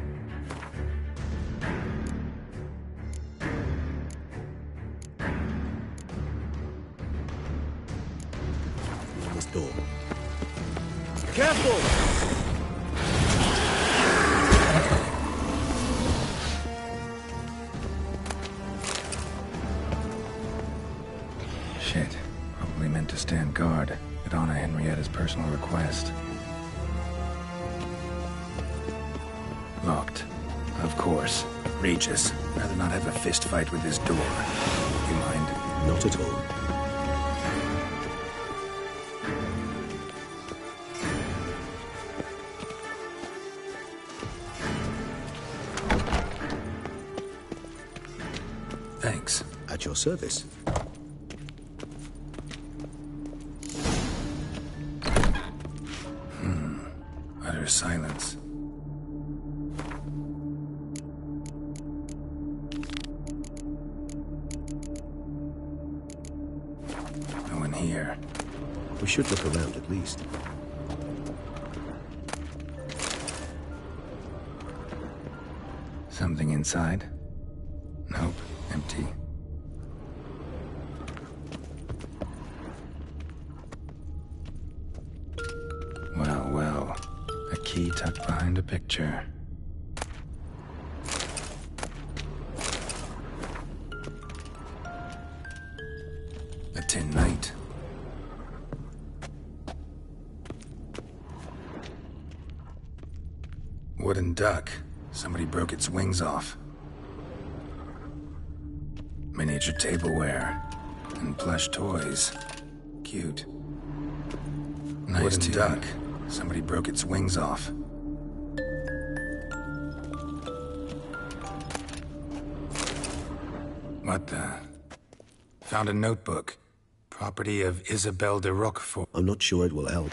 This door. Careful! Shit. Probably meant to stand guard at Anna Henrietta's personal request. Locked. Of course. Regis, rather not have a fist fight with this door. You mind? Not at all. Thanks. At your service. Utter silence. No one here. We should look around at least. Something inside? Nope, empty. Well, well. A key tucked behind a picture. A tin knight. Wooden duck. Somebody broke its wings off. Miniature tableware. And plush toys. Cute. Nice wooden duck. Somebody broke its wings off. What the? Found a notebook. Property of Isabelle de Roquefort. I'm not sure it will help.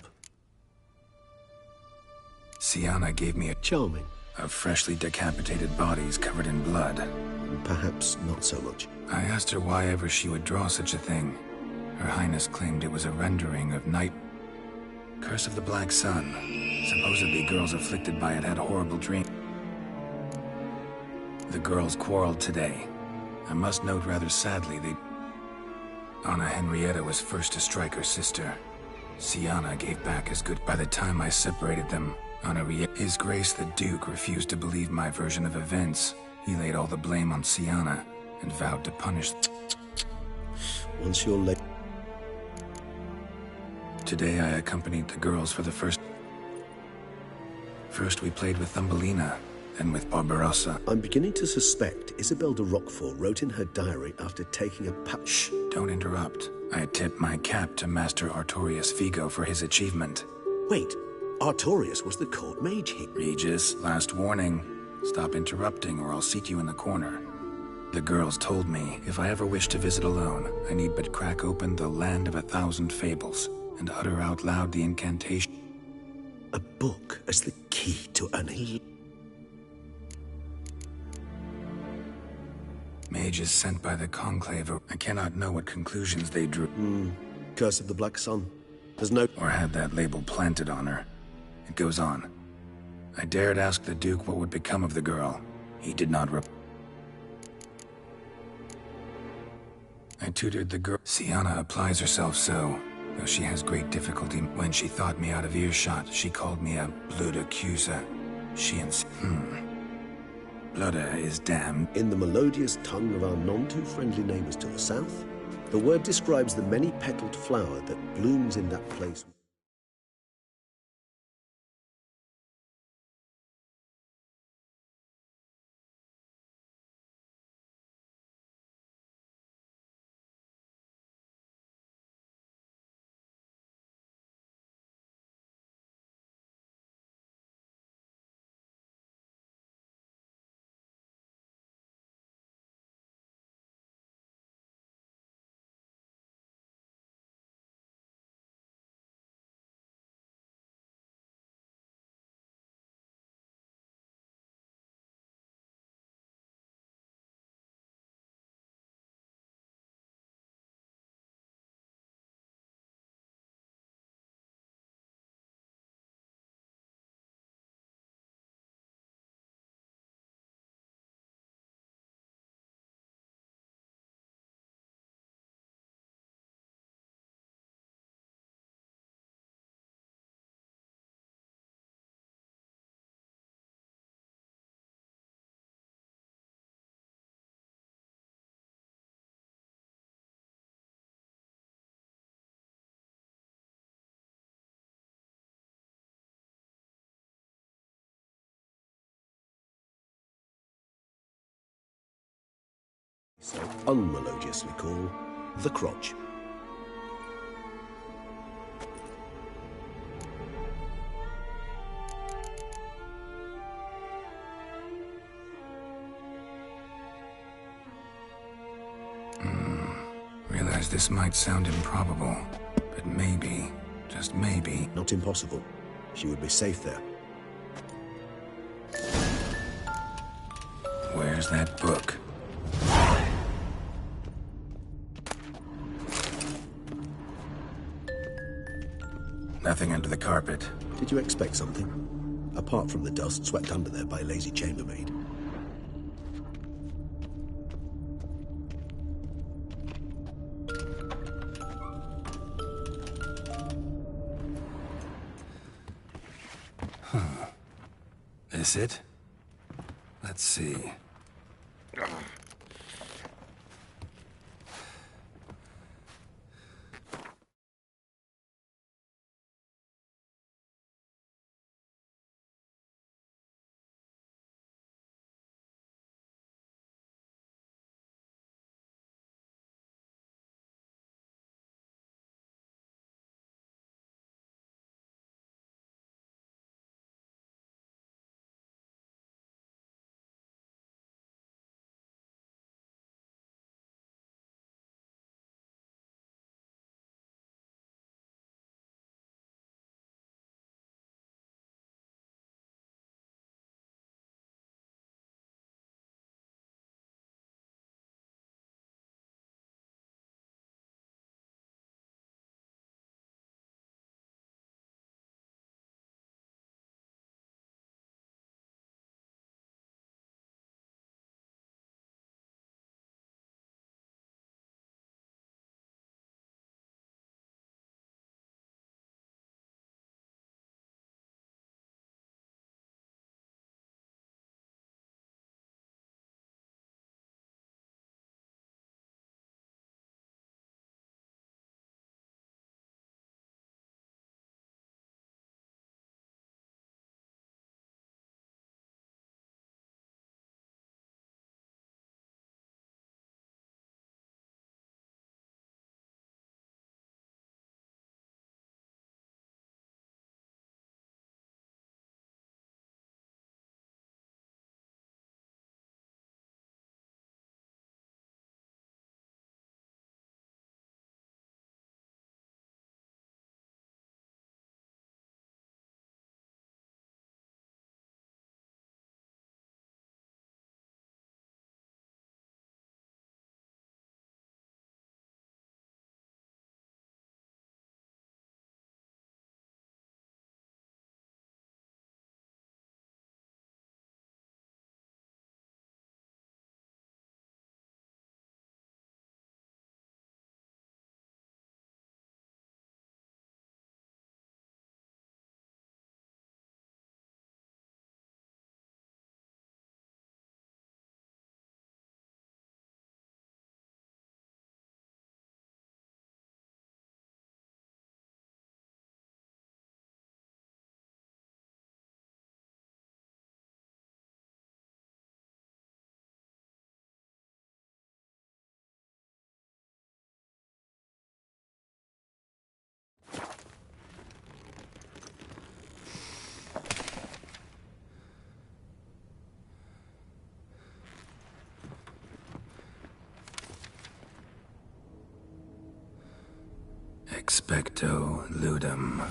Sienna gave me a charming of freshly decapitated bodies covered in blood. Perhaps not so much. I asked her why ever she would draw such a thing. Her Highness claimed it was a rendering of Night... Curse of the Black Sun. Supposedly girls afflicted by it had horrible dreams. The girls quarreled today. I must note rather sadly Anna Henrietta was first to strike her sister. Sienna gave back as good. By the time I separated them, His Grace the Duke refused to believe my version of events. He laid all the blame on Sienna and vowed to punish. Once you're late. Today I accompanied the girls for the first. First we played with Thumbelina, then with Barbarossa. I'm beginning to suspect Isabel de Roquefort wrote in her diary after taking a Shh, don't interrupt. I tip my cap to Master Artorius Vigo for his achievement. Wait, Artorius was the court mage here. Regis, last warning. Stop interrupting or I'll seat you in the corner. The girls told me if I ever wish to visit alone, I need but crack open the Land of 1,000 Fables and utter out loud the incantation. A book as the key to an Mages sent by the Conclave. I cannot know what conclusions they drew. Curse of the Black Sun. There's no... Or had that label planted on her. It goes on. I dared ask the Duke what would become of the girl. He did not I tutored the girl. Sienna applies herself so, though she has great difficulty. When she thought me out of earshot, she called me a blood accuser. She Blooder is damned. In the melodious tongue of our none-too-friendly neighbors to the south, the word describes the many-petaled flower that blooms in that place. So unmelodiously call the crotch. Realize this might sound improbable, but maybe, just maybe... Not impossible. She would be safe there. Where's that book? Nothing under the carpet. Did you expect something? Apart from the dust swept under there by a lazy chambermaid. This it? Let's see. Expecto ludum.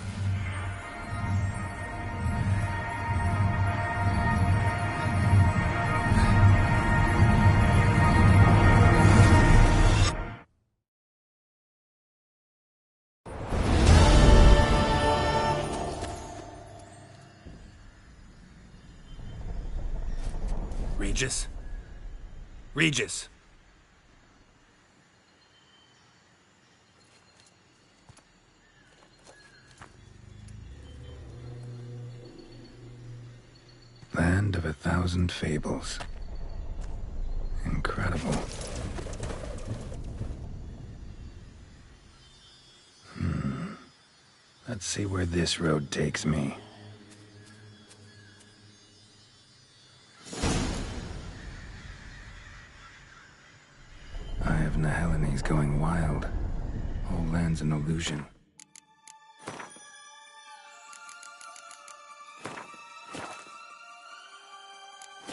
Regis? Regis! Land of 1,000 fables. Incredible. Let's see where this road takes me. Eye of Nahelene's going wild. Whole land's an illusion.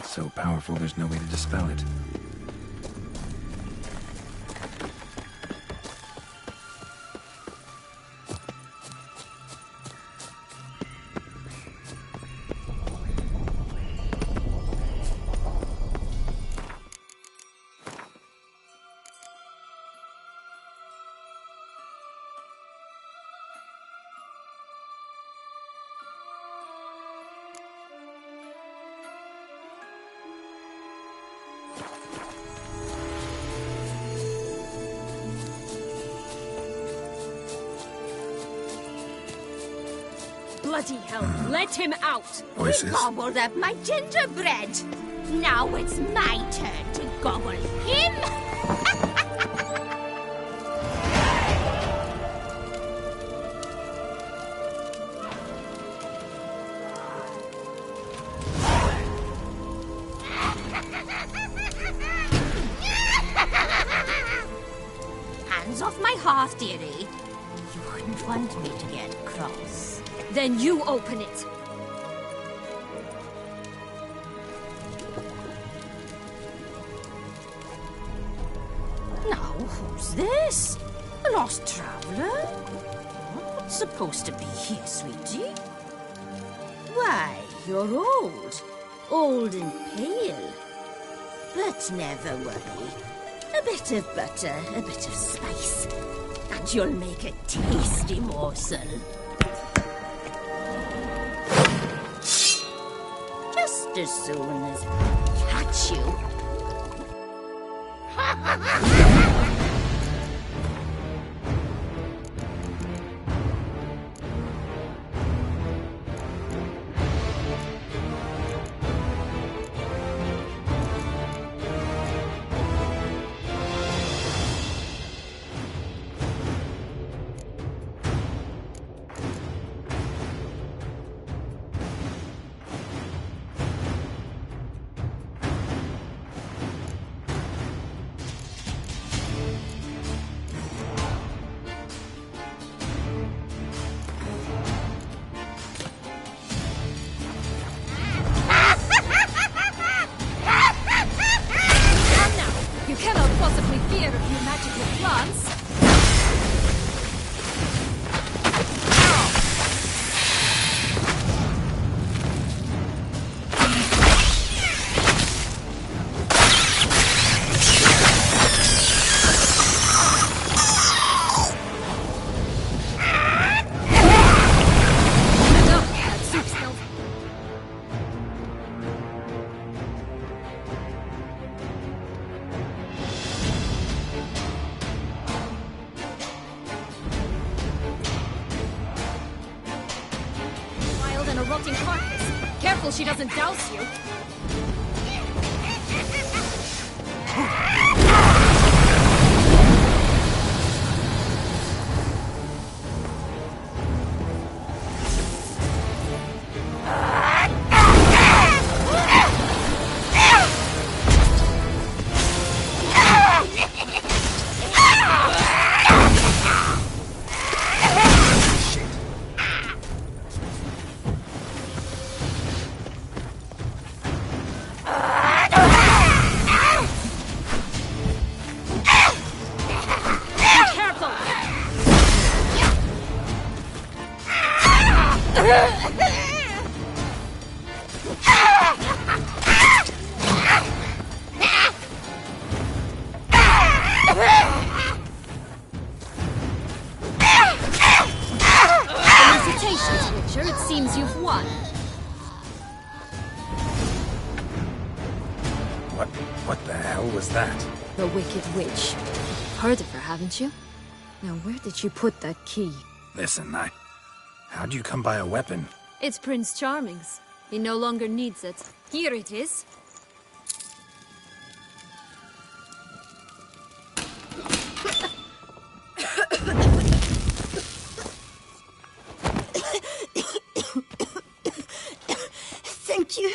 So powerful, there's no way to dispel it. Bloody hell, let him out! Voices? He gobbled up my gingerbread. Now it's my turn to gobble him. Hands off my hearth, dearie. You wouldn't want me to get cross. Then you open it. Now, who's this? A lost traveler? Not supposed to be here, sweetie. Why, you're old. Old and pale. But never worry. A bit of butter, a bit of spice, and you'll make a tasty morsel. Just as soon as I catch you. rotting carcass. Careful she doesn't douse you. Felicitations, Witcher. It seems you've won. What the hell was that? The Wicked Witch. Heard of her, haven't you? Now, where did you put that key? Listen, how'd you come by a weapon? It's Prince Charming's. He no longer needs it. Here it is. Thank you.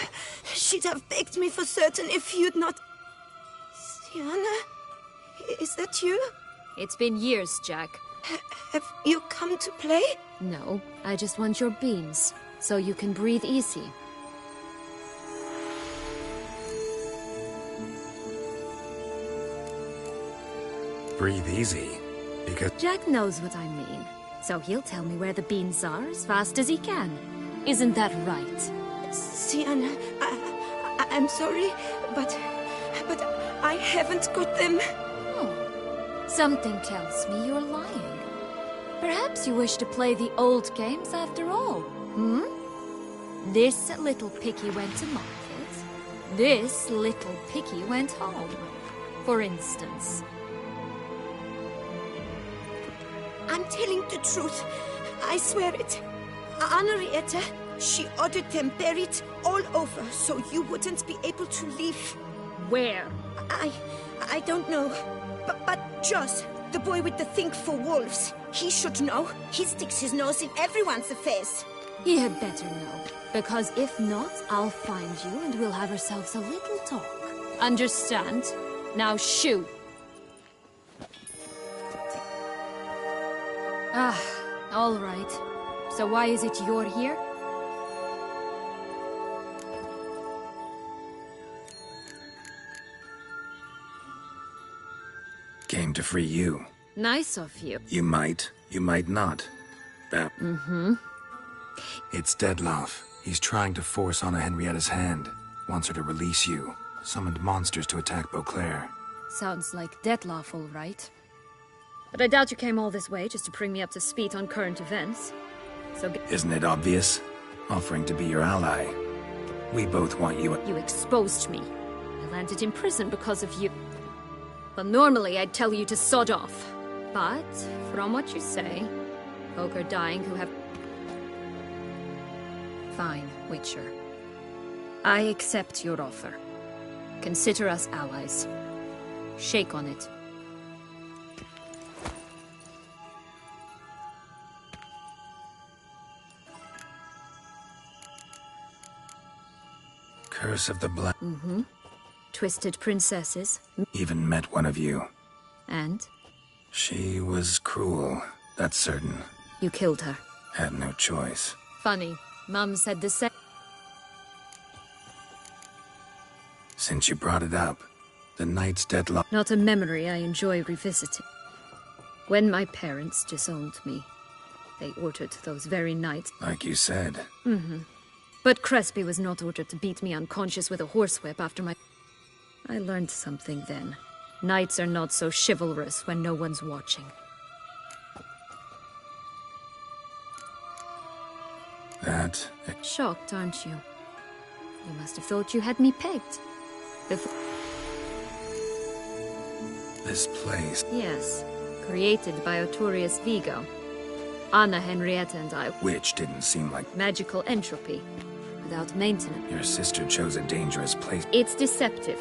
She'd have begged me for certain if you'd not... Sienna? Is that you? It's been years, Jack. Have you come to play? No, I just want your beans, so you can breathe easy. Breathe easy, because... Jack knows what I mean, so he'll tell me where the beans are as fast as he can. Isn't that right? Sienna, I'm sorry, but I haven't got them. Oh, something tells me you're lying. Perhaps you wish to play the old games after all, hmm? This little picky went to market. This little picky went home, for instance. I'm telling the truth. I swear it. Henrietta, she ordered them buried all over so you wouldn't be able to leave. Where? I don't know. But Joss, the boy with the thing for wolves, he should know. He sticks his nose in everyone's affairs. He had better know, because if not, I'll find you and we'll have ourselves a little talk. Understand? Now shoo! Ah, all right. So why is it you're here? Came to free you. Nice of you. You might not. Mm-hmm. It's Dettlaff. He's trying to force Anna Henrietta's hand. Wants her to release you. Summoned monsters to attack Beauclair. Sounds like Dettlaff, all right. But I doubt you came all this way just to bring me up to speed on current events. So isn't it obvious? Offering to be your ally. We both want you... You exposed me. I landed in prison because of you. Well, normally I'd tell you to sod off. But, from what you say, folk are dying who have... Fine, Witcher. I accept your offer. Consider us allies. Shake on it. Curse of the Black... Mm-hmm. Twisted princesses. Even met one of you. And? She was cruel, that's certain. You killed her. Had no choice. Funny. Mum said the same. Since you brought it up, the Knight's Dettlaff... Not a memory I enjoy revisiting. When my parents disowned me, they ordered those very knights... Like you said. Mm-hmm. But Crespi was not ordered to beat me unconscious with a horsewhip after my... I learned something then. Knights are not so chivalrous when no one's watching. That... Shocked, aren't you? You must have thought you had me pegged. This place... Yes. Created by Arturius Vigo. Anna Henrietta and I... Which didn't seem like... Magical entropy. Without maintenance. Your sister chose a dangerous place. It's deceptive.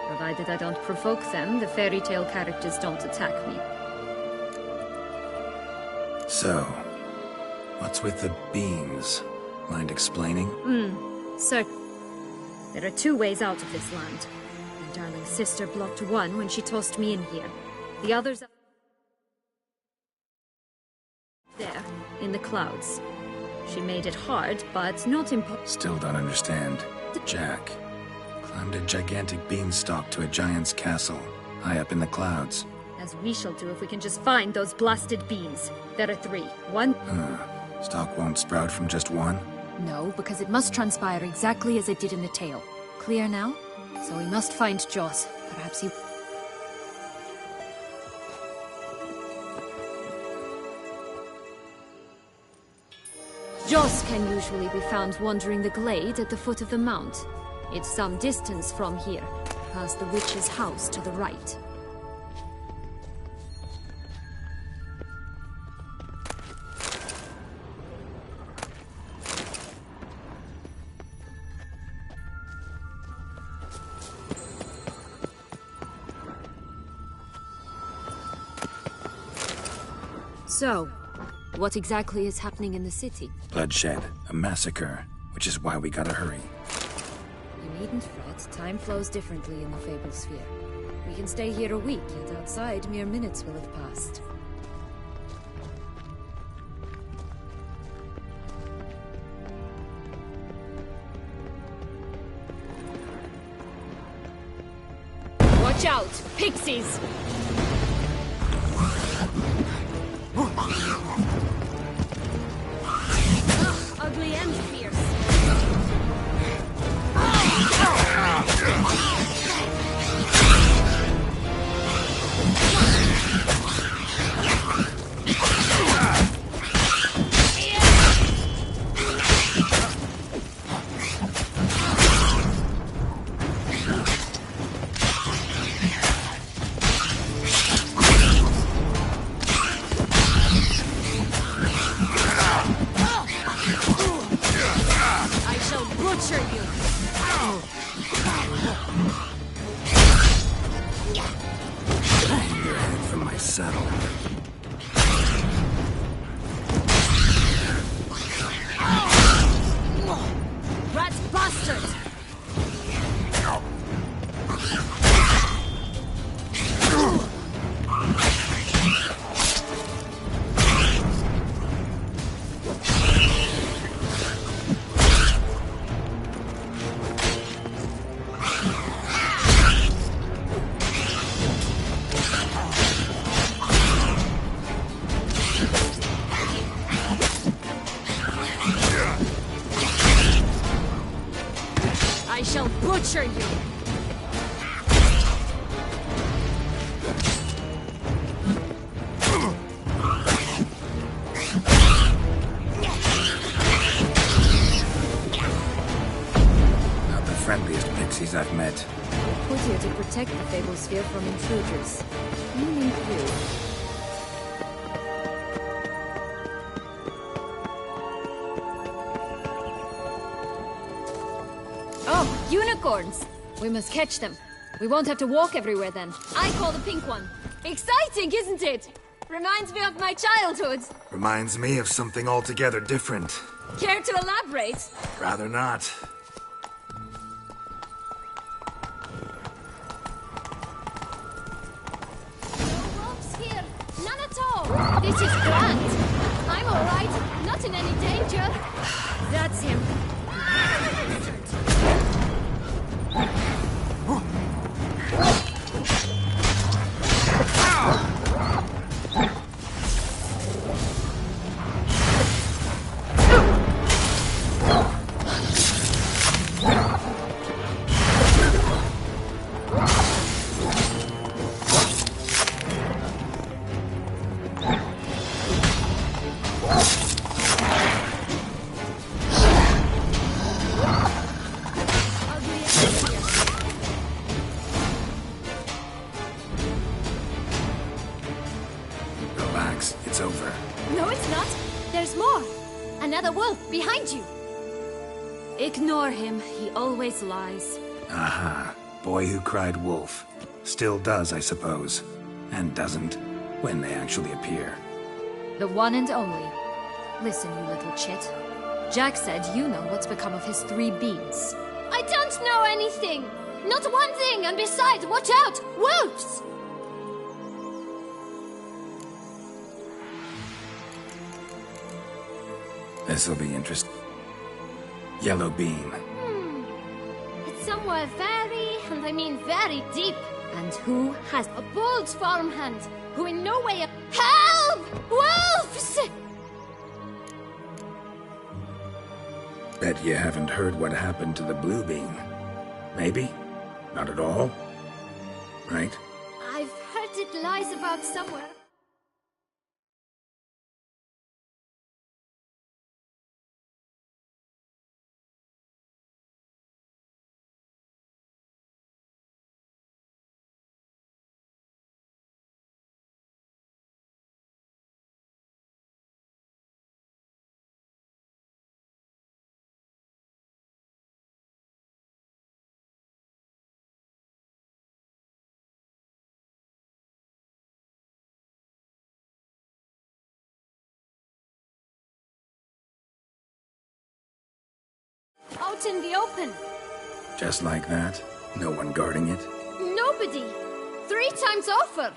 Provided I don't provoke them, the fairy tale characters don't attack me. So, what's with the beans? Mind explaining? Sir. There are two ways out of this land. My darling sister blocked one when she tossed me in here. The others are... there, in the clouds. She made it hard, but not impossible. Still don't understand. Jack climbed a gigantic beanstalk to a giant's castle, high up in the clouds. As we shall do if we can just find those blasted beans. There are 3. One... Stalk won't sprout from just one? No, because it must transpire exactly as it did in the tale. Clear now? So we must find Joss. Perhaps he... Joss can usually be found wandering the glade at the foot of the mount. It's some distance from here, past the witch's house to the right. So, what exactly is happening in the city? Bloodshed, a massacre, which is why we gotta hurry. You needn't fret. Time flows differently in the Fable Sphere. We can stay here a week, yet outside mere minutes will have passed. Watch out! Pixies! Ugly and fierce. Butcher you! Not the friendliest pixies I've met. Put here to protect the Fable Sphere from intruders. Meaning you. Oh, unicorns! We must catch them. We won't have to walk everywhere then. I call the pink one. Exciting, isn't it? Reminds me of my childhood. Reminds me of something altogether different. Care to elaborate? Rather not. No wolves here. None at all. This is grand. I'm all right. Not in any danger. That's him. Relax, it's over. No, it's not. There's more. Another wolf behind you. Ignore him. He always lies. Aha. Boy who cried wolf. Still does, I suppose. And doesn't, when they actually appear. The one and only. Listen, you little chit. Jack said you know what's become of his 3 beans. I don't know anything. Not one thing, and besides, watch out! Wolves! This'll be interesting. Yellow bean. It's somewhere very, and I mean very deep. And who has a bold farmhand who in no way... Help! Wolves! Bet you haven't heard what happened to the Blue Beam. Maybe? Not at all? Right? I've heard it lies about somewhere. Out in the open. Just like that? No one guarding it? Nobody. 3 times over.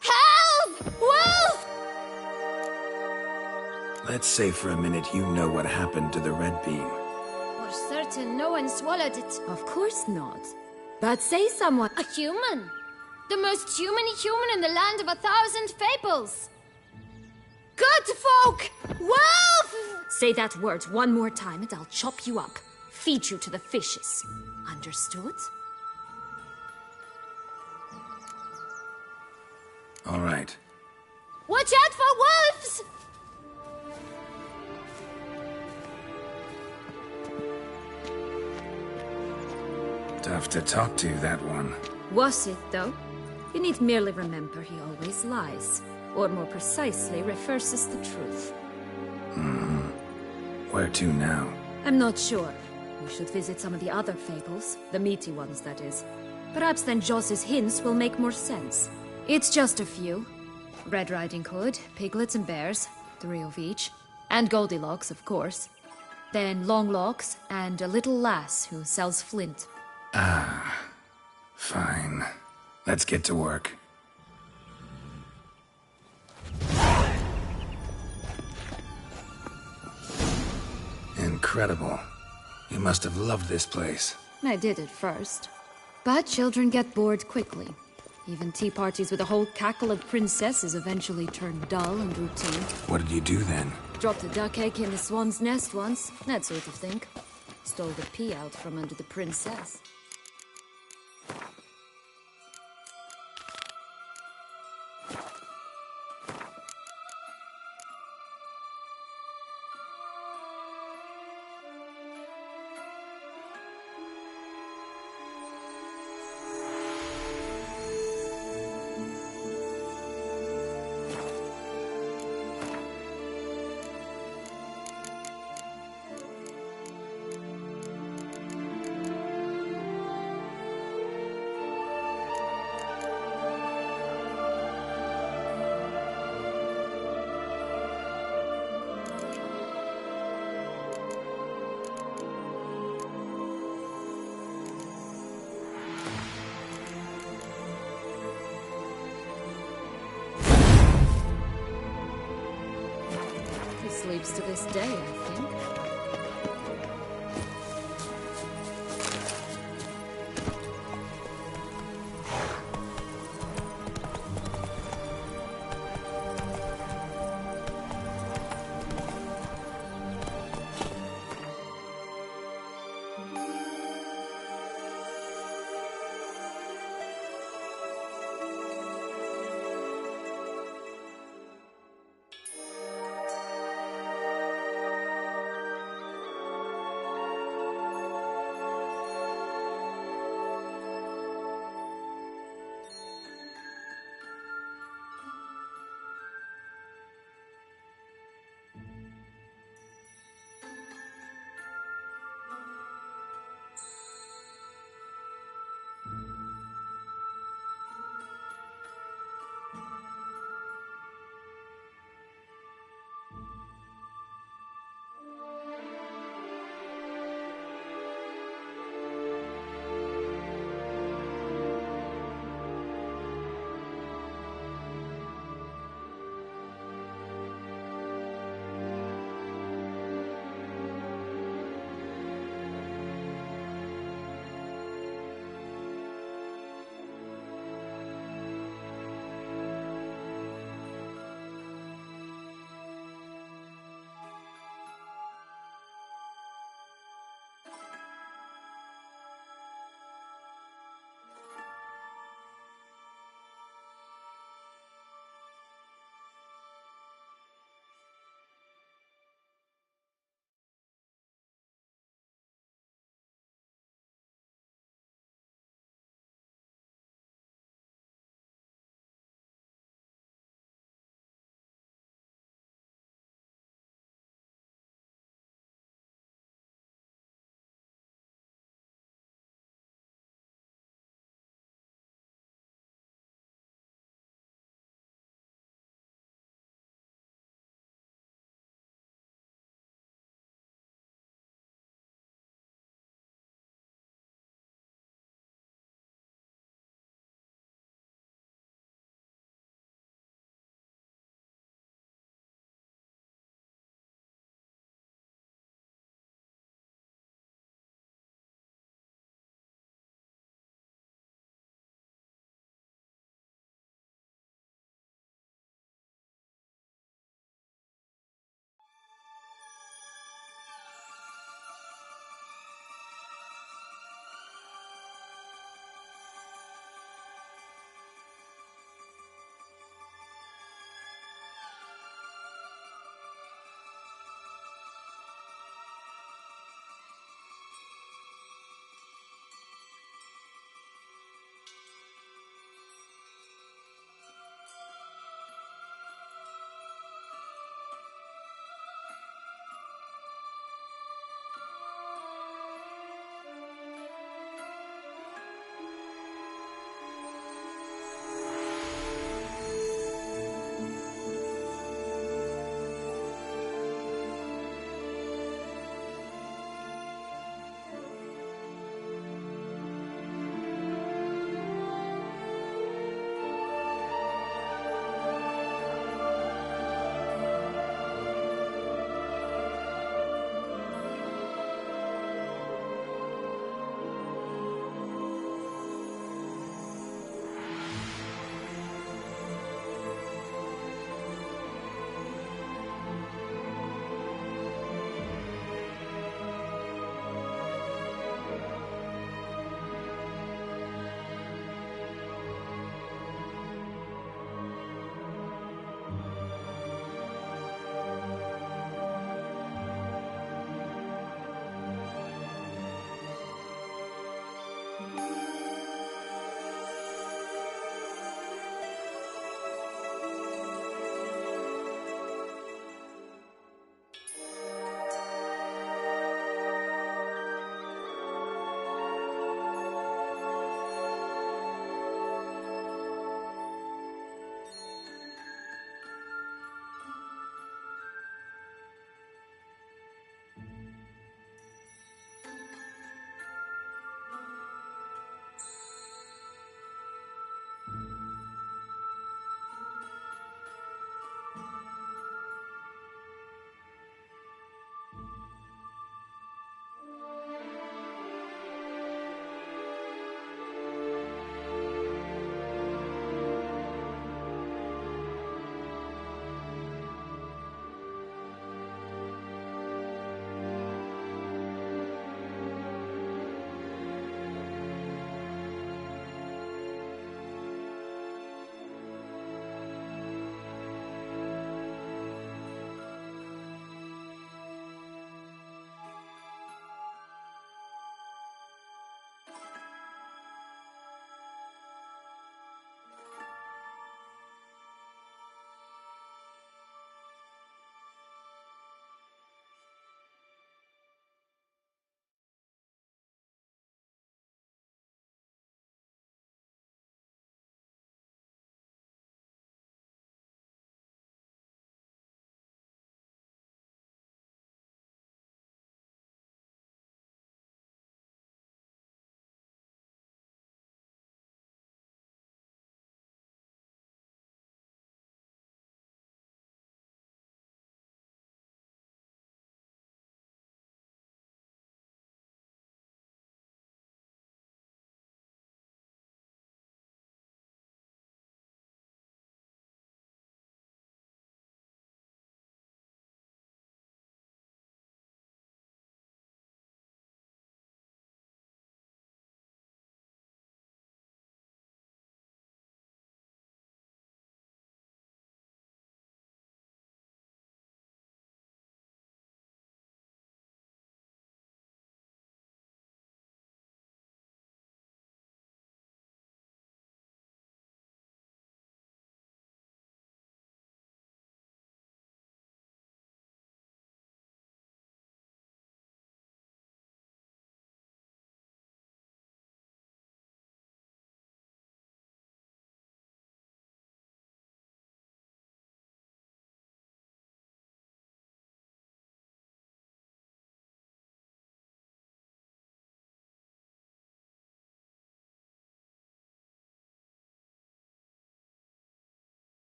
Help! Wolf! Let's say for a minute you know what happened to the Red Beam. For certain, no one swallowed it. Of course not. But say someone... A human. The most human-y human in the land of 1,000 fables. Good folk! Wolf! Say that word one more time and I'll chop you up. Feed you to the fishes. Understood? All right. Watch out for wolves! Tough to talk to, that one. Was it, though? You need merely remember he always lies. Or more precisely, reverses the truth. Where to now? I'm not sure. We should visit some of the other fables. The meaty ones, that is. Perhaps then Joss's hints will make more sense. It's just a few. Red Riding Hood, piglets and bears, 3 of each. And Goldilocks, of course. Then Longlocks, and a little lass who sells flint. Ah. Fine. Let's get to work. Incredible. You must have loved this place. I did at first. But children get bored quickly. Even tea parties with a whole cackle of princesses eventually turn dull and routine. What did you do then? Dropped a duck egg in the swan's nest once, that sort of thing. Stole the pea out from under the princess. Sleeps to this day, I think.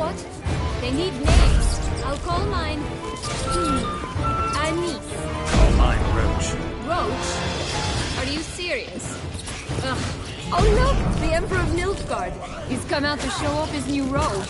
what? They need names. I'll call mine. Anise. Call mine Roach. Roach? Are you serious? Ugh. Oh look! The Emperor of Nilfgaard. He's come out to show off his new robe.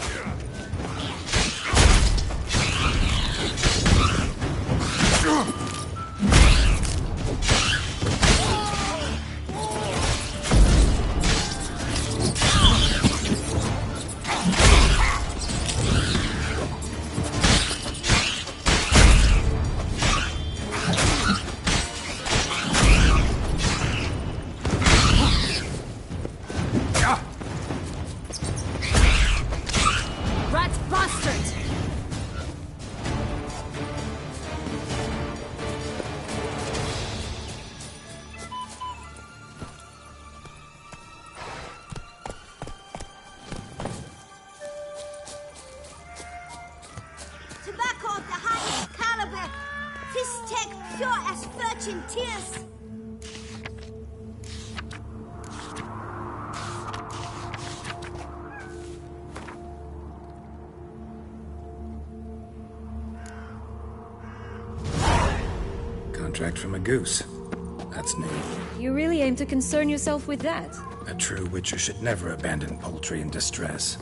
Tobacco of the highest caliber. Fistech pure as virgin tears. Contract from a goose. That's new. You really aim to concern yourself with that? A true Witcher should never abandon poultry in distress.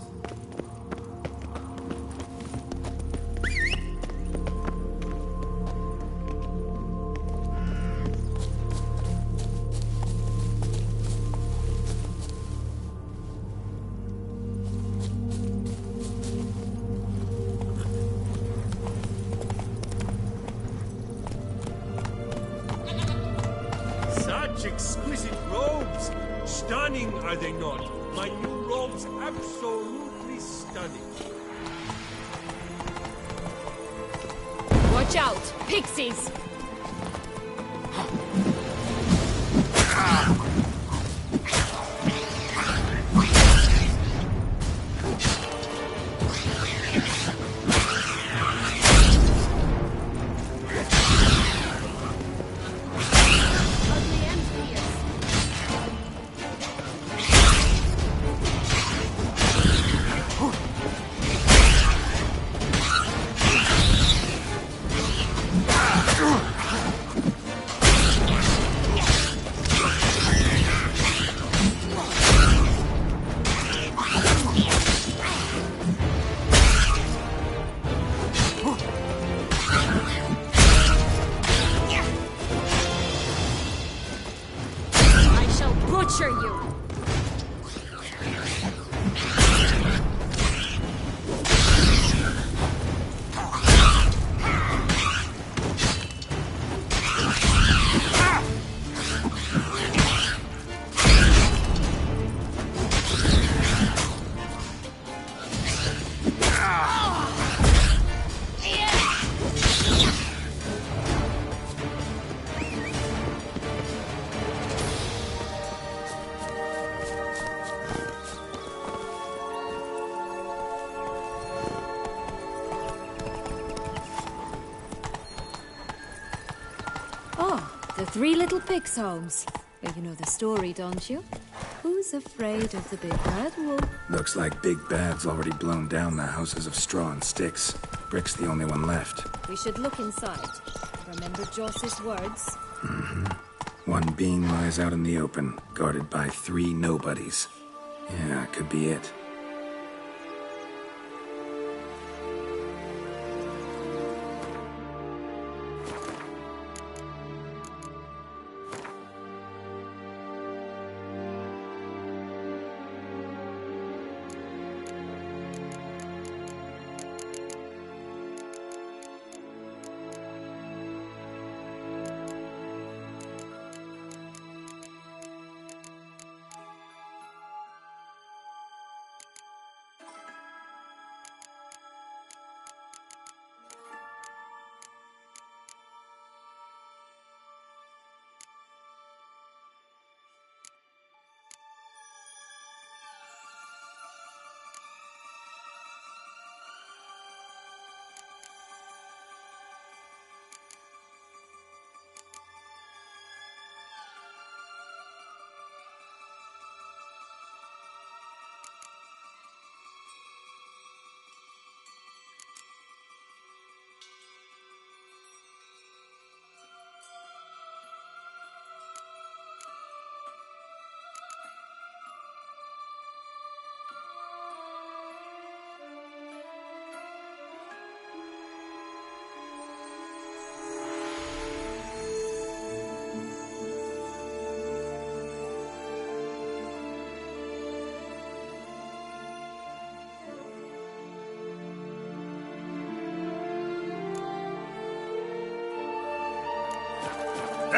Such exquisite robes! Stunning, are they not? My new robes absolutely stunning. Watch out! Pixies! Butcher you! The Three Little Pigs' homes. You know the story, don't you? Who's afraid of the big bad wolf? Looks like Big Bad's already blown down the houses of straw and sticks. Brick's the only one left. We should look inside. Remember Joss's words? One being lies out in the open, guarded by 3 nobodies. Yeah, could be it.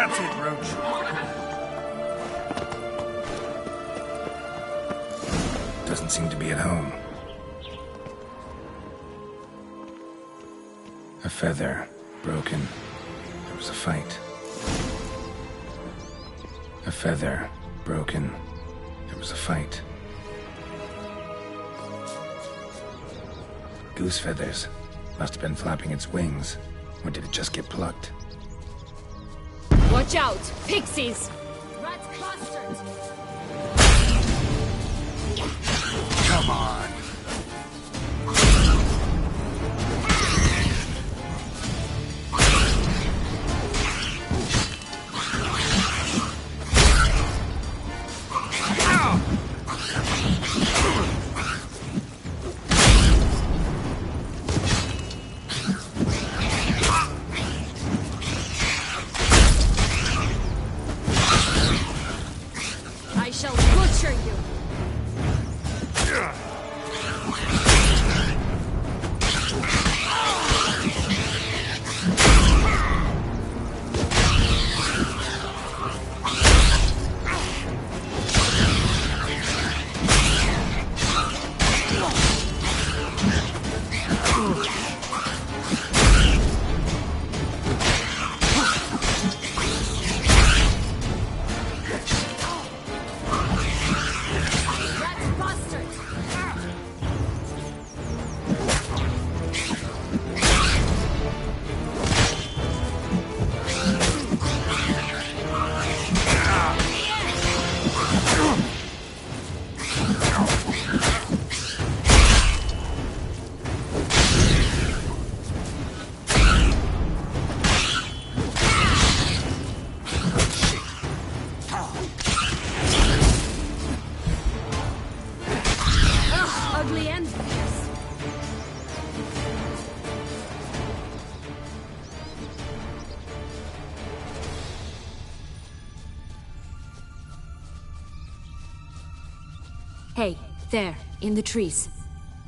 That's it, Roach. Doesn't seem to be at home. A feather, broken. There was a fight. A feather, broken. There was a fight. Goose feathers. Must have been flapping its wings. Or did it just get plucked? Watch out! Pixies! Rat bastard! Come on! I shall butcher you! Rat bastard! Ugh, ugly and fierce. Hey, there, in the trees.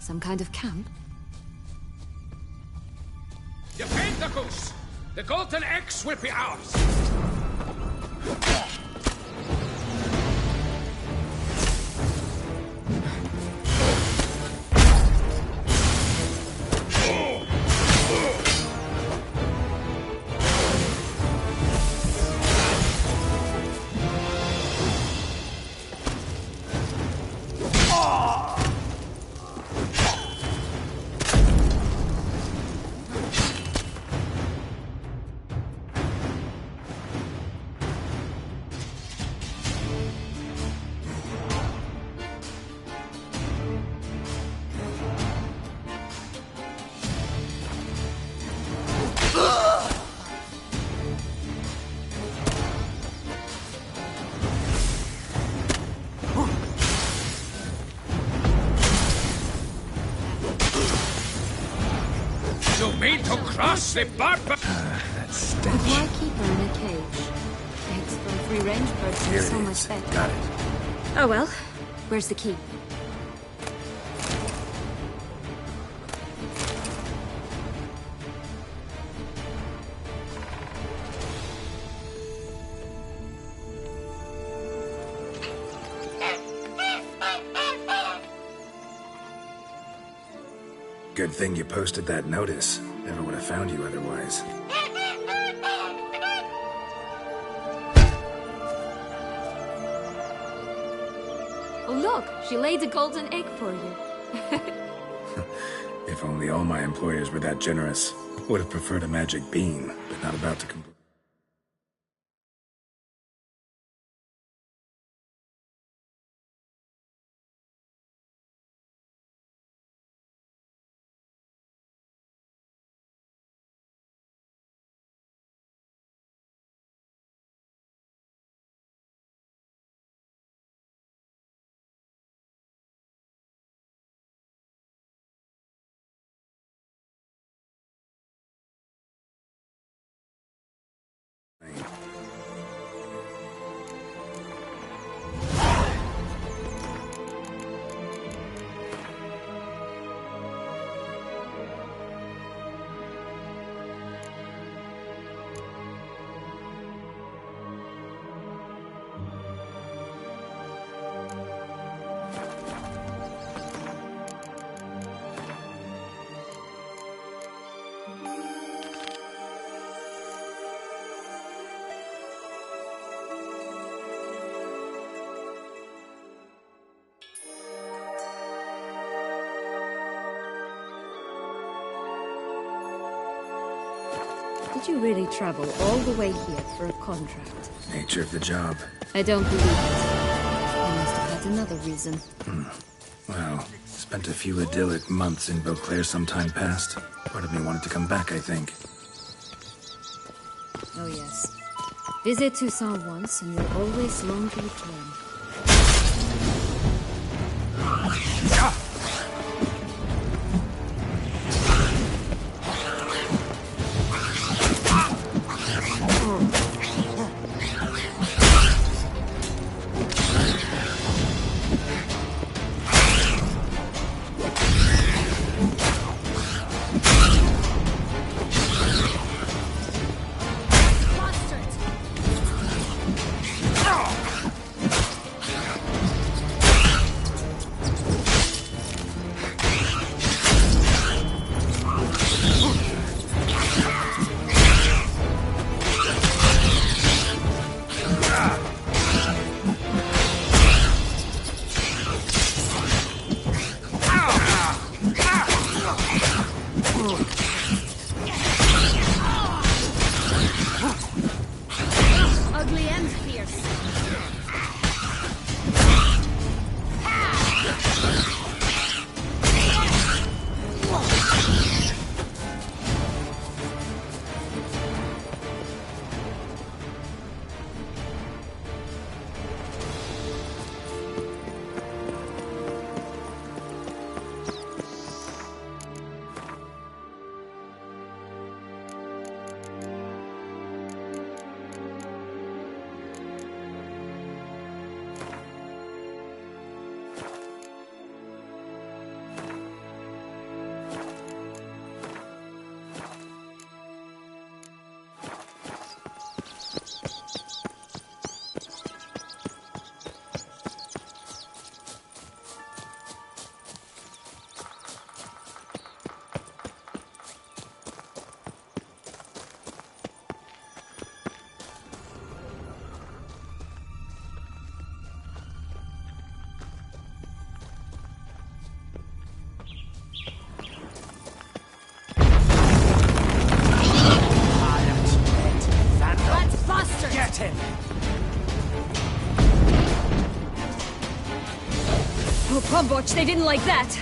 Some kind of camp? Defend the goose! The golden eggs will be ours! You mean to cross the barber? That's But why keep her in a cage? Eggs from free-range birds Here are it so is. much better. Got it. Oh well. Where's the key? Good thing you posted that notice. Never would have found you otherwise. Oh look, she laid a golden egg for you. If only all my employers were that generous. Would have preferred a magic bean, but not about to complete. Did you really travel all the way here for a contract? Nature of the job. I don't believe it. You must have had another reason. Well, spent a few idyllic months in Beauclair some time past. Part of me wanted to come back, I think. Oh yes. Visit Toussaint once, and you'll always long to return. Oh, Pomboch, they didn't like that.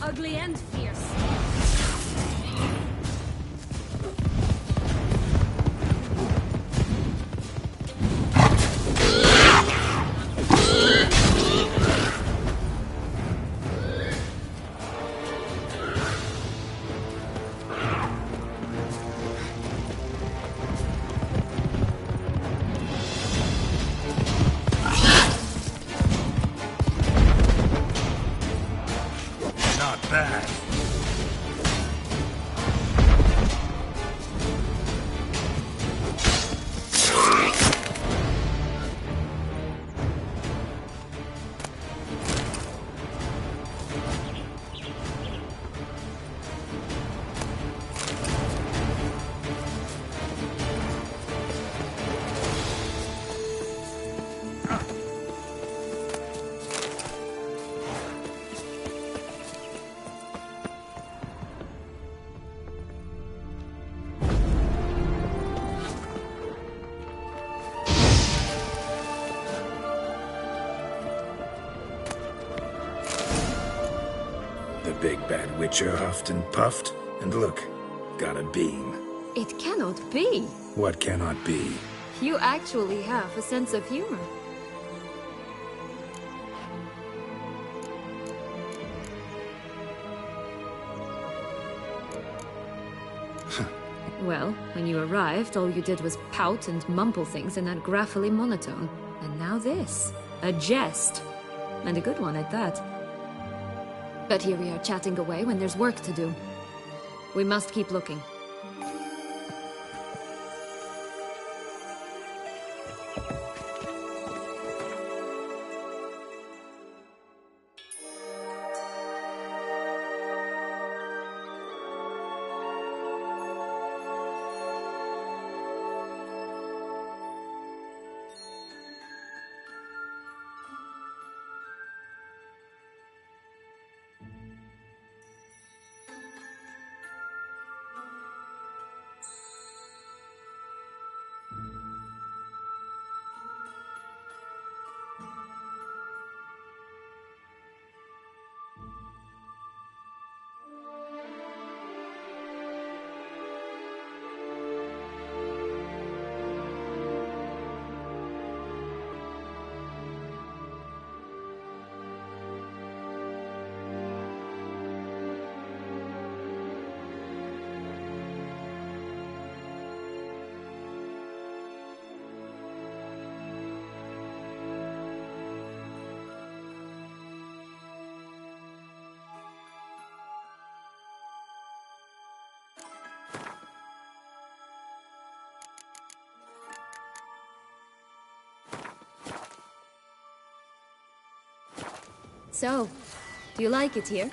Ugly and fierce. Not bad. The big bad witcher huffed and puffed, and look, got a beam. It cannot be. What cannot be? You actually have a sense of humor. Well, when you arrived, all you did was pout and mumble things in that graphily monotone. And now this. A jest. And a good one at that. But here we are chatting away when there's work to do. We must keep looking. So, do you like it here?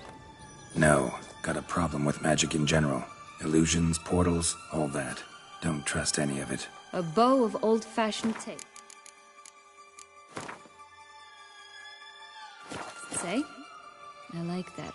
No. Got a problem with magic in general. Illusions, portals, all that. Don't trust any of it. A bow of old-fashioned tape. Say? I like that.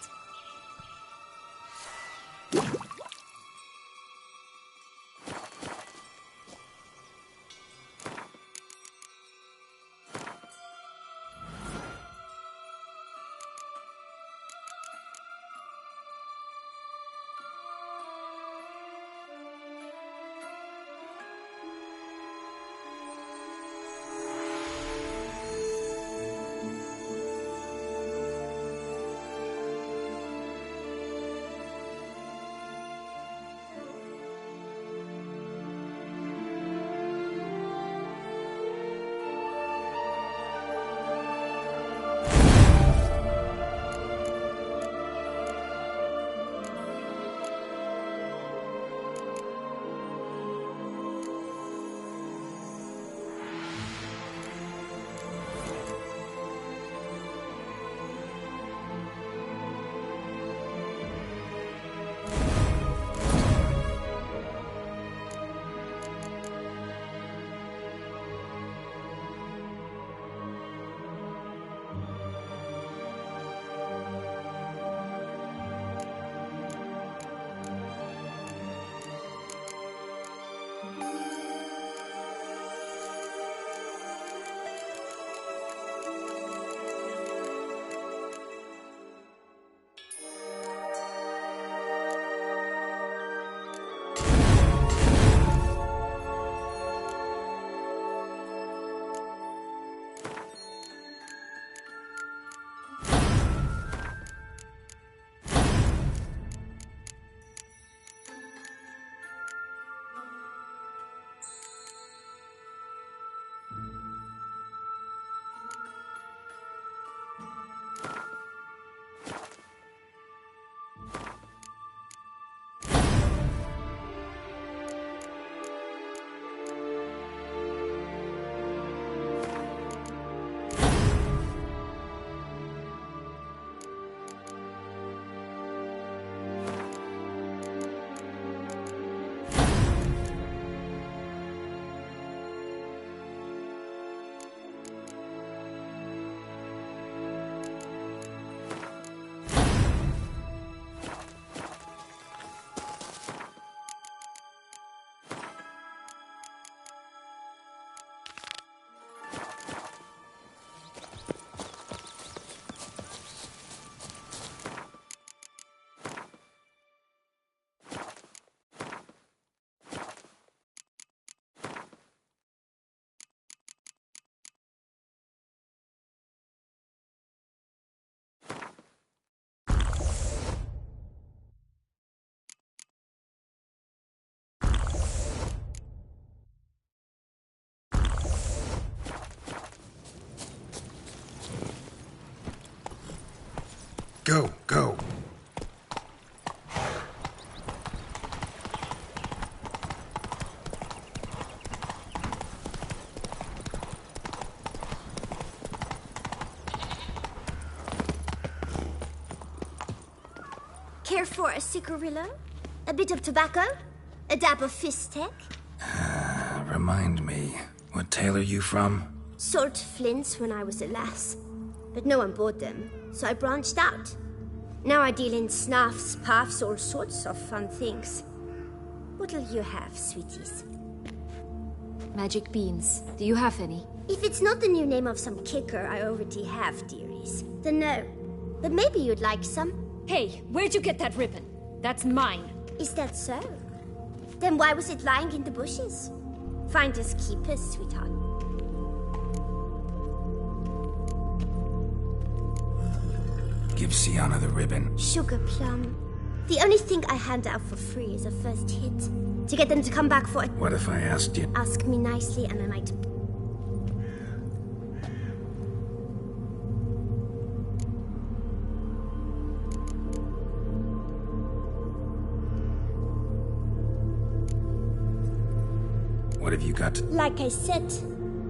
Go, go. Care for a cigarillo? A bit of tobacco? A dab of fistek? Remind me, what tale are you from? Sold flints when I was a lass, but no one bought them, so I branched out. Now I deal in snuffs, puffs, all sorts of fun things. What'll you have, sweeties? Magic beans. Do you have any? If it's not the new name of some kicker I already have, dearies, then no. But maybe you'd like some. Hey, where'd you get that ribbon? That's mine. Is that so? Then why was it lying in the bushes? Finders keepers, sweetheart. Give Sienna the ribbon. Sugar plum. The only thing I hand out for free is a first hit. To get them to come back for it. What if I asked you? Ask me nicely and I might... What have you got? Like I said,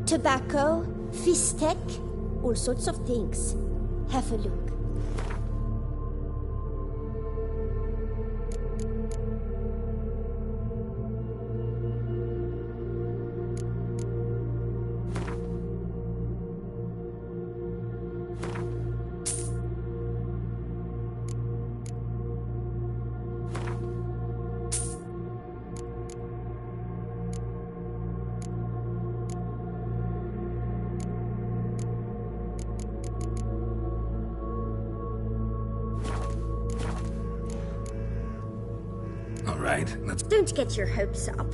tobacco, fistek, all sorts of things. Have a look. All right, let's... Don't get your hopes up.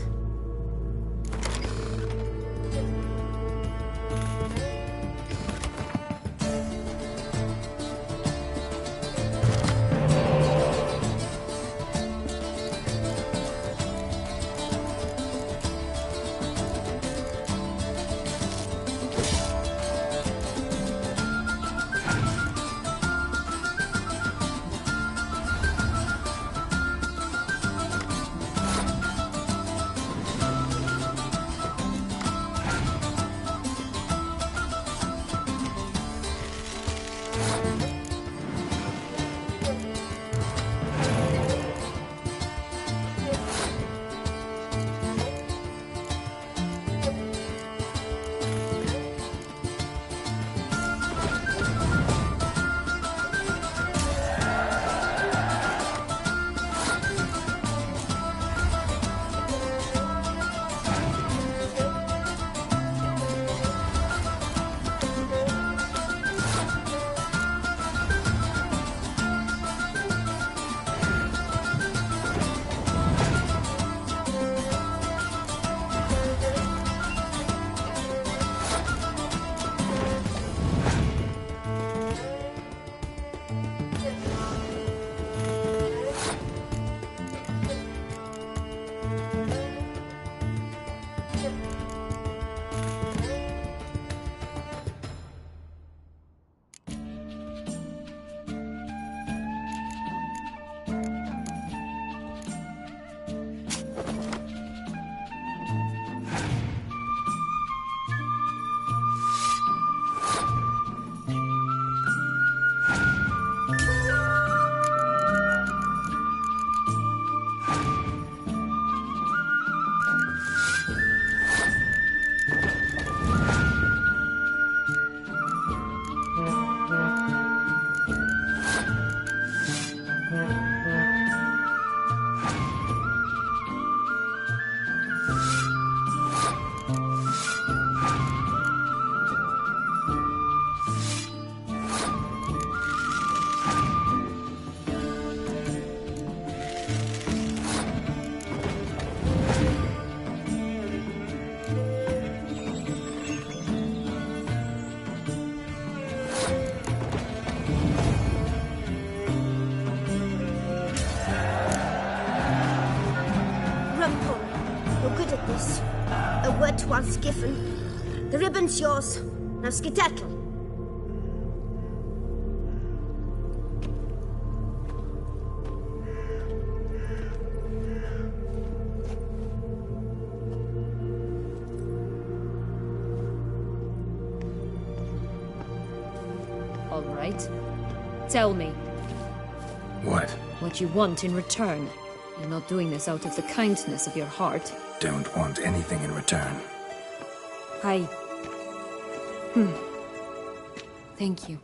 Once given. The ribbon's yours. Now skedaddle. all right. Tell me. What? What you want in return. You're not doing this out of the kindness of your heart. Don't want anything in return. I... Thank you.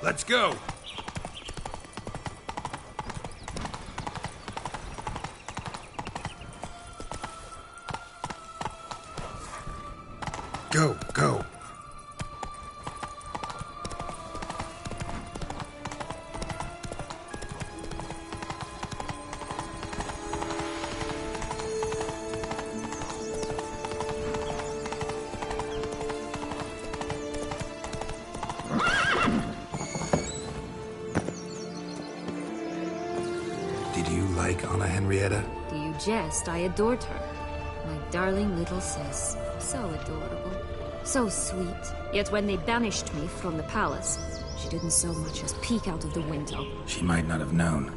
Let's go! Go, go. Did you like Anna Henrietta? Do you jest? I adored her. My darling little sis. So adorable. So sweet. Yet when they banished me from the palace, she didn't so much as peek out of the window. She might not have known.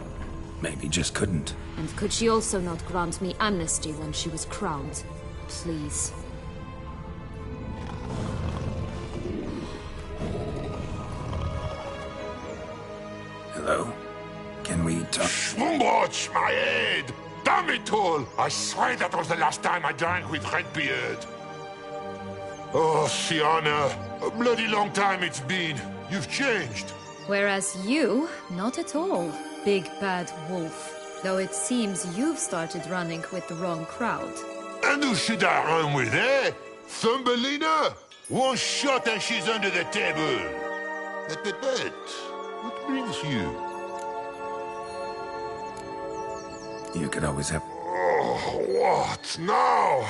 Maybe just couldn't. And could she also not grant me amnesty when she was crowned? Please. Hello? Can we talk? Schwumbotsch, my head! Damn it all! I swear that was the last time I drank with Redbeard. Oh, Sienna, a bloody long time it's been. You've changed. Whereas you, not at all, big bad wolf. Though it seems you've started running with the wrong crowd. And who should I run with, eh? Thumbelina? One shot and she's under the table. But, what brings you? You could always have... Oh, what now?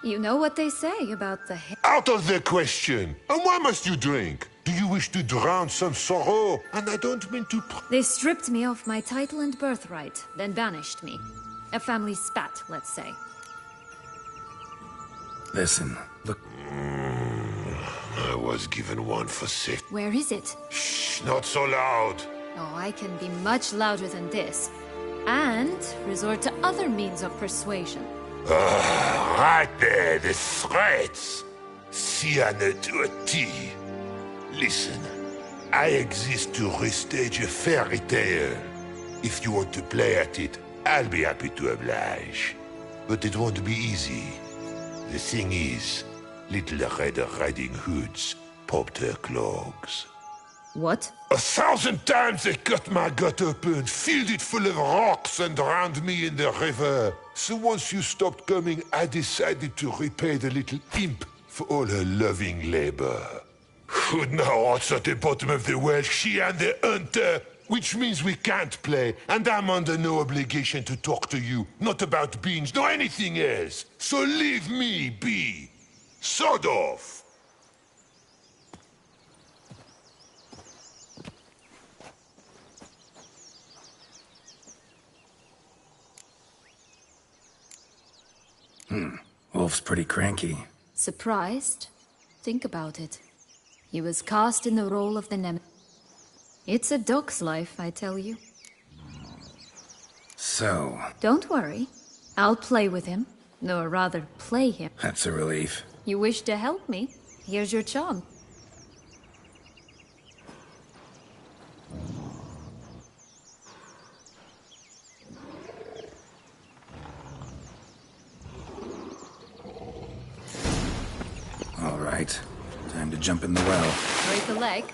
You know what they say about the... Out of the question! And why must you drink? Do you wish to drown some sorrow? And I don't mean to... They stripped me of my title and birthright, then banished me. A family spat, let's say. Listen, look... I was given one for sick. Where is it? Shh, not so loud. Oh, I can be much louder than this. And resort to other means of persuasion. Right there, the threats. Sienna to a T. Listen, I exist to restage a fairy tale. If you want to play at it, I'll be happy to oblige. But it won't be easy. The thing is, Little Red Riding Hoods popped her clogs. What? 1,000 times they cut my gut open, filled it full of rocks and drowned me in the river. So once you stopped coming, I decided to repay the little imp for all her loving labor. Who now what's at the bottom of the well? She and the hunter, which means we can't play, and I'm under no obligation to talk to you, not about beans, nor anything else. So leave me be. Sod off. All wolf's pretty cranky. Surprised? Think about it. He was cast in the role of the Nemesis. It's a dog's life, I tell you. So... Don't worry. I'll play with him. Or rather, play him. That's a relief. You wish to help me? Here's your charm. All right. Time to jump in the well. Break a leg.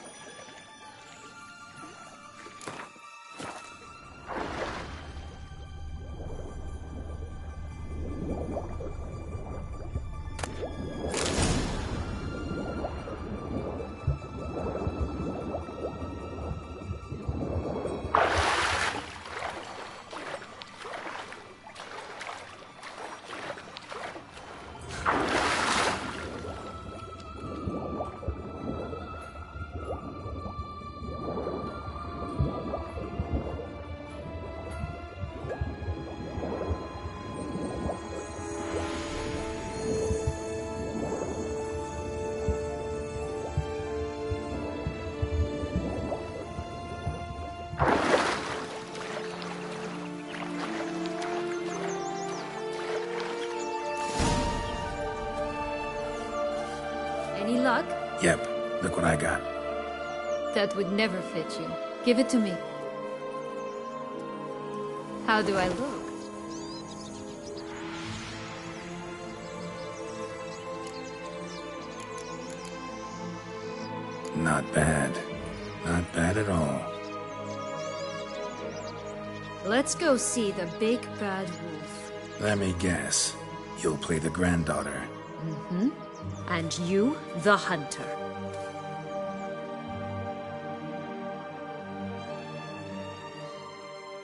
Any luck? Yep, look what I got. That would never fit you. Give it to me. How do I look? Not bad. Not bad at all. Let's go see the big bad wolf. Let me guess. You'll play the granddaughter. Mm-hmm. And you, the hunter.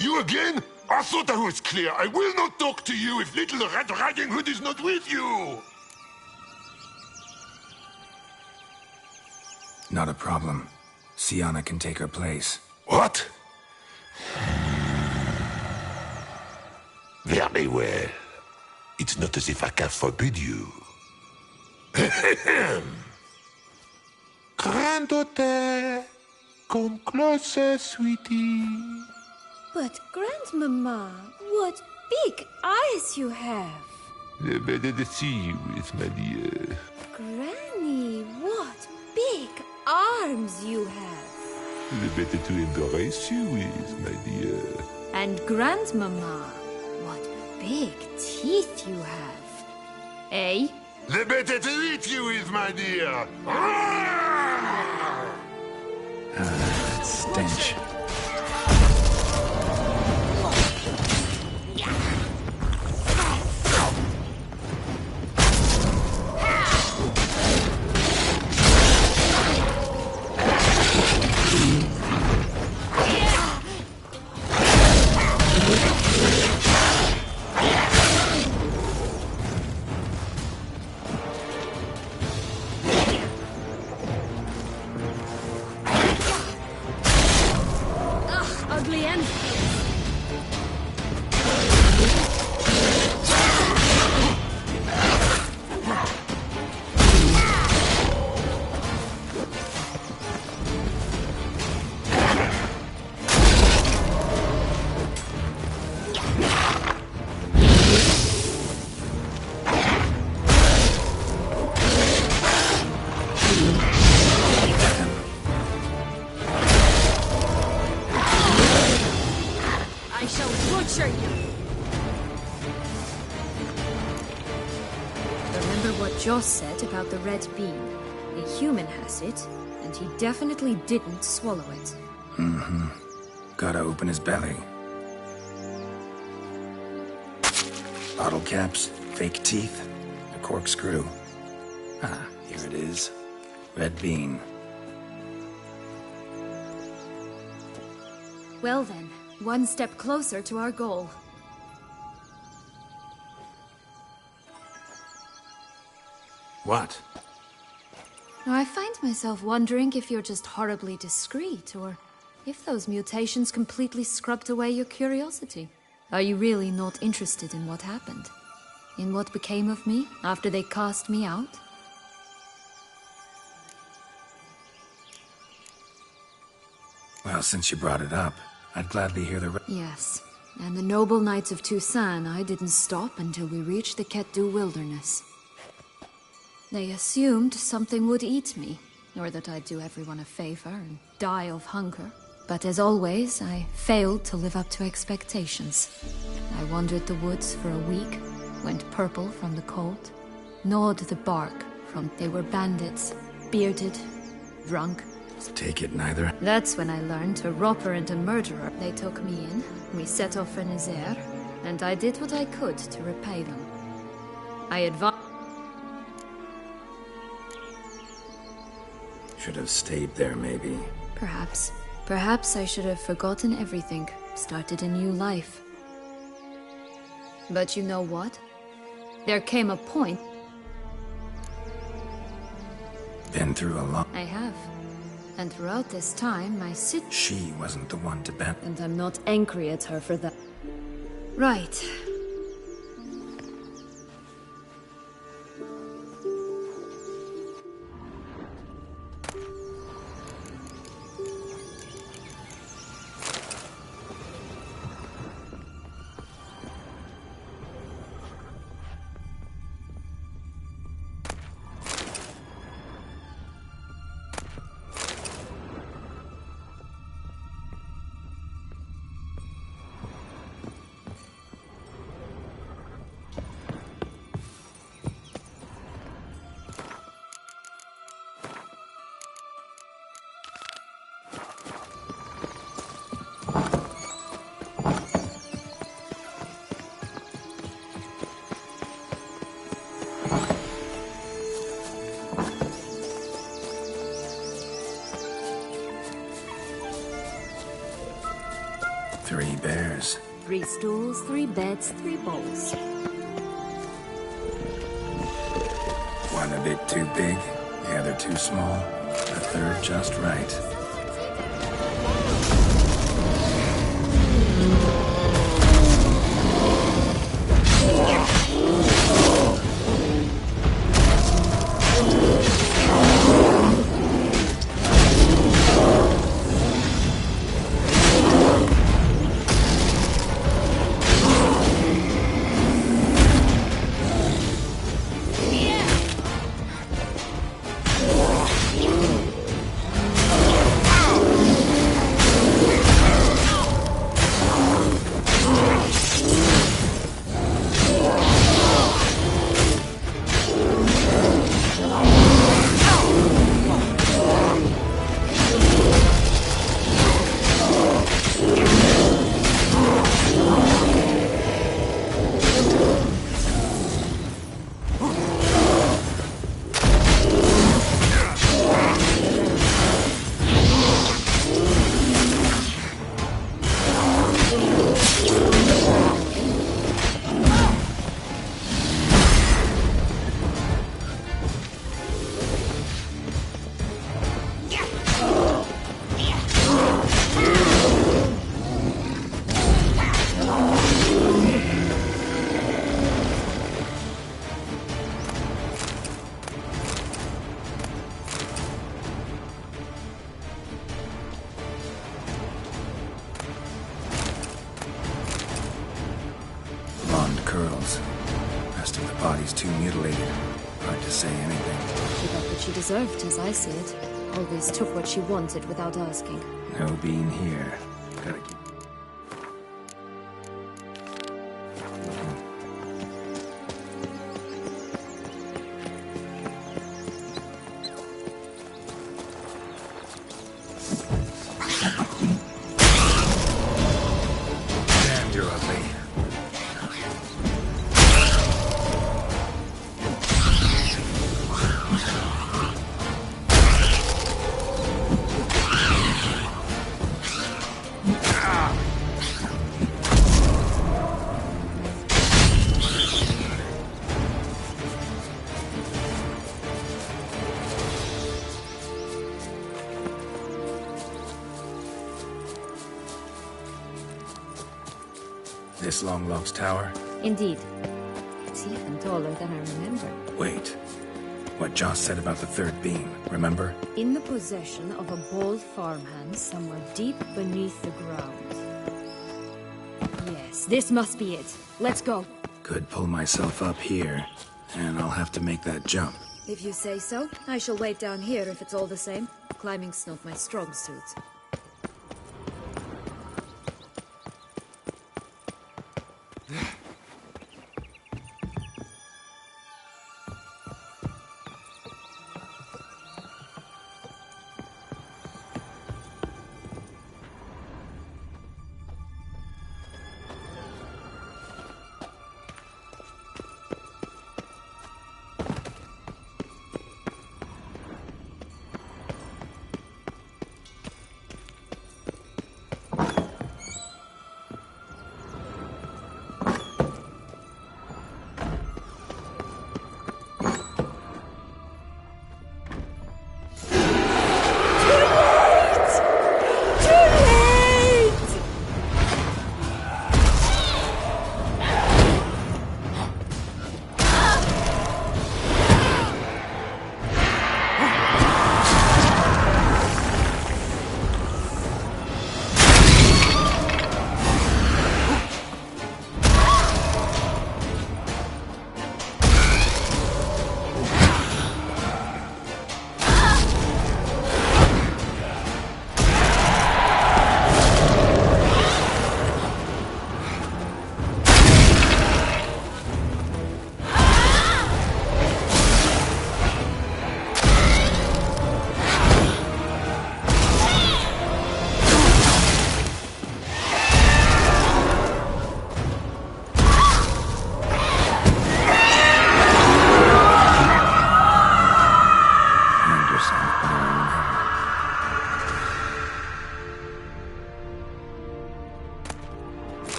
You again? I thought I was clear. I will not talk to you if little Red Riding Hood is not with you! Not a problem. Sienna can take her place. What? Very well. It's not as if I can forbid you. Granddaughter, come closer, sweetie. But, Grandmama, what big eyes you have! Better to see you with, my dear. Granny, what big arms you have! The better to embrace you with, my dear. And Grandmama, what big teeth you have. Eh? The better to eat you with, my dear. That stench. Ugly end. I shall butcher you. Remember what Joss said about the red bean. A human has it, and he definitely didn't swallow it. Mm-hmm. Gotta open his belly. Bottle caps, fake teeth, a corkscrew. Ah, here it is. Red bean. Well then, one step closer to our goal. What? Now, I find myself wondering if you're just horribly discreet, or if those mutations completely scrubbed away your curiosity. Are you really not interested in what happened? in what became of me after they cast me out? Well, since you brought it up, I'd gladly hear the Yes, and the noble knights of Toussaint I didn't stop until we reached the Ketdu wilderness. They assumed something would eat me, or that I'd do everyone a favor and die of hunger. But as always, I failed to live up to expectations. I wandered the woods for a week, went purple from the cold, gnawed the bark from... They were bandits, bearded, drunk. Take it neither. That's when I learned a robber and a murderer. They took me in, we set off for Nazaire, and I did what I could to repay them. I advised... Should have stayed there, maybe. Perhaps. Perhaps I should have forgotten everything, started a new life. But you know what? There came a point... Been through a lot. I have. And throughout this time, my She wasn't the one to bend. And I'm not angry at her for that. Right. Three bears. 3 stools, 3 beds, 3 bowls. One a bit too big, the other too small, the third just right. Curls. Rest of the body's too mutilated. Hard to say anything. She got what she deserved, as I see it. Always took what she wanted without asking. No being here. Gotta keep... Damn, you're ugly. This Long Lost Tower? Indeed. It's He's even taller than I remember. Wait. What Joss said about the third beam, remember? In the possession of a bold farmhand somewhere deep beneath the ground. Yes, this must be it. Let's go. Could pull myself up here, and I'll have to make that jump. If you say so, I shall wait down here if it's all the same. Climbing's not my strong suit.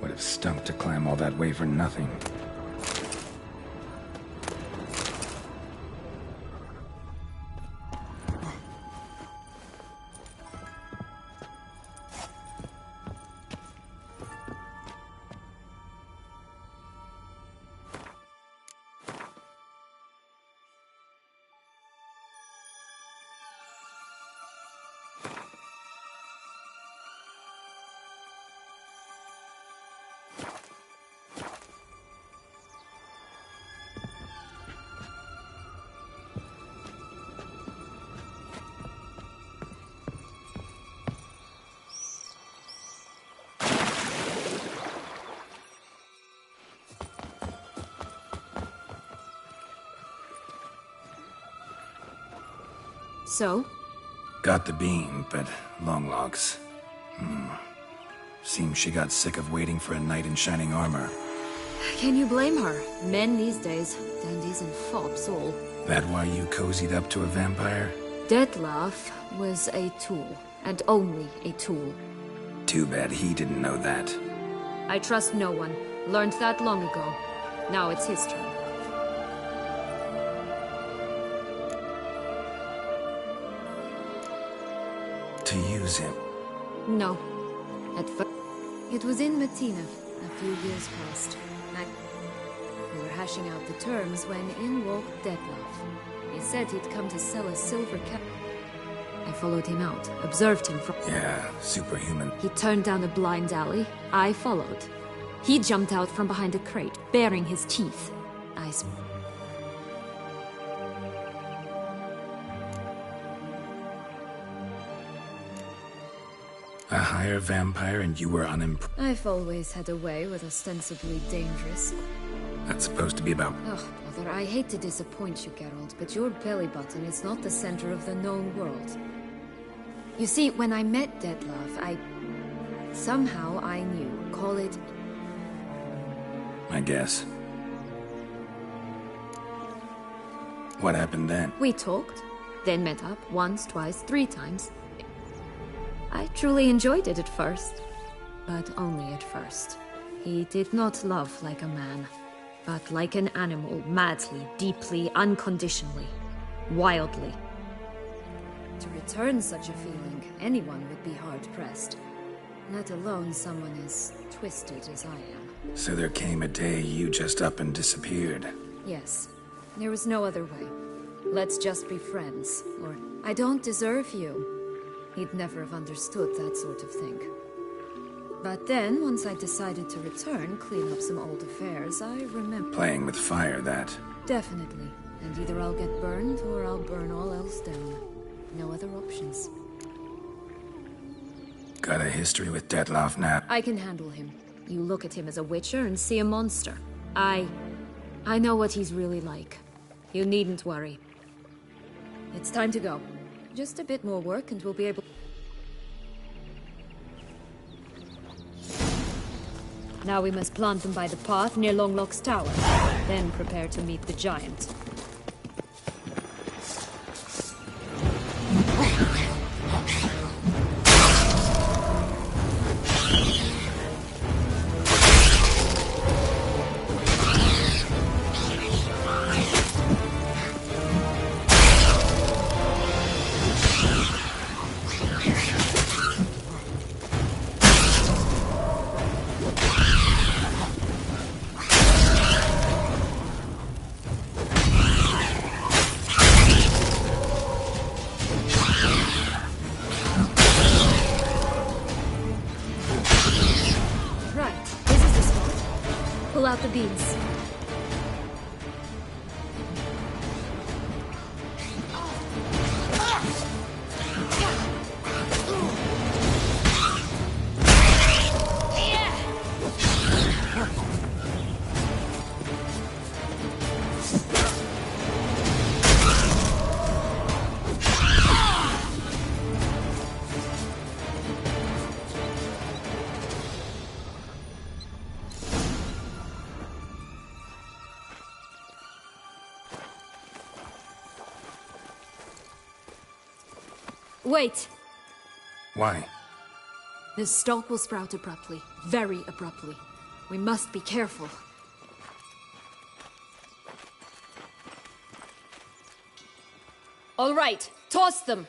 Would have stunk to climb all that way for nothing. So? Got the beam, but long logs. Seems she got sick of waiting for a knight in shining armor. Can you blame her? Men these days, dandies and fops all. That why you cozied up to a vampire? Dettlaff was a tool, and only a tool. Too bad he didn't know that. I trust no one. Learned that long ago. Now it's his turn. To use him? No. At first, it was in Matina, a few years past. We were hashing out the terms when in walked Dettlaff. He said he'd come to sell a silver cap. I followed him out, observed him from... Yeah, superhuman. He turned down a blind alley. I followed. He jumped out from behind a crate, baring his teeth. A higher vampire and you were unimpressed? I've always had a way with ostensibly dangerous. That's supposed to be about... Oh, brother, I hate to disappoint you, Geralt, but your belly button is not the center of the known world. You see, when I met Dettlaff, somehow I knew. Call it... I guess. What happened then? We talked, then met up once, twice, 3 times. I truly enjoyed it at first, but only at first. He did not love like a man. But like an animal, madly, deeply, unconditionally, wildly. To return such a feeling, anyone would be hard-pressed. Let alone someone as twisted as I am. So there came a day you just up and disappeared. Yes. There was no other way. Let's just be friends, or I don't deserve you. He'd never have understood that sort of thing. But then, once I decided to return, clean up some old affairs, I remember... Playing with fire, that. Definitely. And either I'll get burned, or I'll burn all else down. No other options. Got a history with Dettlaff now? I can handle him. You look at him as a witcher and see a monster. I know what he's really like. You needn't worry. It's time to go. Just a bit more work and we'll be able... Now we must plant them by the path near Longlock's tower. Then prepare to meet the giant. Pull out the beams. Wait! Why? The stalk will sprout abruptly. Very abruptly. We must be careful. All right, toss them!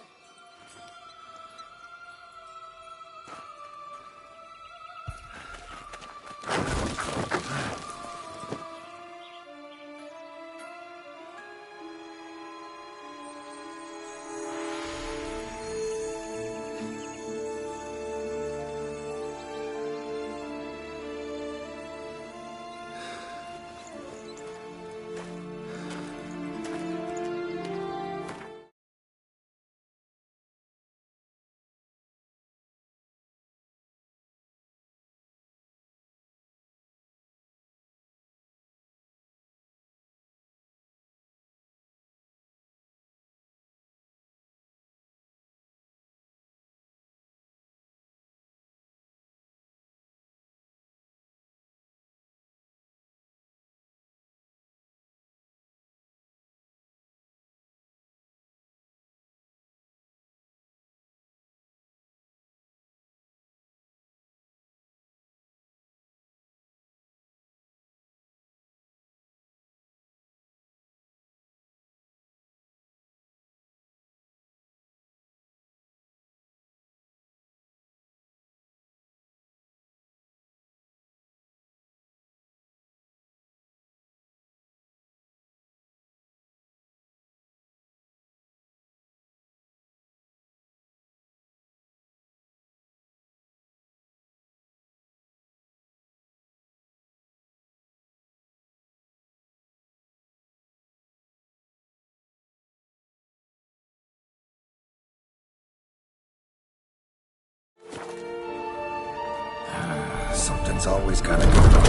Something's always gotta go wrong.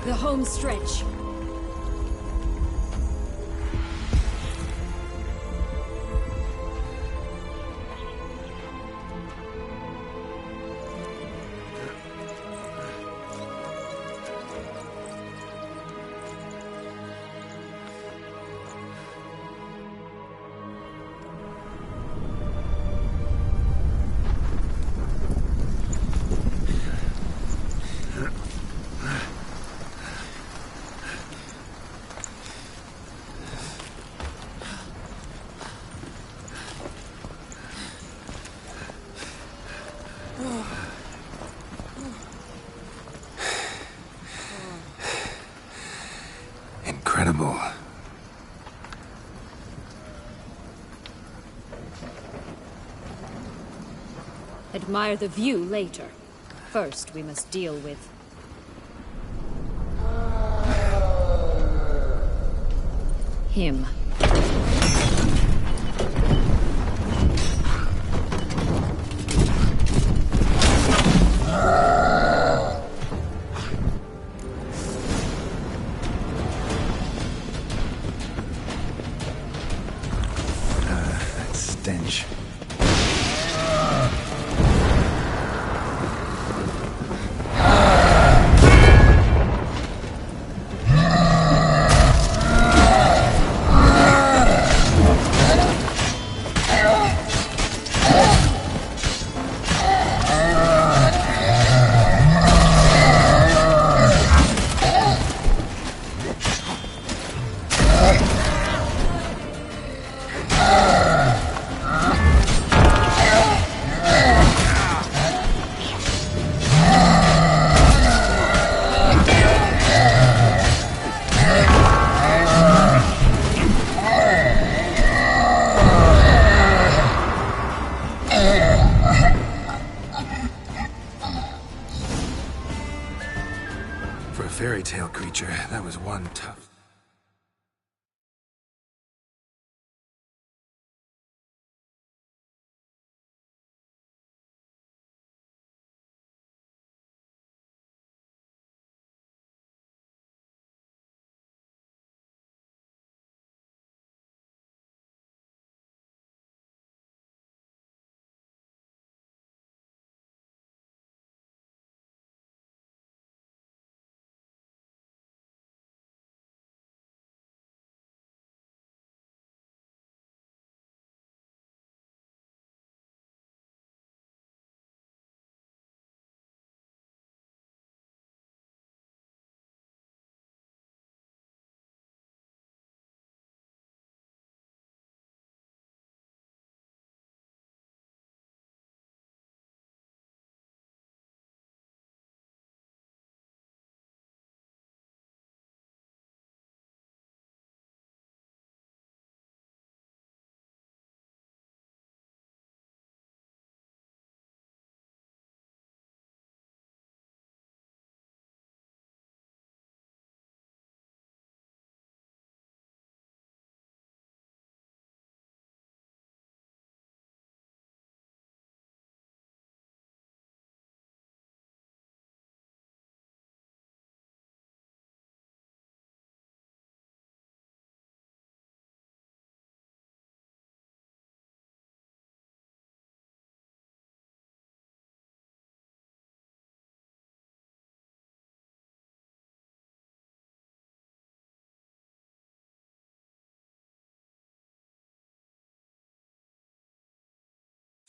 The home stretch. Incredible. Admire the view later. First, we must deal with... him. That stench. For a fairy tale creature, that was one tough...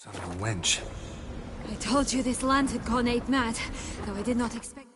Son of a wench. I told you this land had gone ape mad, though I did not expect...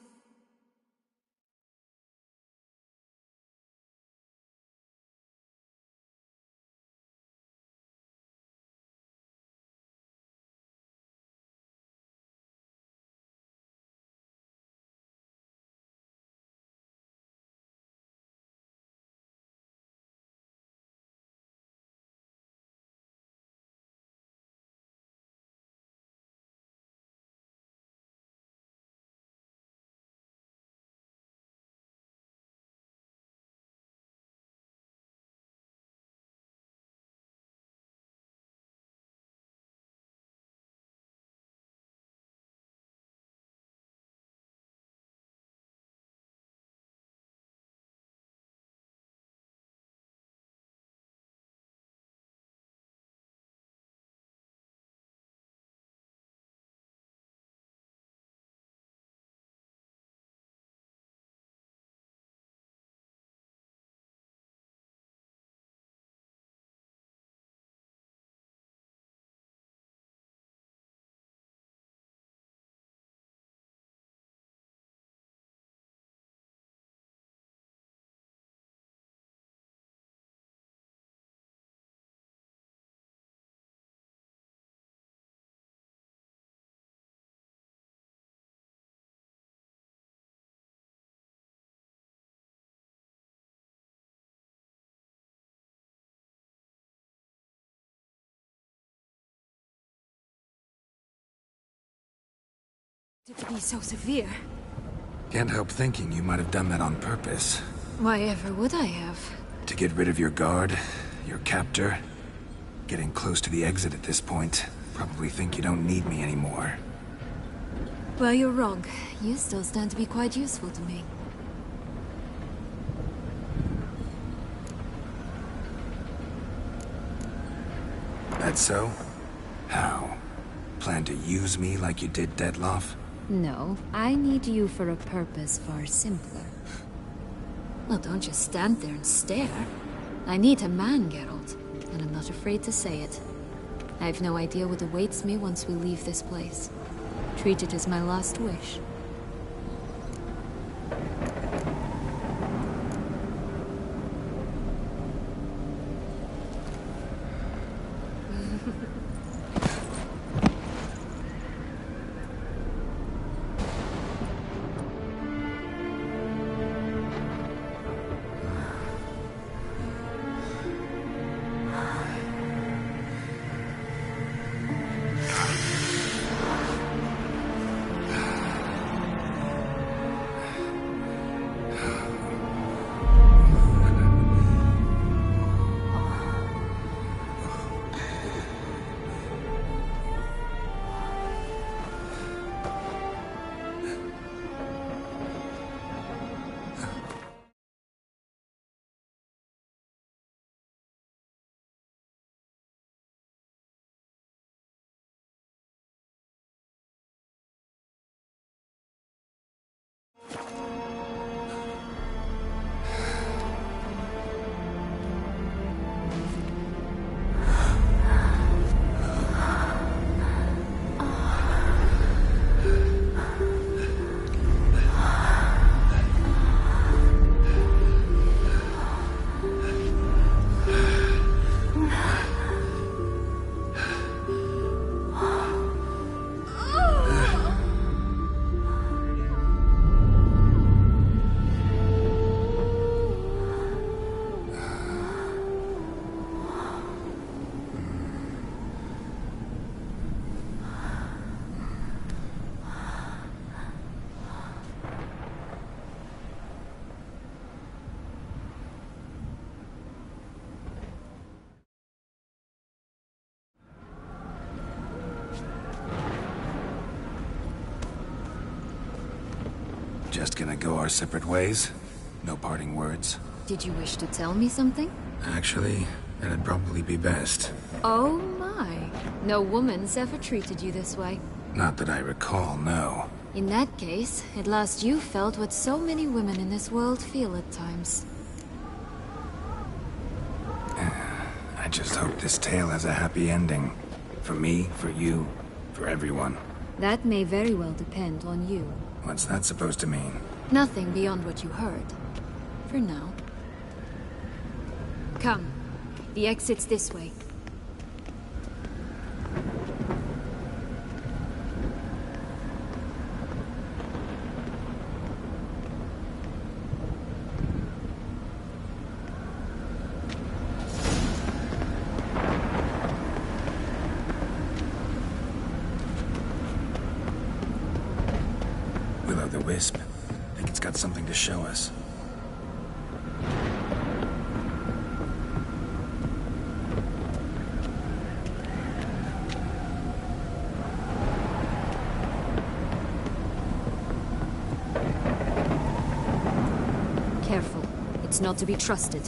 To be so severe. Can't help thinking you might have done that on purpose. Why ever would I have? To get rid of your guard, your captor. Getting close to the exit at this point. Probably think you don't need me anymore. Well, you're wrong. You still stand to be quite useful to me. That so? How? Plan to use me like you did Detloff? No, I need you for a purpose far simpler. Well, don't just stand there and stare. I need a man, Geralt, and I'm not afraid to say it. I have no idea what awaits me once we leave this place. Treat it as my last wish. Just gonna go our separate ways? No parting words? Did you wish to tell me something? Actually, that'd probably be best. Oh my. No woman's ever treated you this way. Not that I recall, no. In that case, at last you felt what so many women in this world feel at times. I just hope this tale has a happy ending. For me, for you, for everyone. That may very well depend on you. What's that supposed to mean? Nothing beyond what you heard. For now. Come. The exit's this way. Wisp. Think it's got something to show us. Careful. It's not to be trusted.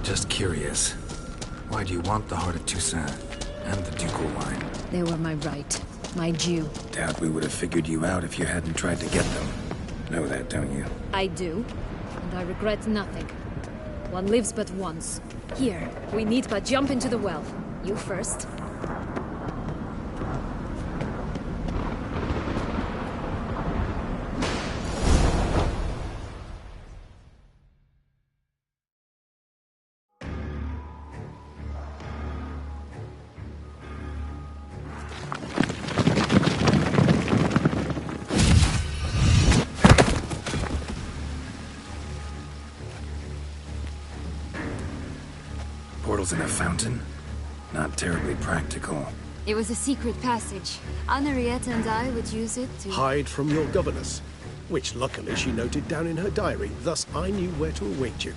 Just curious. Why do you want the Heart of Toussaint and the ducal wine? They were my right. My due. Doubt we would have figured you out if you hadn't tried to get them. Know that, don't you? I do. And I regret nothing. One lives but once. Here, we need but jump into the well. You first. portals in a fountain? Not terribly practical. It was a secret passage. Henrietta and I would use it to... Hide from your governess, which luckily she noted down in her diary, thus I knew where to await you.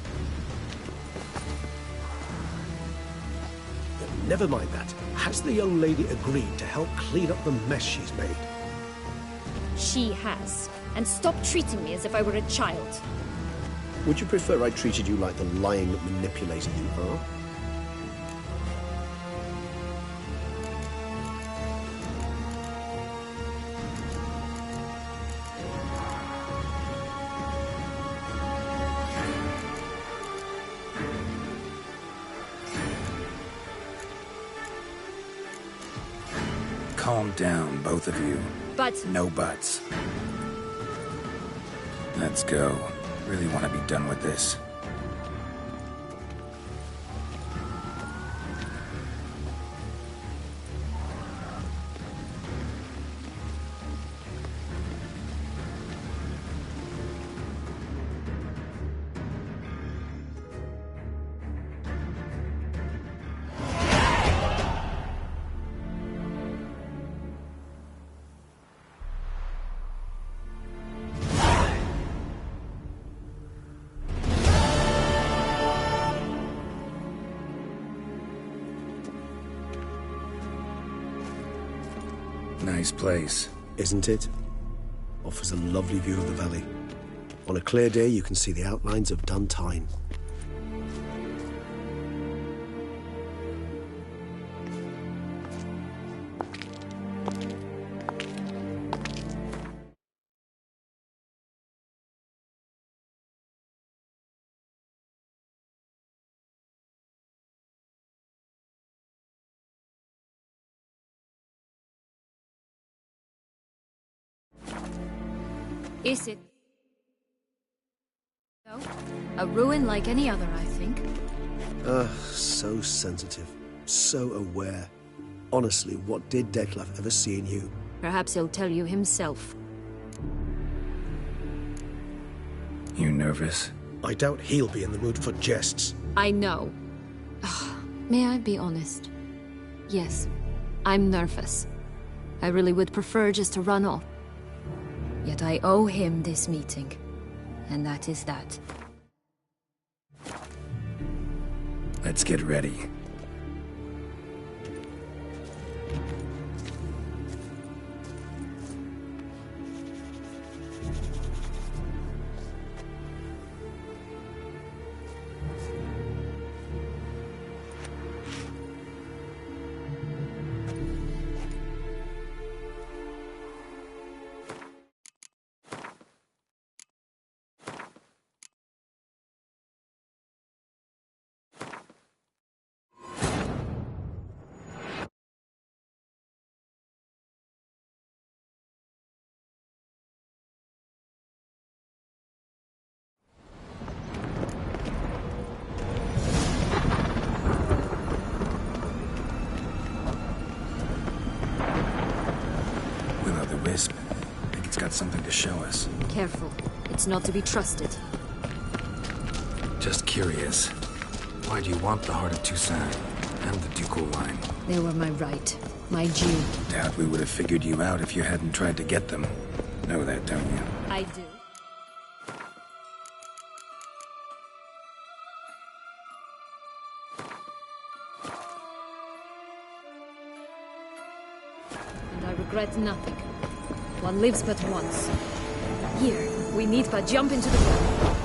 Never mind that. Has the young lady agreed to help clean up the mess she's made? She has. And stop treating me as if I were a child. Would you prefer I treated you like the lying manipulator you are? Calm down, both of you. But... No buts. Let's go. Really want to be done with this. Nice place. Isn't it? Offers a lovely view of the valley. On a clear day, you can see the outlines of Duntine. Is it? No? A ruin like any other, I think. So sensitive. So aware. Honestly, what did Detlef ever see in you? Perhaps he'll tell you himself. You nervous? I doubt he'll be in the mood for jests. I know. May I be honest? Yes, I'm nervous. I really would prefer just to run off. Yet I owe him this meeting. And that is that. Let's get ready. Wisp. I think it's got something to show us. Careful. It's not to be trusted. Just curious. Why do you want the Heart of Toussaint and the ducal line? They were my right. My due. Doubt we would have figured you out if you hadn't tried to get them. Know that, don't you? I do. And I regret nothing. One lives but once. Here, we need but jump into the well.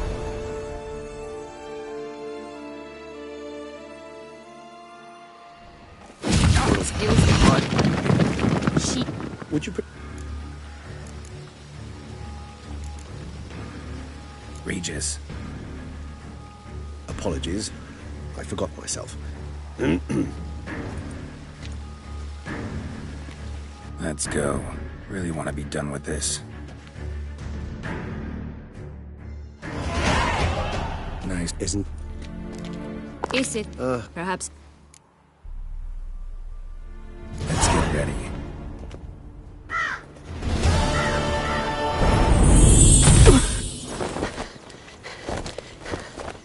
Would you... Regis. Apologies. I forgot myself. Let's go. Really want to be done with this. Nice. Isn't... Is it? Perhaps... Let's get ready.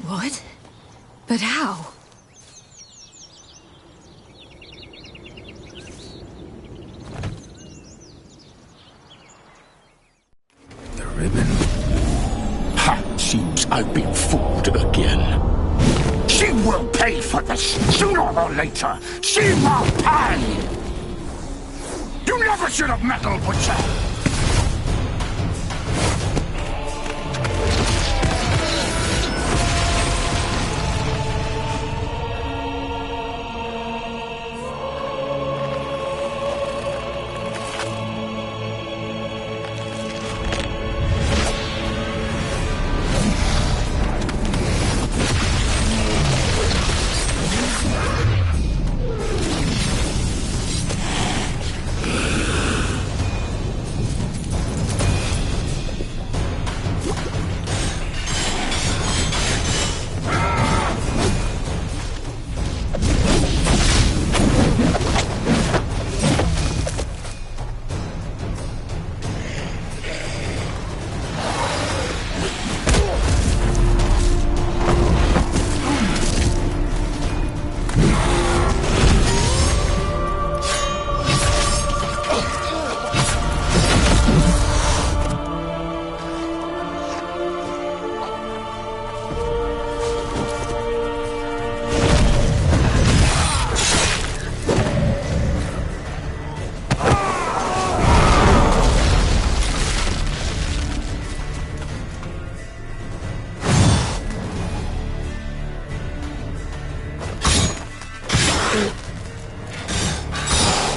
What? But how? seems I've been fooled again. She will pay for this, sooner or later. She will pay! You never should have meddled, Butcher!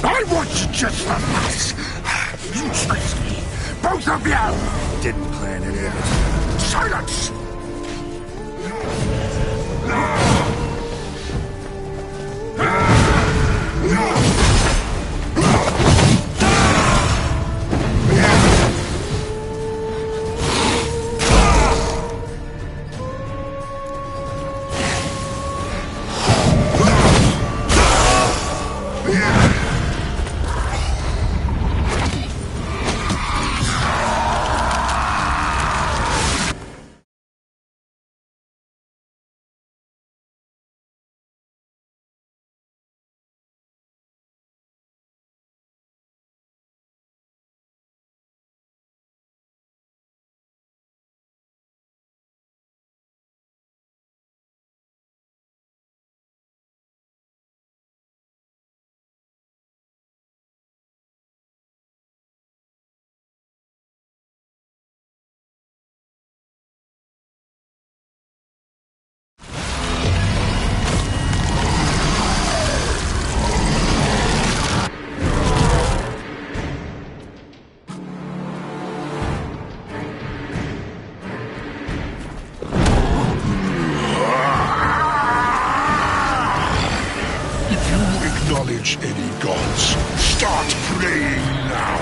I want you just for this. You traced me. Both of you! Didn't plan any of it. Silence! Acknowledge any gods. Start praying now.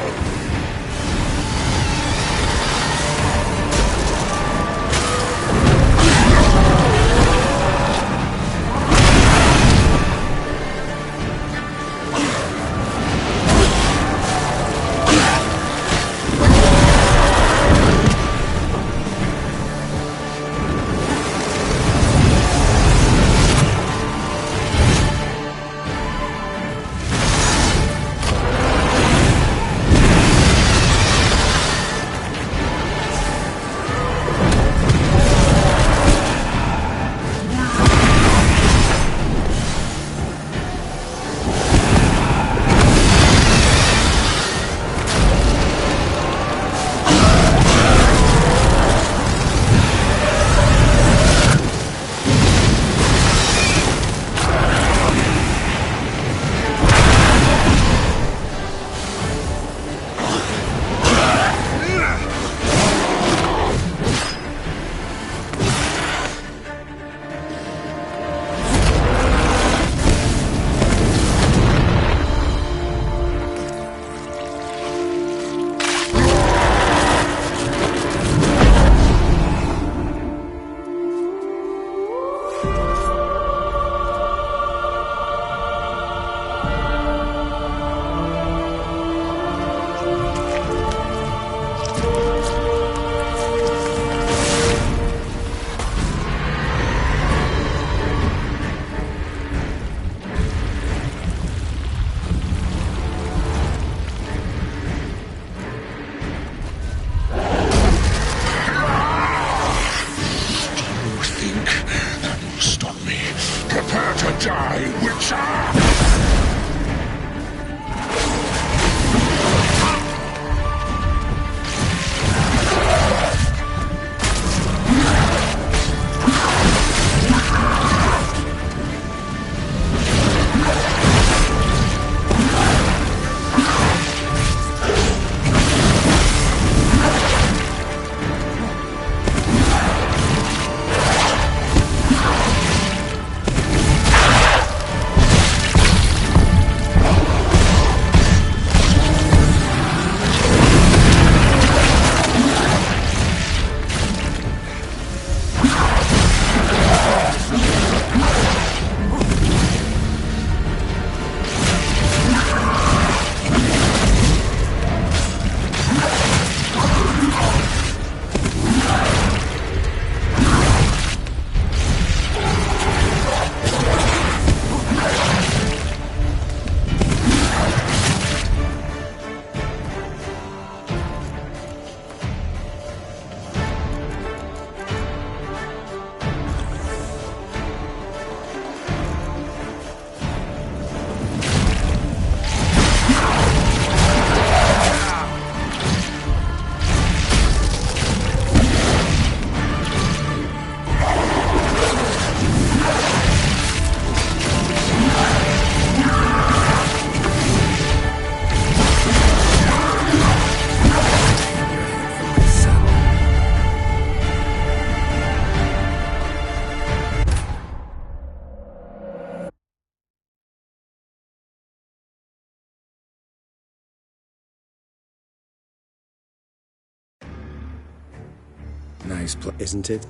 nice place, isn't it?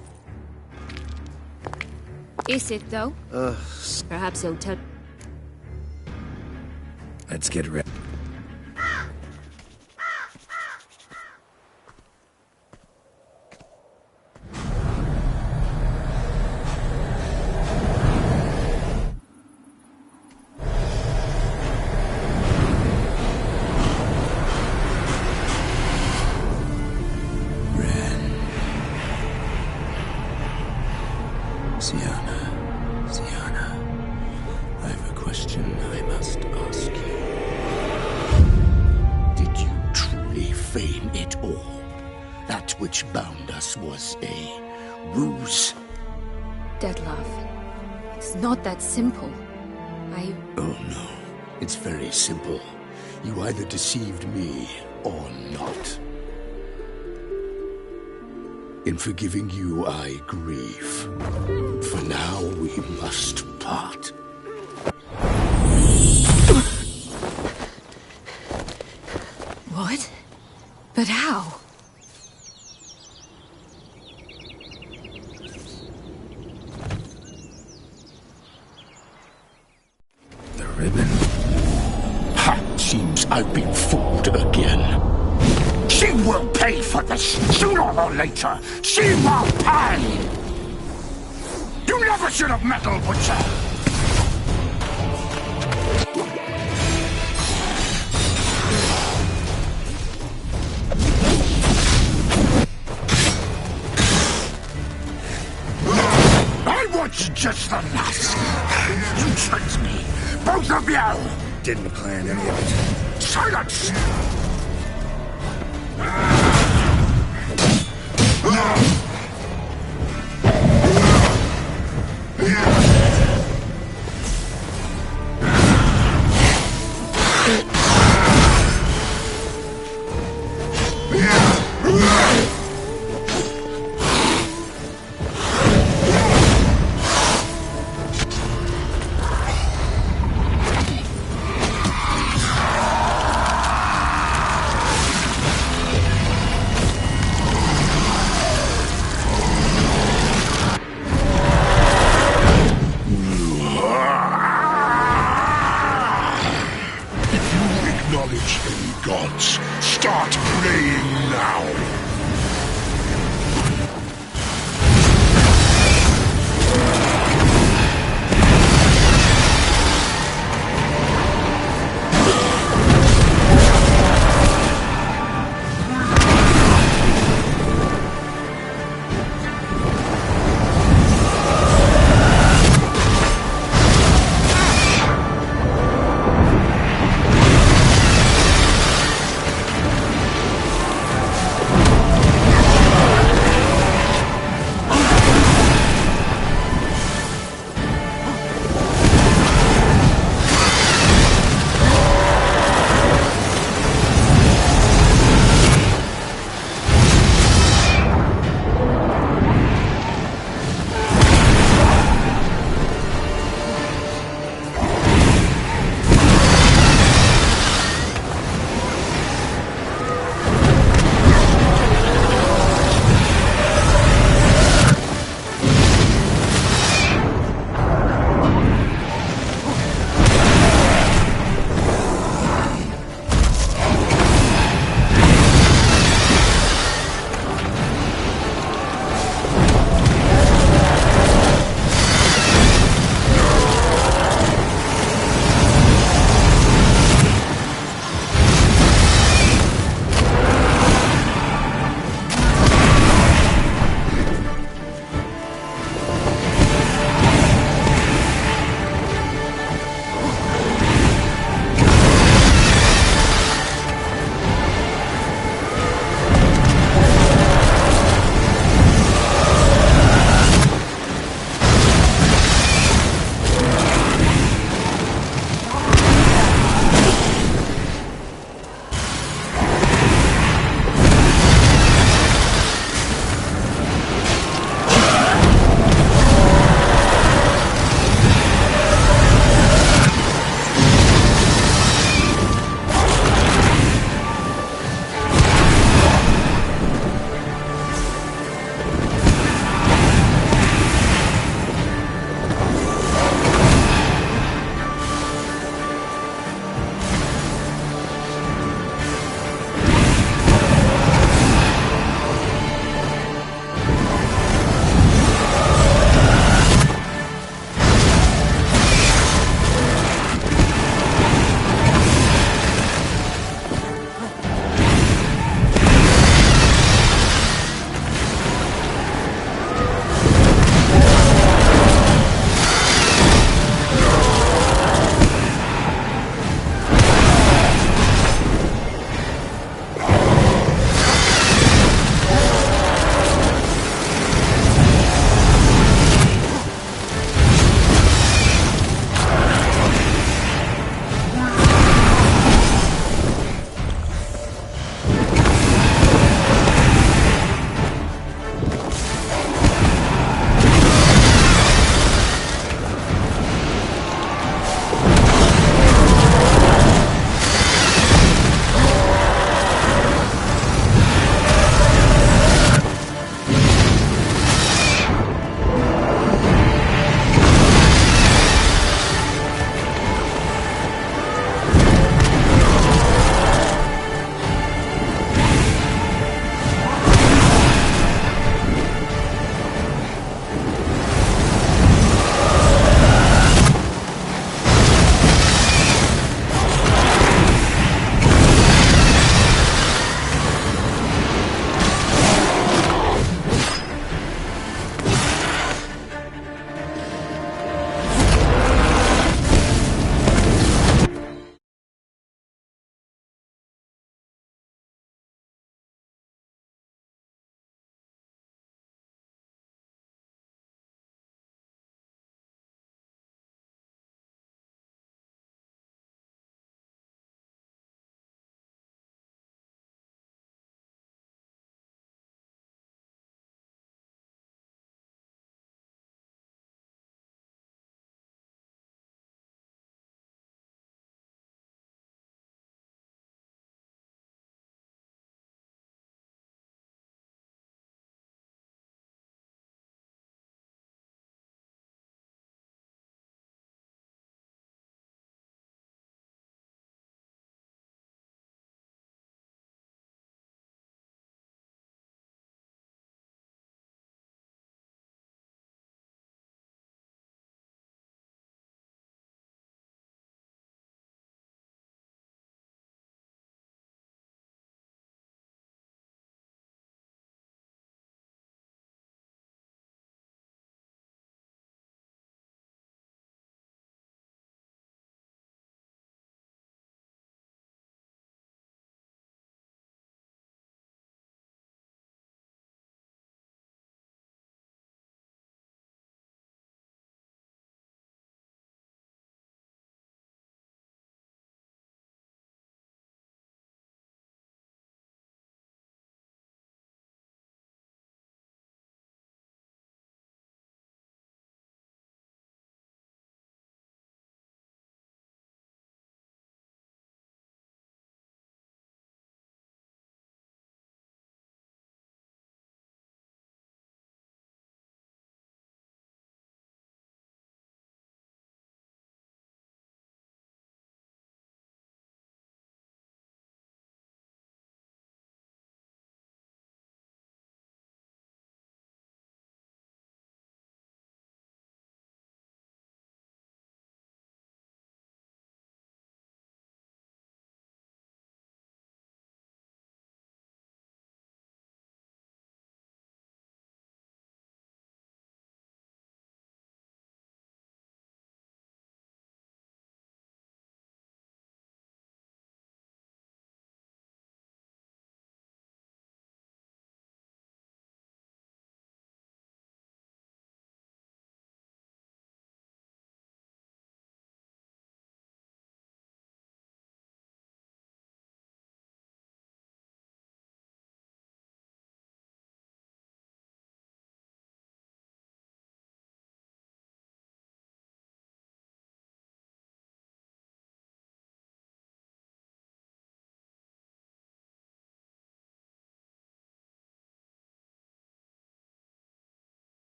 Is it, though? Perhaps he'll tell... Let's get ready. Sienna, I have a question I must ask you. Did you truly feign it all? That which bound us was a ruse? Detlef, it's not that simple. Oh no, it's very simple. You either deceived me or not. In forgiving you, I grieve. For now, we must part. What? But how? The ribbon? Ha! Seems I've been fooled again. She will pay for this, sooner or later. She will pay! You never should have meddled with her! I want you just the last. You tricked me, both of you! Didn't plan any of it. Silence!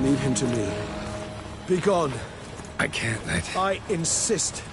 Leave him to me. Be gone. I can't let... I insist.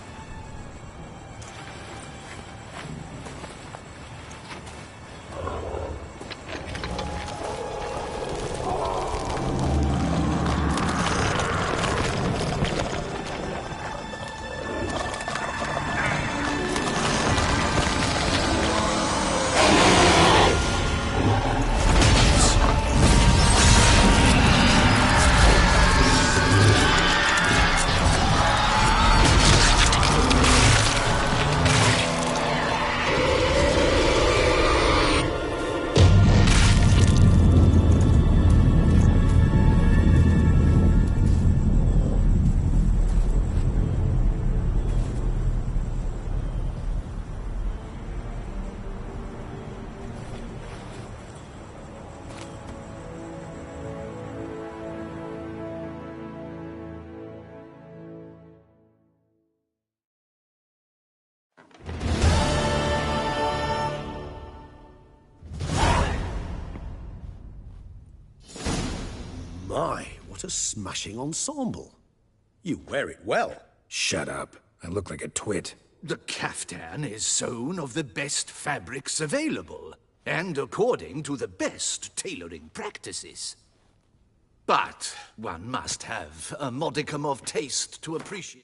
My, what a smashing ensemble. You wear it well. Shut up. I look like a twit. The caftan is sewn of the best fabrics available, and according to the best tailoring practices. But one must have a modicum of taste to appreciate.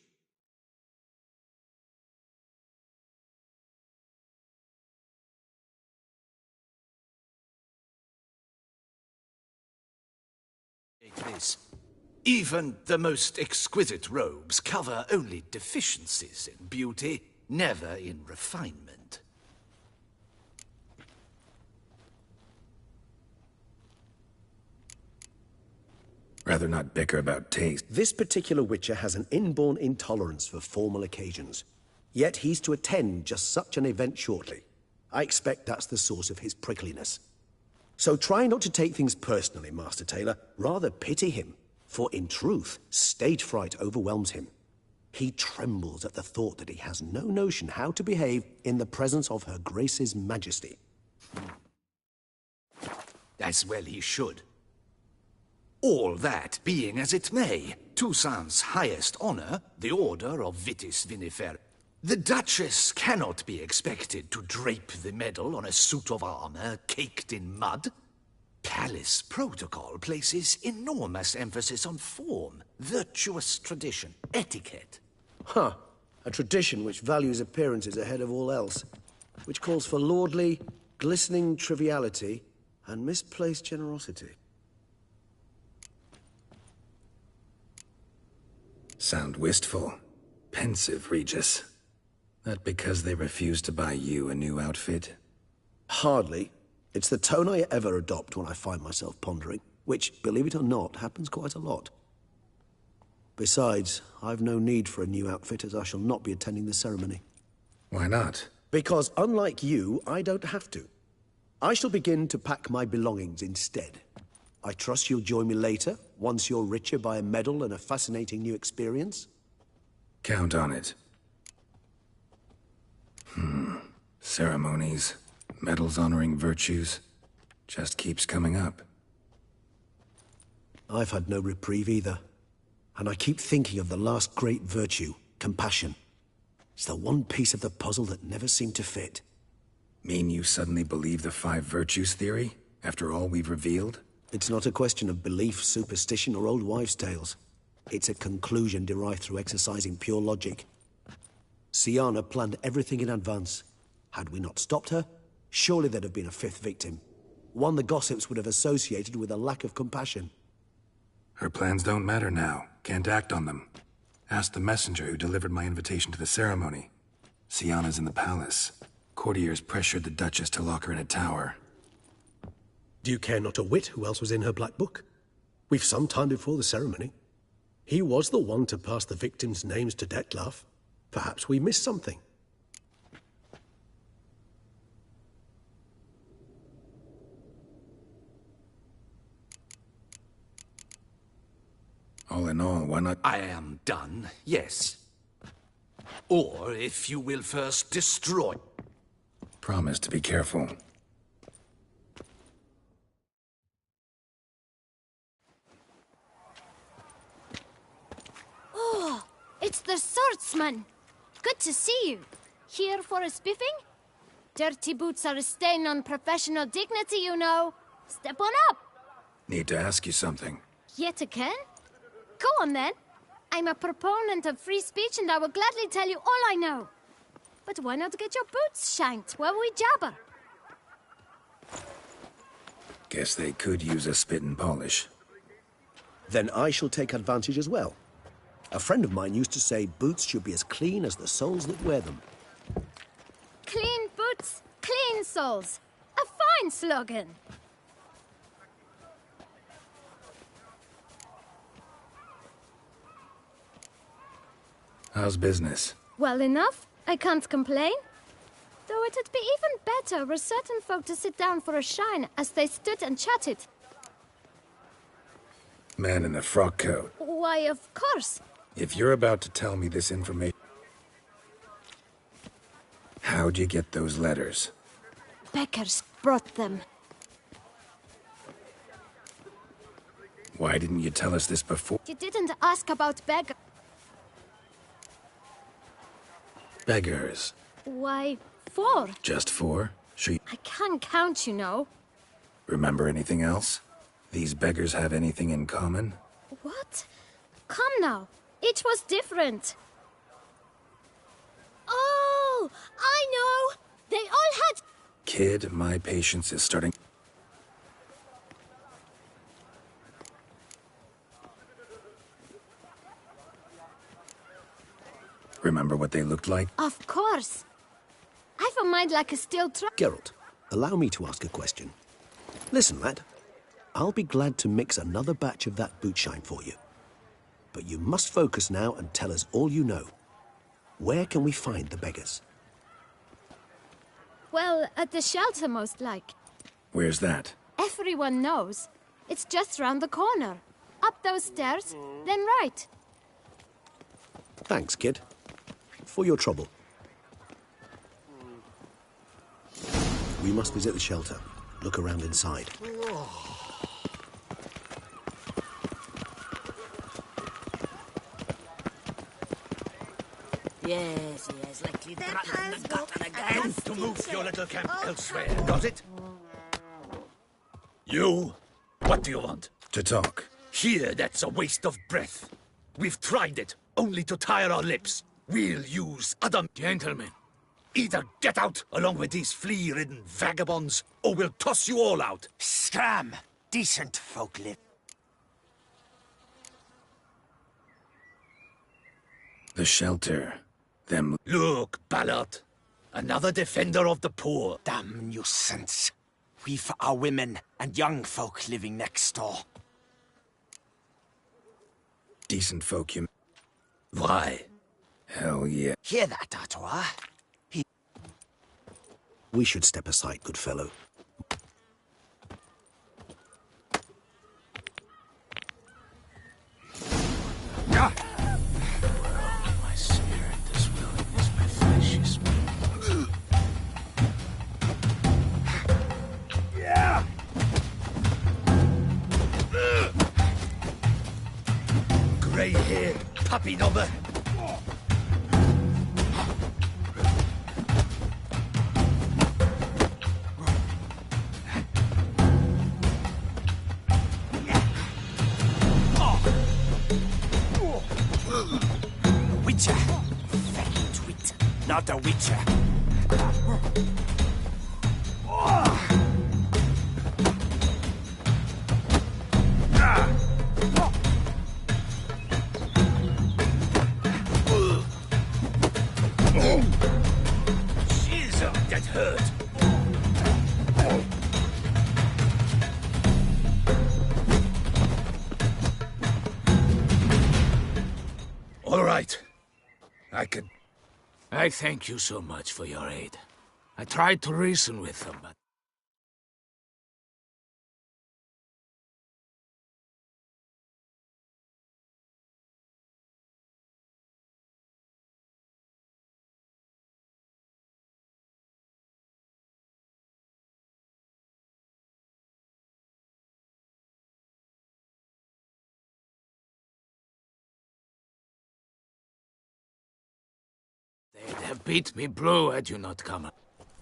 This. Even the most exquisite robes cover only deficiencies in beauty, never in refinement. Rather not bicker about taste. This particular Witcher has an inborn intolerance for formal occasions. Yet he's to attend just such an event shortly. I expect that's the source of his prickliness. So try not to take things personally, Master Taylor. Rather pity him. For in truth, stage fright overwhelms him. He trembles at the thought that he has no notion how to behave in the presence of Her Grace's Majesty. As well he should. All that being as it may, Toussaint's highest honor, the Order of Vitis Vinifer, the Duchess cannot be expected to drape the medal on a suit of armor caked in mud. Palace protocol places enormous emphasis on form, virtuous tradition, etiquette. Huh. A tradition which values appearances ahead of all else. Which calls for lordly, glistening triviality and misplaced generosity. Sound wistful. Pensive, Regis. That because they refused to buy you a new outfit? Hardly. It's the tone I ever adopt when I find myself pondering, which, believe it or not, happens quite a lot. Besides, I've no need for a new outfit as I shall not be attending the ceremony. Why not? Because unlike you, I don't have to. I shall begin to pack my belongings instead. I trust you'll join me later, once you're richer by a medal and a fascinating new experience? Count on it. Ceremonies, medals honoring virtues, just keeps coming up. I've had no reprieve either. And I keep thinking of the last great virtue, compassion. It's the one piece of the puzzle that never seemed to fit. Mean you suddenly believe the 5 virtues theory, after all we've revealed? It's not a question of belief, superstition, or old wives' tales. It's a conclusion derived through exercising pure logic. Syanna planned everything in advance. Had we not stopped her, surely there'd have been a 5th victim. One the gossips would have associated with a lack of compassion. Her plans don't matter now. Can't act on them. Ask the messenger who delivered my invitation to the ceremony. Syanna's in the palace. Courtiers pressured the Duchess to lock her in a tower. Do you care not a whit who else was in her black book? We've some time before the ceremony. He was the one to pass the victims' names to Dettlaff. Perhaps we missed something. All in all, why not... I am done, yes. Or if you will first destroy... Promise to be careful. It's the swordsman. Good to see you. Here for a spiffing? Dirty boots are a stain on professional dignity, you know. Step on up. Need to ask you something. Yet again? Go on then. I'm a proponent of free speech and I will gladly tell you all I know. But why not get your boots shanked while we jabber? Guess they could use a spit and polish. Then I shall take advantage as well. A friend of mine used to say boots should be as clean as the soles that wear them. Clean boots, clean soles. A fine slogan. How's business? Well enough. I can't complain. Though it'd be even better were certain folk to sit down for a shine as they stood and chatted. Man in a frock coat. Why, of course. If you're about to tell me this information... How'd you get those letters? Beggars brought them. Why didn't you tell us this before? You didn't ask about beggars. Beggars. Why, 4. Just 4? Sure. I can't count, you know. Remember anything else? These beggars have anything in common? What? Come now. Each was different. Oh, I know. They all had... Kid, my patience is starting... Remember what they looked like? Of course. I've a mind like a steel trap. Geralt, allow me to ask a question. Listen, lad. I'll be glad to mix another batch of that boot shine for you. But you must focus now and tell us all you know. Where can we find the beggars? Well, at the shelter, most like. Where's that? Everyone knows. It's just round the corner. Up those stairs, then right. Thanks, kid. For your trouble. We must visit the shelter. Look around inside. Yes, likely to run in the gutter again. To move your little camp elsewhere, got it? You? What do you want? To talk. Here, that's a waste of breath. We've tried it, only to tire our lips. We'll use other... Gentlemen, either get out along with these flea-ridden vagabonds, or we'll toss you all out. Scram! Decent folk live. The shelter. Them... Look, Ballard. Another defender of the poor. Damn nuisance. We've our women and young folk living next door. Decent folk, you... Why? Hell yeah. Hear that, Artois? We should step aside, good fellow. My spirit, this willingness, my flesh is... Yeah! Grey-haired puppy knobber. Witcher. Faint wit. Not a witcher. Jesus, that hurt. All right. I thank you so much for your aid. I tried to reason with them, but... have beat me blue had you not come.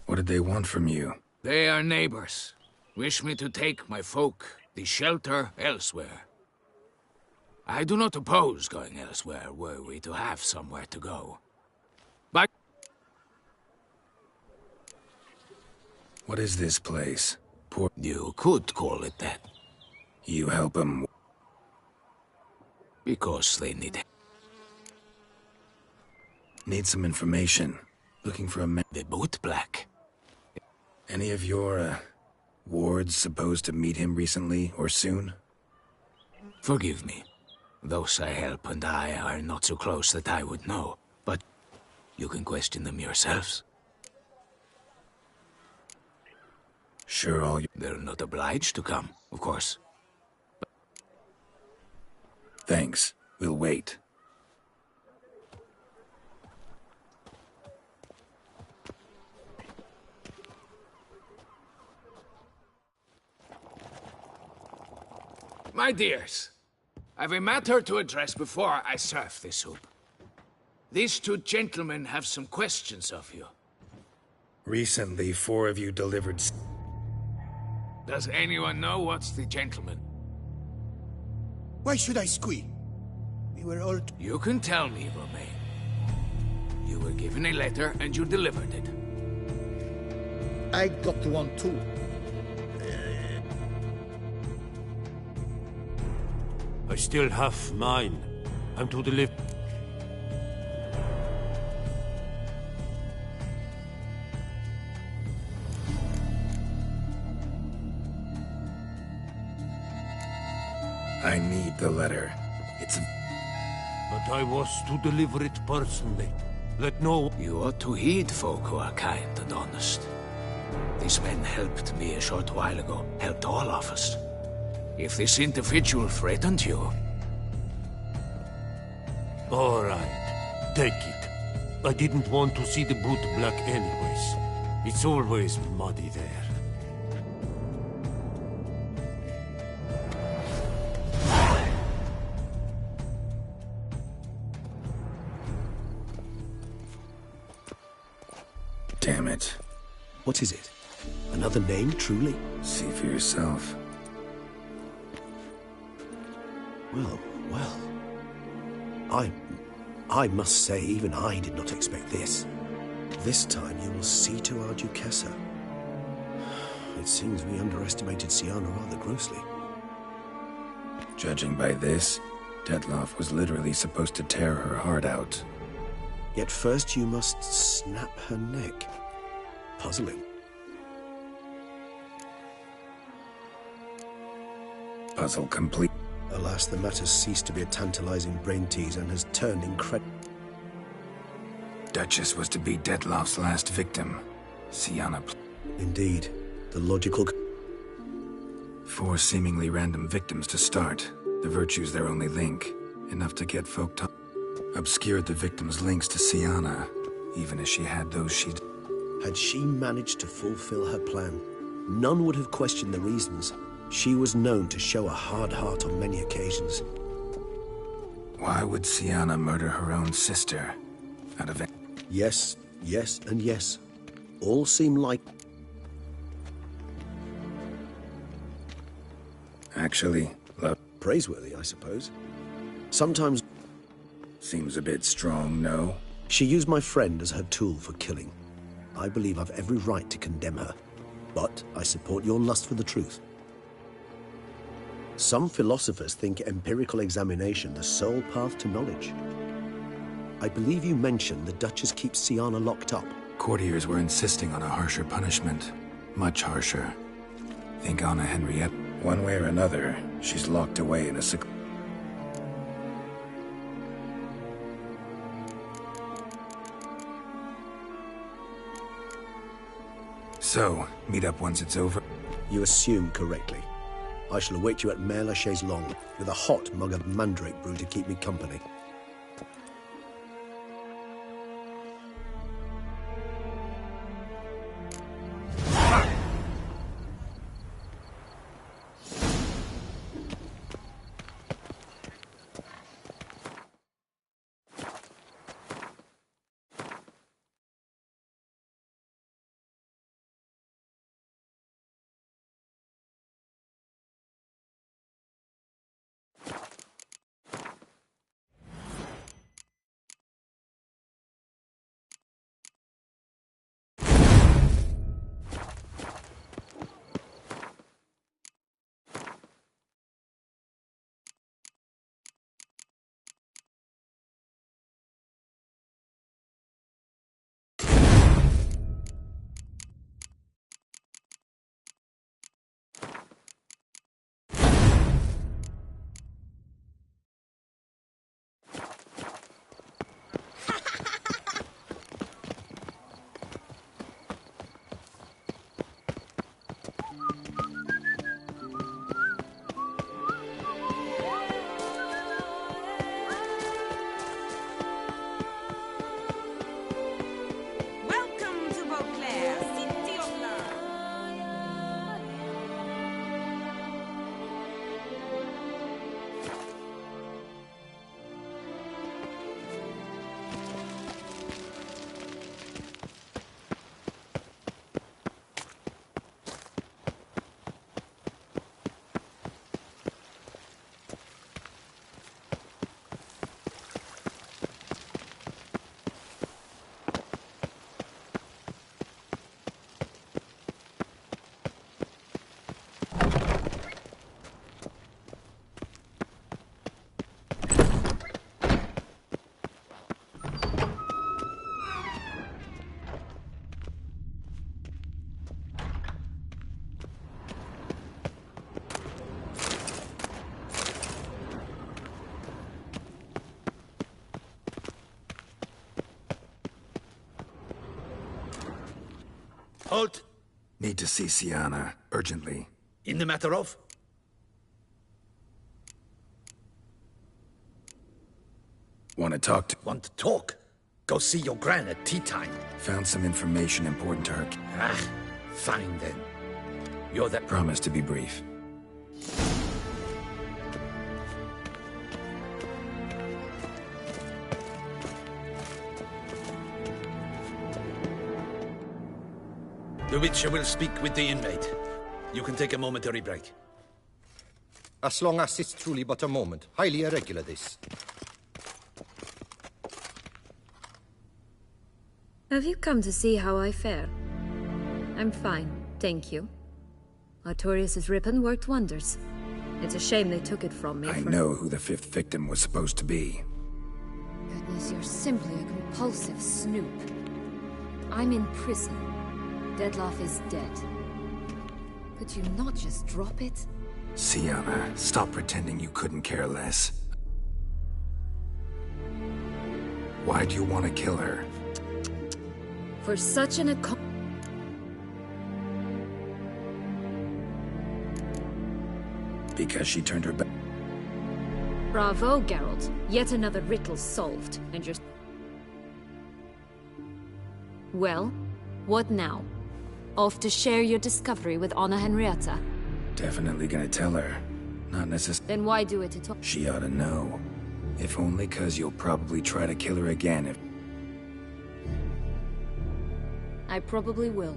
What did they want from you? They are neighbors. Wish me to take my folk, the shelter, elsewhere. I do not oppose going elsewhere, were we to have somewhere to go. But... What is this place? Poor... You could call it that. You help them... Because they need help. Need some information. Looking for a man... The boot black. Any of your, wards supposed to meet him recently or soon? Forgive me. Those I help and I are not so close that I would know. But you can question them yourselves. Sure, all you... They're not obliged to come, of course. But... Thanks. We'll wait. My dears, I've a matter to address before I serve this soup. These two gentlemen have some questions of you. Recently, 4 of you delivered... Does anyone know what's the gentleman? Why should I squeal? We were all... You can tell me, Romain. You were given a letter and you delivered it. I got one too. I still have mine. I'm to deliver. I need the letter. It's a... But I was to deliver it personally. Let no... You ought to heed folk who are kind and honest. These men helped me a short while ago. Helped all of us. If this individual threatened you... All right. Take it. I didn't want to see the boot black anyways. It's always muddy there. Damn it. What is it? Another name, truly? See for yourself. Well. I must say, even I did not expect this. This time you will see to our Duchessa. It seems we underestimated Siana rather grossly. Judging by this, Detloff was literally supposed to tear her heart out. Yet first you must snap her neck. Puzzling. Puzzle complete. Alas, the matter's ceased to be a tantalizing brain tease and has turned incredible. Duchess was to be Detloff's last victim. Siana... Indeed. The logical... 4 seemingly random victims to start. The virtue's their only link. Enough to get folk to... Obscured the victim's links to Siana. Even as she had those she'd... Had she managed to fulfill her plan, none would have questioned the reasons. She was known to show a hard heart on many occasions. Why would Siana murder her own sister? Out of it? Yes, and yes. All seem like... Actually, love... Praiseworthy, I suppose. Sometimes... Seems a bit strong, no? She used my friend as her tool for killing. I believe I've every right to condemn her. But I support your lust for the truth. Some philosophers think empirical examination the sole path to knowledge. I believe you mentioned the Duchess keeps Siana locked up. Courtiers were insisting on a harsher punishment. Much harsher. Think Anna Henriette. One way or another, she's locked away in a So, meet up once it's over? You assume correctly. I shall await you at Mère la Chaise Longue with a hot mug of mandrake brew to keep me company. Halt! Need to see Sienna, urgently. In the matter of? Want to talk to... Want to talk? Go see your gran at tea time. Found some information important to her. Ah, fine then. You're that... Promise to be brief. The Witcher will speak with the inmate. You can take a momentary break. As long as it's truly but a moment. Highly irregular, this. Have you come to see how I fare? I'm fine, thank you. Artorius' ribbon worked wonders. It's a shame they took it from me. I know who the 5th victim was supposed to be. Goodness, you're simply a compulsive snoop. I'm in prison. Deadloff is dead. Could you not just drop it? Sienna, stop pretending you couldn't care less. Why do you want to kill her? For such an Because she turned her back. Bravo, Geralt. Yet another riddle solved, and you're... Well, what now? Off to share your discovery with Anna Henrietta? Definitely gonna tell her. Not necessarily. Then why do it at all? She ought to know. If only 'cause you'll probably try to kill her again if... I probably will.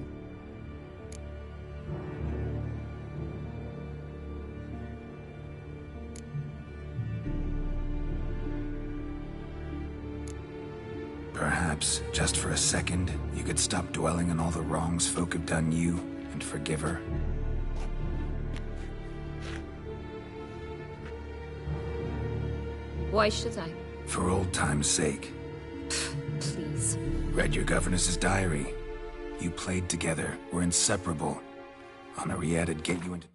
Perhaps, just for a second, you could stop dwelling on all the wrongs folk have done you, and forgive her. Why should I? For old time's sake. Please. Read your governess's diary. You played together, were inseparable. Henriette'd get you into...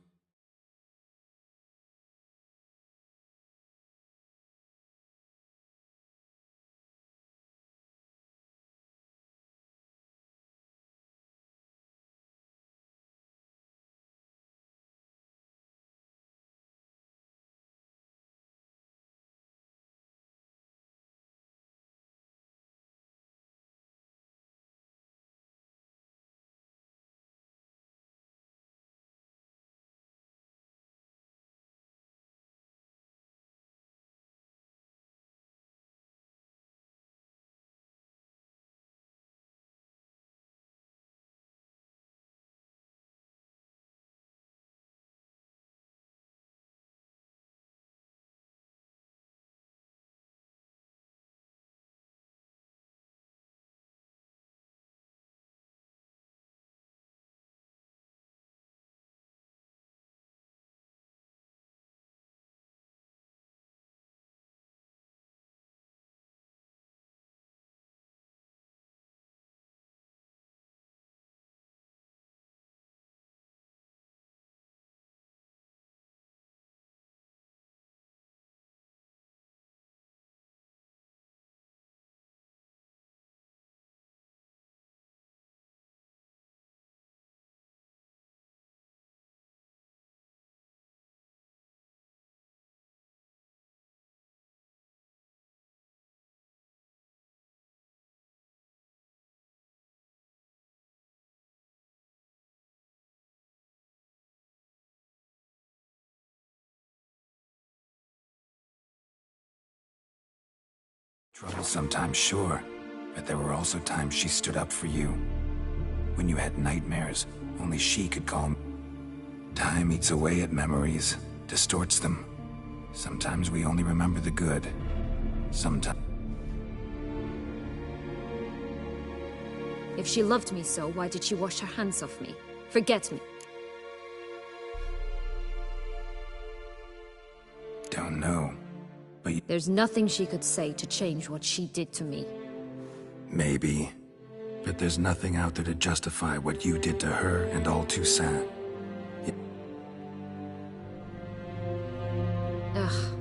Trouble sometimes, sure, but there were also times she stood up for you. When you had nightmares, only she could calm. Time eats away at memories, distorts them. Sometimes we only remember the good. Sometimes... If she loved me so, why did she wash her hands off me? Forget me. Don't know. But there's nothing she could say to change what she did to me. Maybe. But there's nothing out there to justify what you did to her and all Toussaint. Ugh.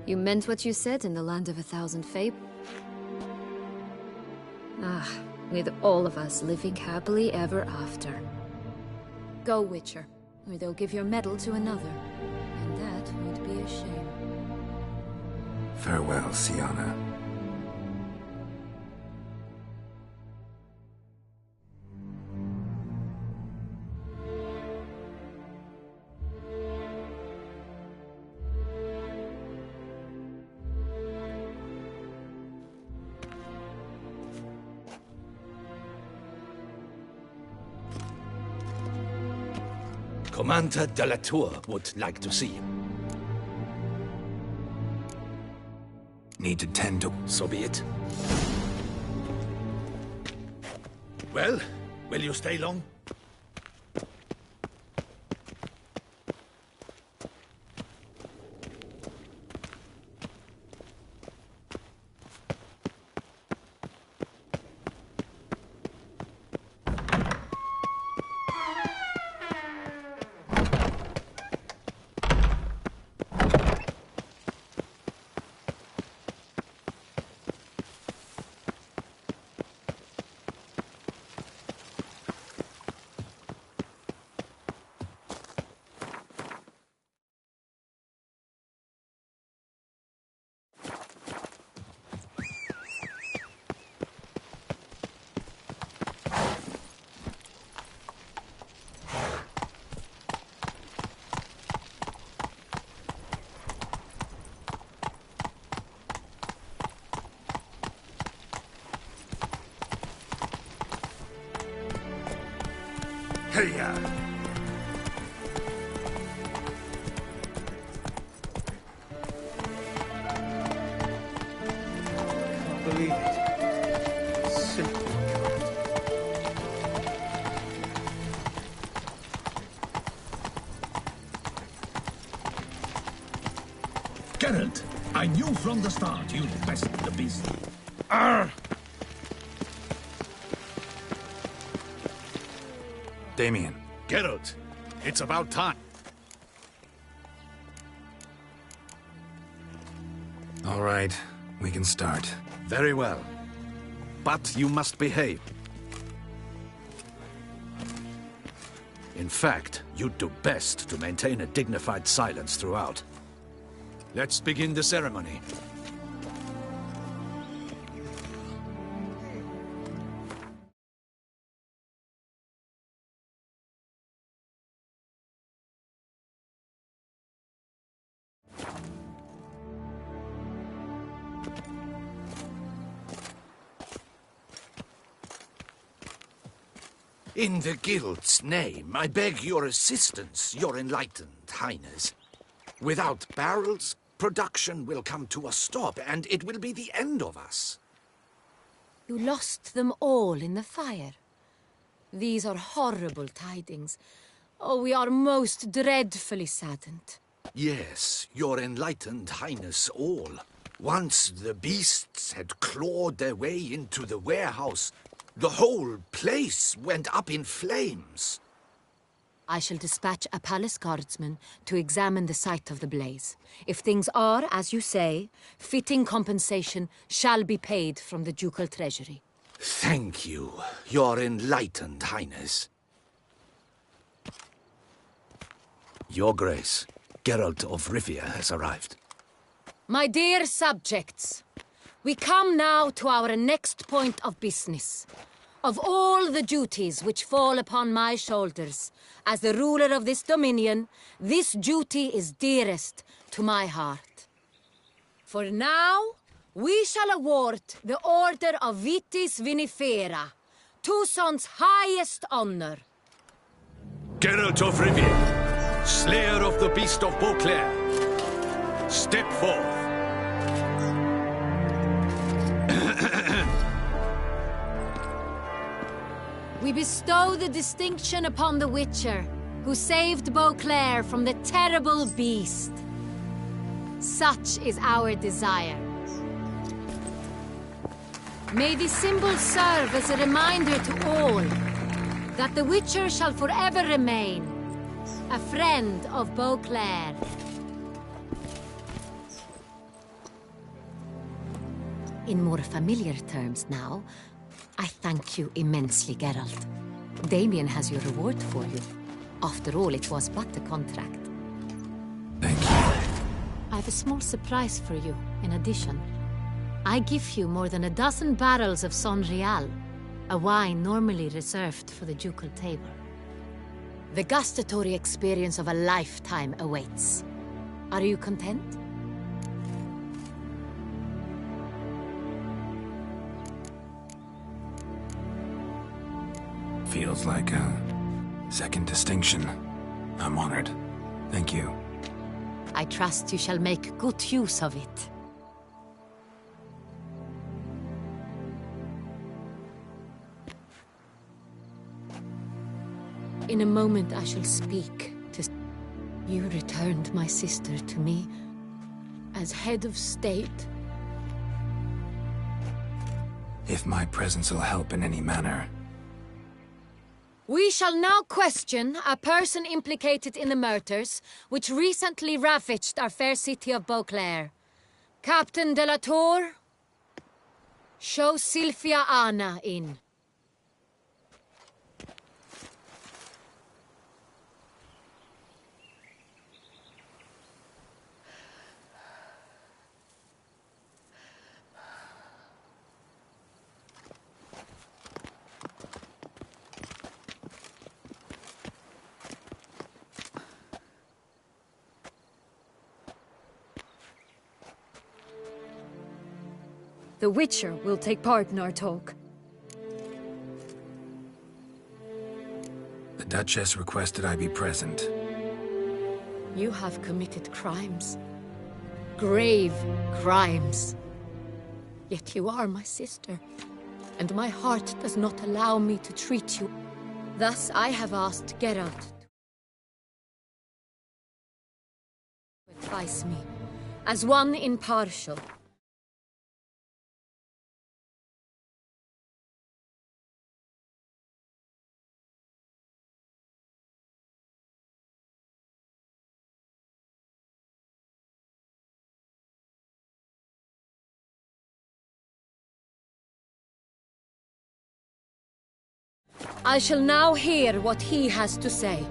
You meant what you said in the land of 1,000 fables? Ah, with all of us living happily ever after. Go, Witcher, or they'll give your medal to another, and that would be a shame. Farewell, Siana. Commander de la Tour would like to see you. Need to tend to... So be it. Well, will you stay long? Hey-ya! Can't believe it. Simply can't. Geralt, I knew from the start you'd best the beast. Arr! Damien. Geralt, it's about time. All right, we can start. Very well. But you must behave. In fact, you'd do best to maintain a dignified silence throughout. Let's begin the ceremony. In the Guild's name, I beg your assistance, your enlightened highness. Without barrels, production will come to a stop, and it will be the end of us. You lost them all in the fire. These are horrible tidings. Oh, we are most dreadfully saddened. Yes, your enlightened highness all. Once the beasts had clawed their way into the warehouse, the whole place went up in flames. I shall dispatch a palace guardsman to examine the site of the blaze. If things are, as you say, fitting compensation shall be paid from the ducal treasury. Thank you, your enlightened highness. Your Grace, Geralt of Rivia has arrived. My dear subjects, we come now to our next point of business. Of all the duties which fall upon my shoulders, as the ruler of this dominion, this duty is dearest to my heart. For now, we shall award the Order of Vitis Vinifera, Tucson's highest honor. Geralt of Rivia, slayer of the beast of Beauclair, step forth. We bestow the distinction upon the Witcher, who saved Beauclair from the terrible beast. Such is our desire. May this symbol serve as a reminder to all that the Witcher shall forever remain a friend of Beauclair. In more familiar terms now, I thank you immensely, Geralt. Damien has your reward for you. After all, it was but a contract. Thank you. I have a small surprise for you, in addition. I give you more than a dozen barrels of Son Real, a wine normally reserved for the ducal table. The gustatory experience of a lifetime awaits. Are you content? Feels like a second distinction. I'm honored. Thank you. I trust you shall make good use of it. In a moment I shall speak to... You returned my sister to me as head of state. If my presence will help in any manner. We shall now question a person implicated in the murders which recently ravaged our fair city of Beauclair. Captain de la Tour, show Sylvia Anna in. The Witcher will take part in our talk. The Duchess requested I be present. You have committed crimes. Grave crimes. Yet you are my sister, and my heart does not allow me to treat you. Thus I have asked Geralt to advise me, as one impartial. I shall now hear what he has to say.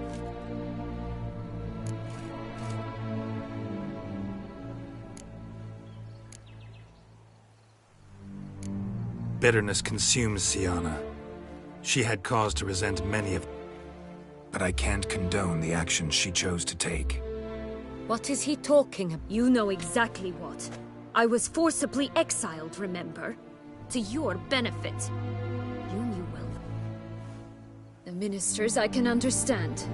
Bitterness consumes Sienna. She had cause to resent many of... But I can't condone the actions she chose to take. What is he talking about? You know exactly what. I was forcibly exiled, remember? To your benefit. You knew well. The ministers I can understand.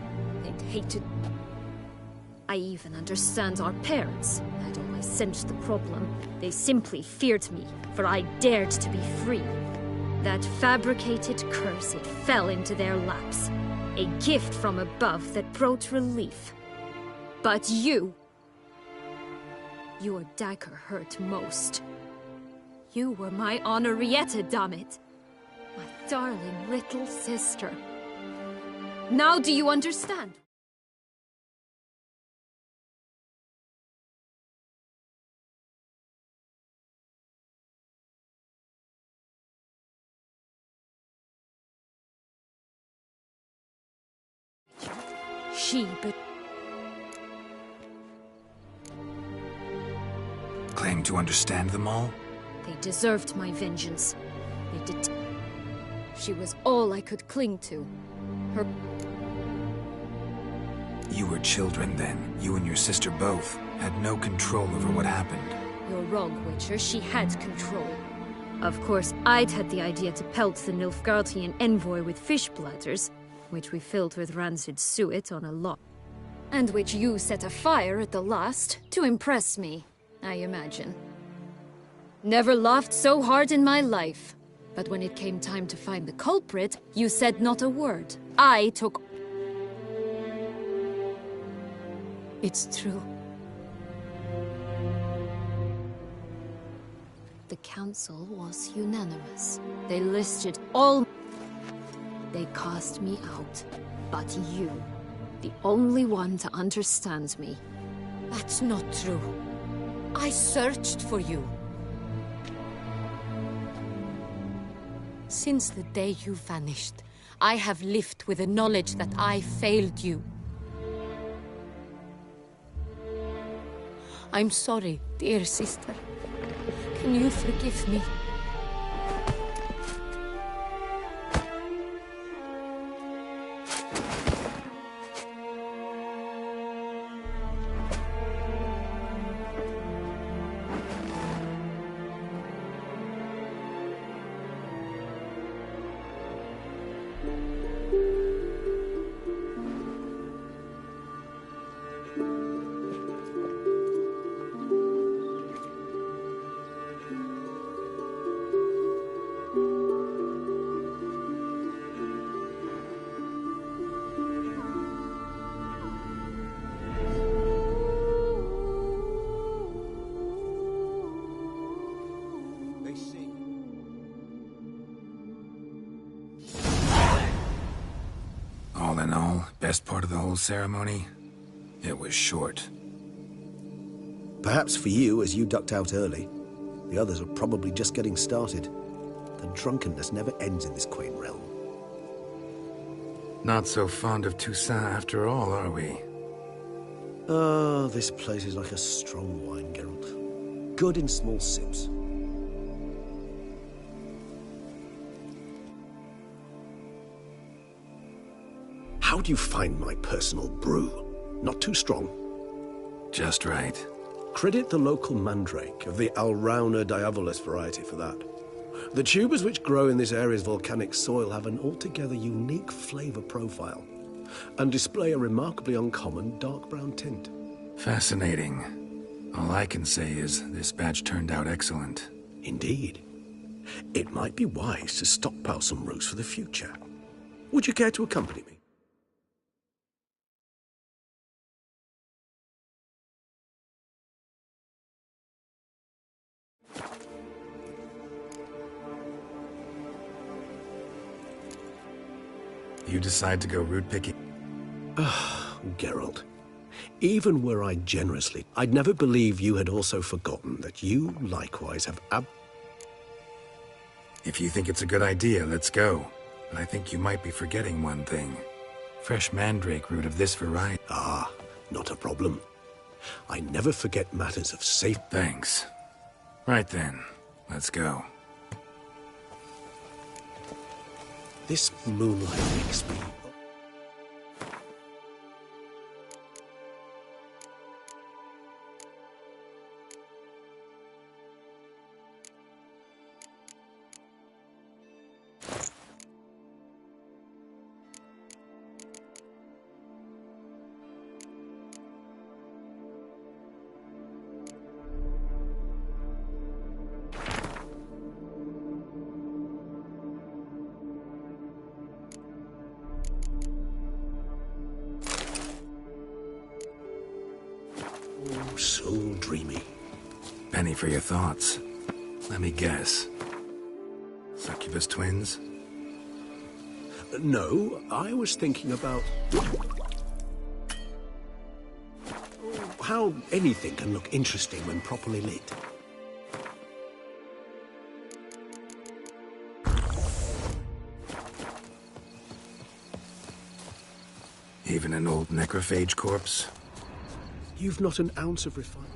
They'd hated... I even understand our parents. I'd always sensed the problem. They simply feared me, for I dared to be free. That fabricated curse, it fell into their laps. A gift from above that brought relief. But you... Your dagger hurt most. You were my Henrietta, dammit. My darling little sister. Now do you understand? But... Claim to understand them all? They deserved my vengeance. They did. She was all I could cling to. Her... You were children then. You and your sister both had no control over what happened. You're wrong, Witcher. She had control. Of course, I'd had the idea to pelt the Nilfgaardian envoy with fish bladders, which we filled with rancid suet on a lot. And which you set afire at the last, to impress me, I imagine. Never laughed so hard in my life. But when it came time to find the culprit, you said not a word. I took... It's true. The council was unanimous. They listed all... They cast me out. But you, the only one to understand me. That's not true. I searched for you. Since the day you vanished, I have lived with the knowledge that I failed you. I'm sorry, dear sister. Can you forgive me? All in all, best part of the whole ceremony? It was short. Perhaps for you, as you ducked out early. The others are probably just getting started. The drunkenness never ends in this quaint realm. Not so fond of Toussaint after all, are we? Oh, this place is like a strong wine, Geralt. Good in small sips. How do you find my personal brew? Not too strong? Just right. Credit the local mandrake of the Alrauna diavolus variety for that. The tubers which grow in this area's volcanic soil have an altogether unique flavor profile and display a remarkably uncommon dark brown tint. Fascinating. All I can say is this batch turned out excellent. Indeed. It might be wise to stockpile some roots for the future. Would you care to accompany me? You decide to go root picking? Ah, Geralt. Even were I generously, I'd never believe you had also forgotten that you likewise have If you think it's a good idea, let's go. But I think you might be forgetting one thing. Fresh mandrake root of this variety. Ah, not a problem. I never forget matters of safe... Thanks. Right then, let's go. This moonlight makes me... so dreamy. Penny for your thoughts. Let me guess. Succubus twins? No, I was thinking about... how anything can look interesting when properly lit. Even an old necrophage corpse? You've not an ounce of refinement.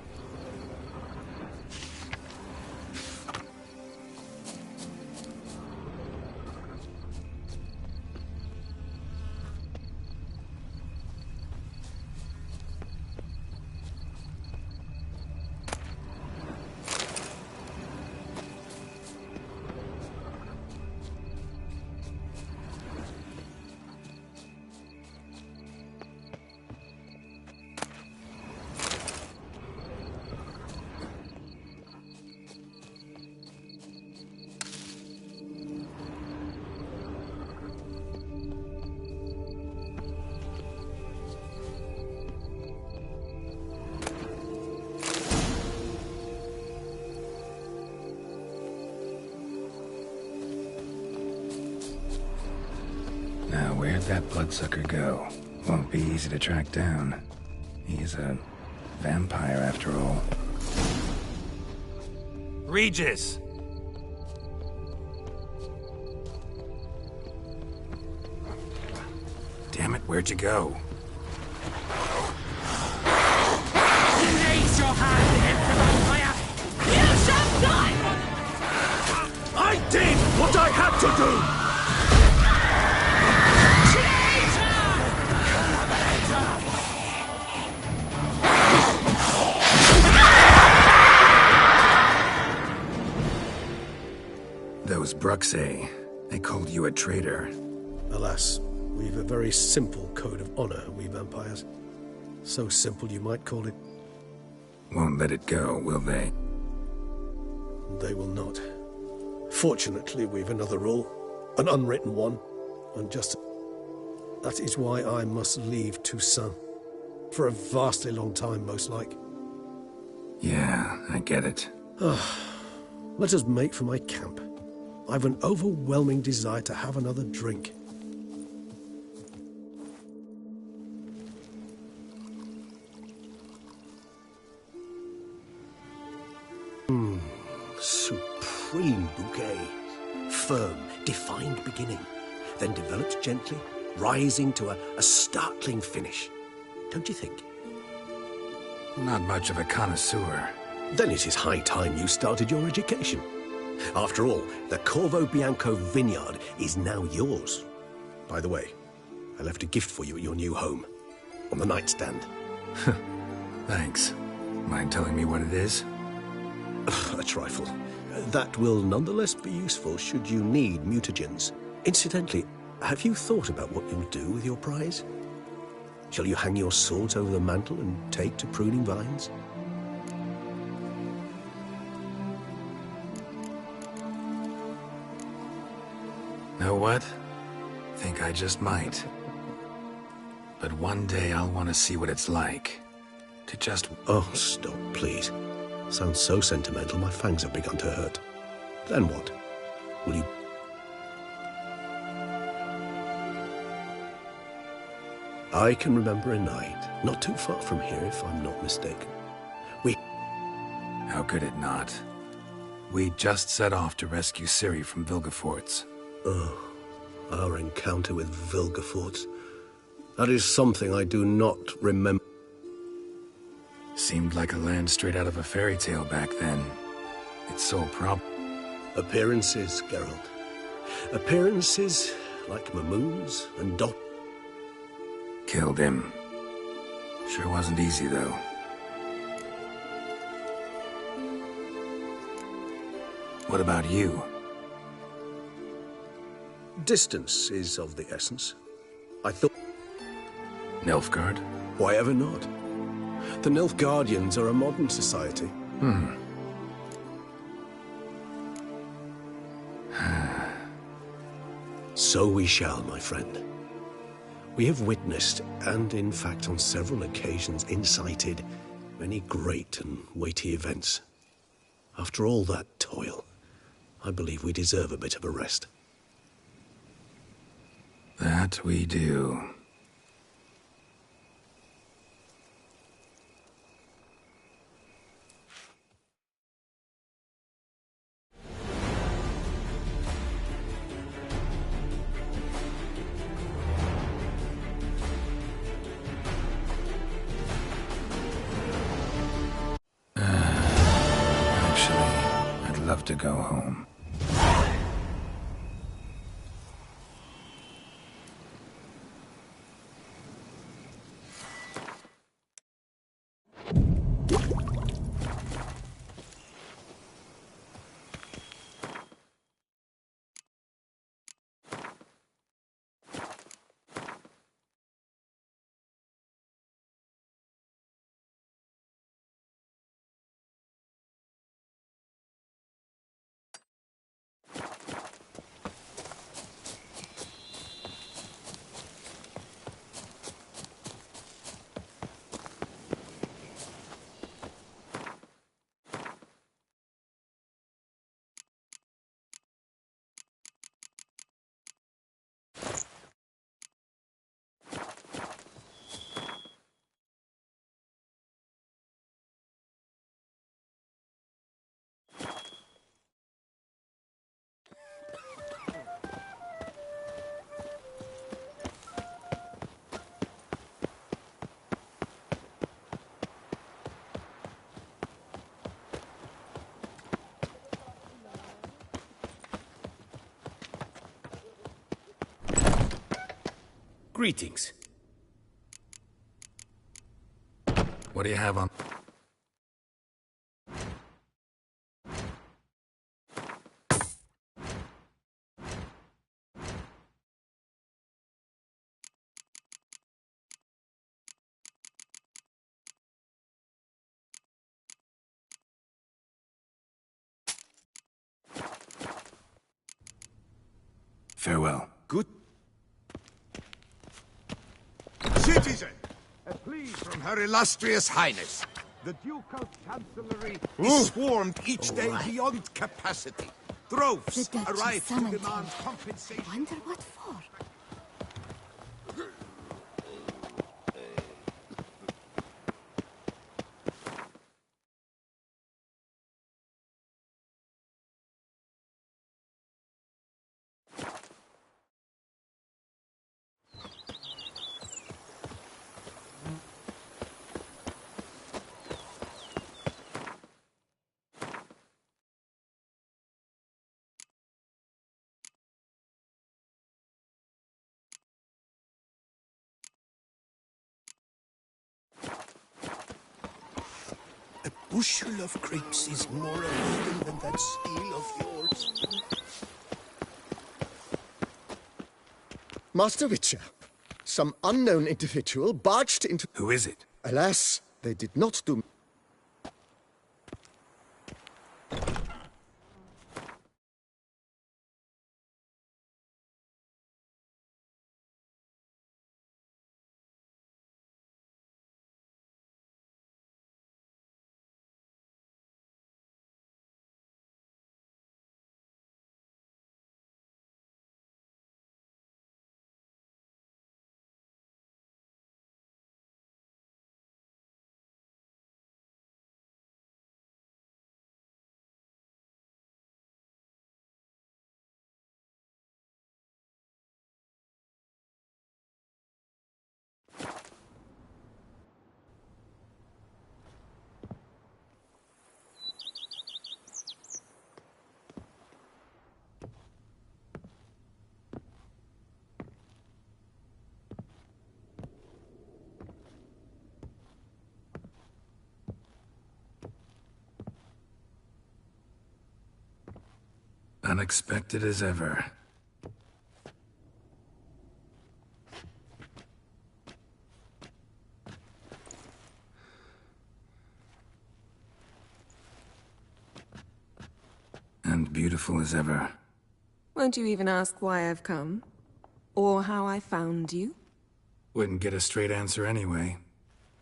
Now, where'd that bloodsucker go? Won't be easy to track down. He's a vampire, after all. Regis! Damn it, where'd you go? Raise your hand, Emperor! You shall die! I did what I had to do! Those Bruxae, they called you a traitor. Alas, we've a very simple code of honor, we vampires. So simple you might call it. Won't let it go, will they? They will not. Fortunately, we've another rule. An unwritten one. And just... That is why I must leave Toussaint. For a vastly long time, most like. Yeah, I get it. Let us make for my camp. I've an overwhelming desire to have another drink. Supreme bouquet. Firm, defined beginning. Then develops gently, rising to a startling finish. Don't you think? Not much of a connoisseur. Then it is high time you started your education. After all, the Corvo Bianco vineyard is now yours. By the way, I left a gift for you at your new home. On the nightstand. Thanks. Mind telling me what it is? A trifle. That will nonetheless be useful should you need mutagens. Incidentally, have you thought about what you'll do with your prize? Shall you hang your swords over the mantle and take to pruning vines? Know what? Think I just might. But one day I'll want to see what it's like. To just... Oh, stop, please. Sounds so sentimental, my fangs have begun to hurt. Then what? Will you... I can remember a night, not too far from here if I'm not mistaken. How could it not? We just set off to rescue Ciri from Vilgefortz. Oh, our encounter with Vilgefortz. That is something I do not remember. Seemed like a land straight out of a fairy tale back then. Its sole problem... Appearances, Geralt. Appearances like Mamoons and Dot. Killed him. Sure wasn't easy, though. What about you? Distance is of the essence. I thought... Nilfgaard? Why ever not? The Nilfgaardians are a modern society. So we shall, my friend. We have witnessed, and in fact on several occasions incited, many great and weighty events. After all that toil, I believe we deserve a bit of a rest. That we do. Actually, I'd love to go home. Greetings. What do you have on? Farewell. Good. Citizen, a plea from Her Illustrious Highness. The Ducal Chancellery is swarmed each day beyond capacity. Droves arrive to demand compensation. Wonder what for? A bushel of grapes is more appealing than that steel of yours. Master Witcher, some unknown individual barged into... Who is it? Alas, they did not do... Unexpected as ever. And beautiful as ever. Won't you even ask why I've come? Or how I found you? Wouldn't get a straight answer anyway.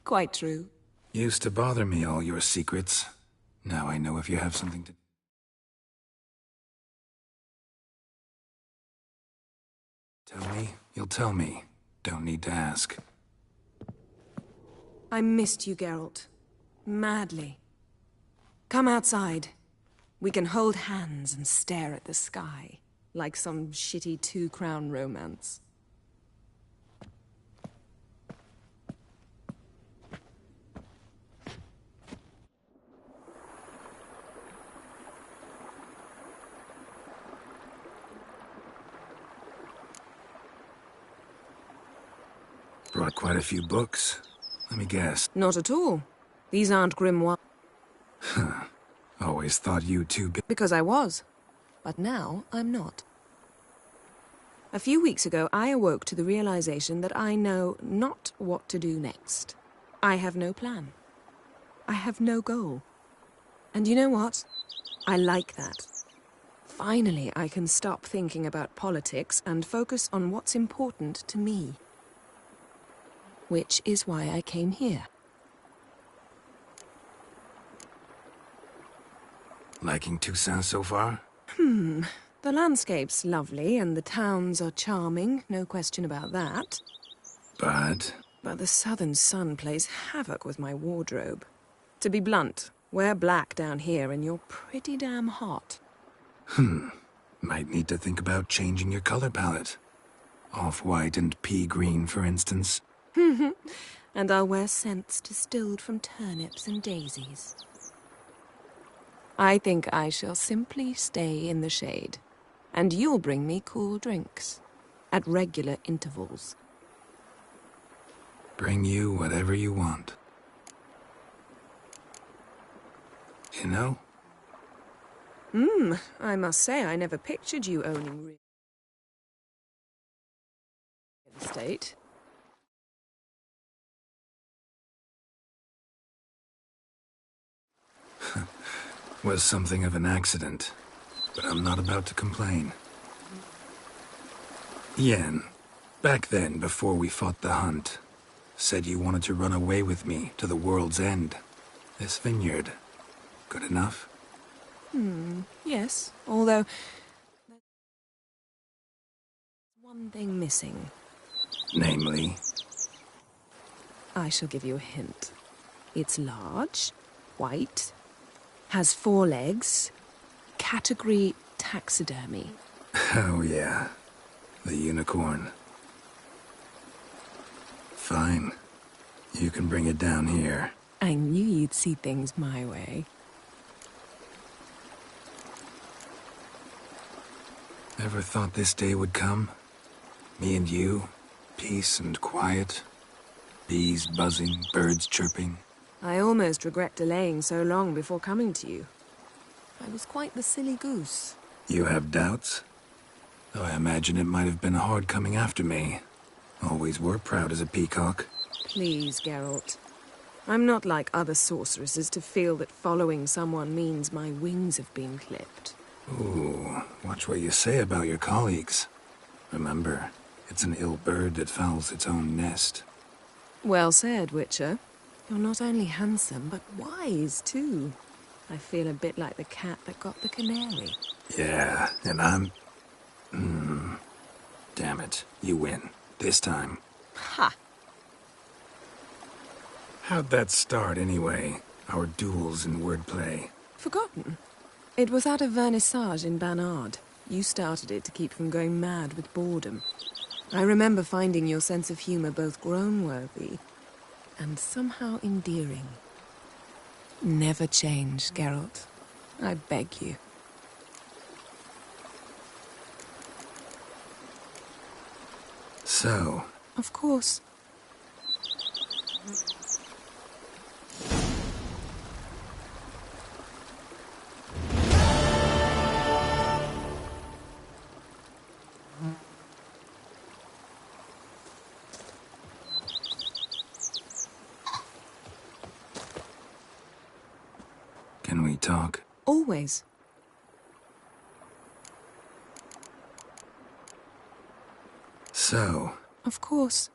Quite true. Used to bother me, all your secrets. Now I know if you have something to... Tell me, you'll tell me. Don't need to ask. I missed you, Geralt. Madly. Come outside. We can hold hands and stare at the sky, like some shitty two-crown romance. Brought quite a few books. Let me guess. Not at all. These aren't grimoires. Always thought you two... Because I was. But now, I'm not. A few weeks ago, I awoke to the realization that I know not what to do next. I have no plan. I have no goal. And you know what? I like that. Finally, I can stop thinking about politics and focus on what's important to me. Which is why I came here. Liking Toussaint so far? The landscape's lovely and the towns are charming, no question about that. But the southern sun plays havoc with my wardrobe. To be blunt, wear black down here and you're pretty damn hot. Might need to think about changing your color palette. Off-white and pea green, for instance. And I'll wear scents distilled from turnips and daisies. I think I shall simply stay in the shade. And you'll bring me cool drinks. At regular intervals. Bring you whatever you want. You know? I must say I never pictured you owning real estate. Was something of an accident, but I'm not about to complain. Yen, back then, before we fought the hunt, said you wanted to run away with me to the world's end. This vineyard, good enough? Yes, although there's one thing missing. Namely? I shall give you a hint. It's large, white, has 4 legs, category taxidermy. Oh yeah, the unicorn. Fine. You can bring it down here. I knew you'd see things my way. Ever thought this day would come? Me and you, peace and quiet. Bees buzzing, birds chirping. I almost regret delaying so long before coming to you. I was quite the silly goose. You have doubts? Though I imagine it might have been hard coming after me. Always were proud as a peacock. Please, Geralt. I'm not like other sorceresses to feel that following someone means my wings have been clipped. Ooh, watch what you say about your colleagues. Remember, it's an ill bird that fouls its own nest. Well said, Witcher. You're not only handsome, but wise, too. I feel a bit like the cat that got the canary. Yeah, and I'm... Damn it, you win. This time. Ha! How'd that start, anyway? Our duels in wordplay. Forgotten. It was at a vernissage in Banard. You started it to keep from going mad with boredom. I remember finding your sense of humor both groan-worthy and somehow endearing. Never change, Geralt. I beg you. So? Of course. Can we talk? Always. So? Of course.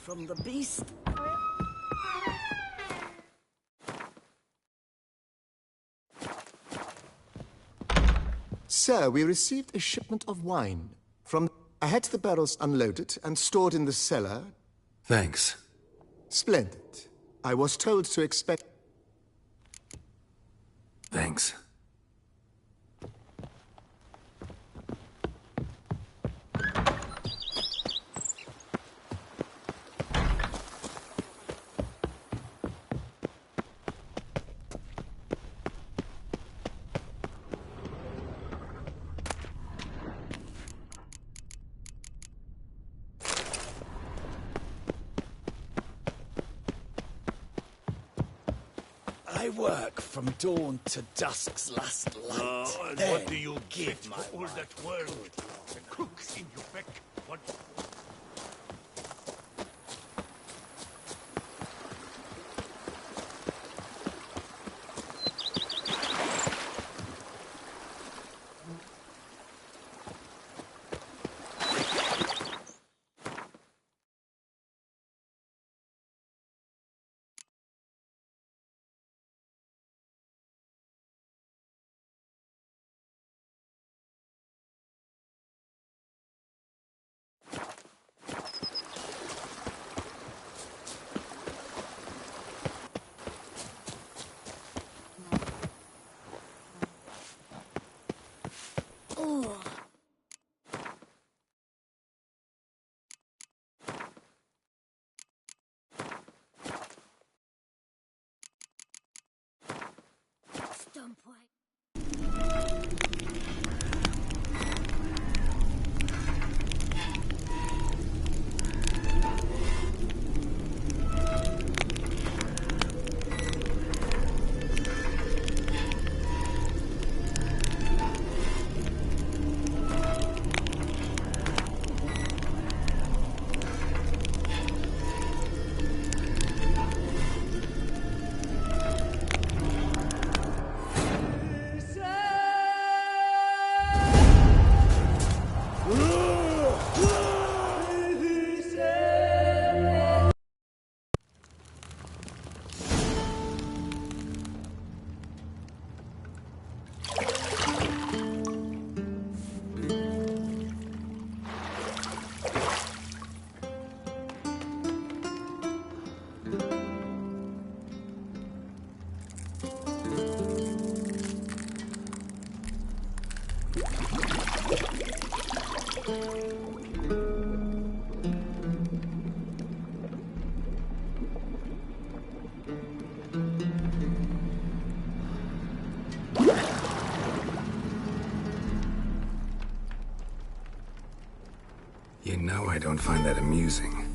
From the beast. Sir, we received a shipment of wine. I had the barrels unloaded and stored in the cellar. Thanks. Splendid. I was told to expect... Thanks. I work from dawn to dusk's last light. And Then what do you give get my for all wife that work? The crooks in your back. What You know I don't find that amusing.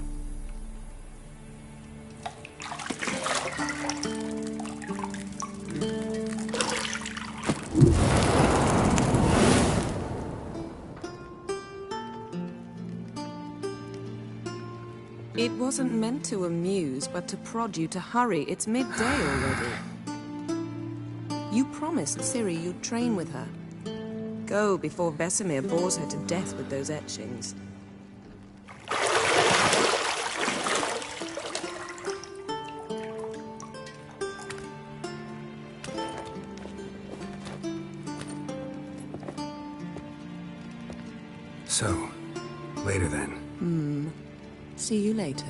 It wasn't meant to amuse, but to prod you to hurry. It's midday already. You promised Ciri you'd train with her. Go before Vesemir bores her to death with those etchings. So, later then. See you later.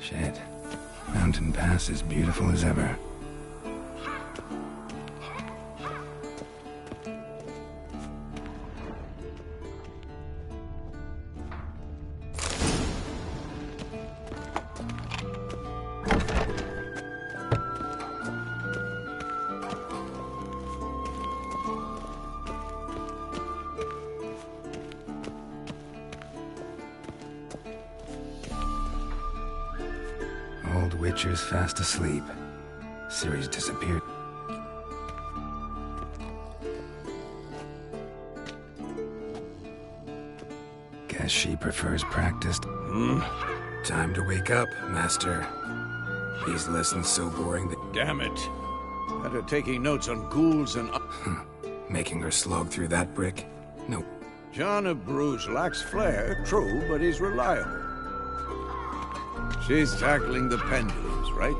Shit. Mountain Pass is beautiful as ever. Old Witcher's fast asleep. Ciri's disappeared. Guess she prefers practice. Time to wake up, Master. These lessons so boring that... Damn it. Had her taking notes on ghouls and... Making her slog through that brick? No. John of Bruges lacks flair, true, but he's reliable. She's tackling the pendulums, right?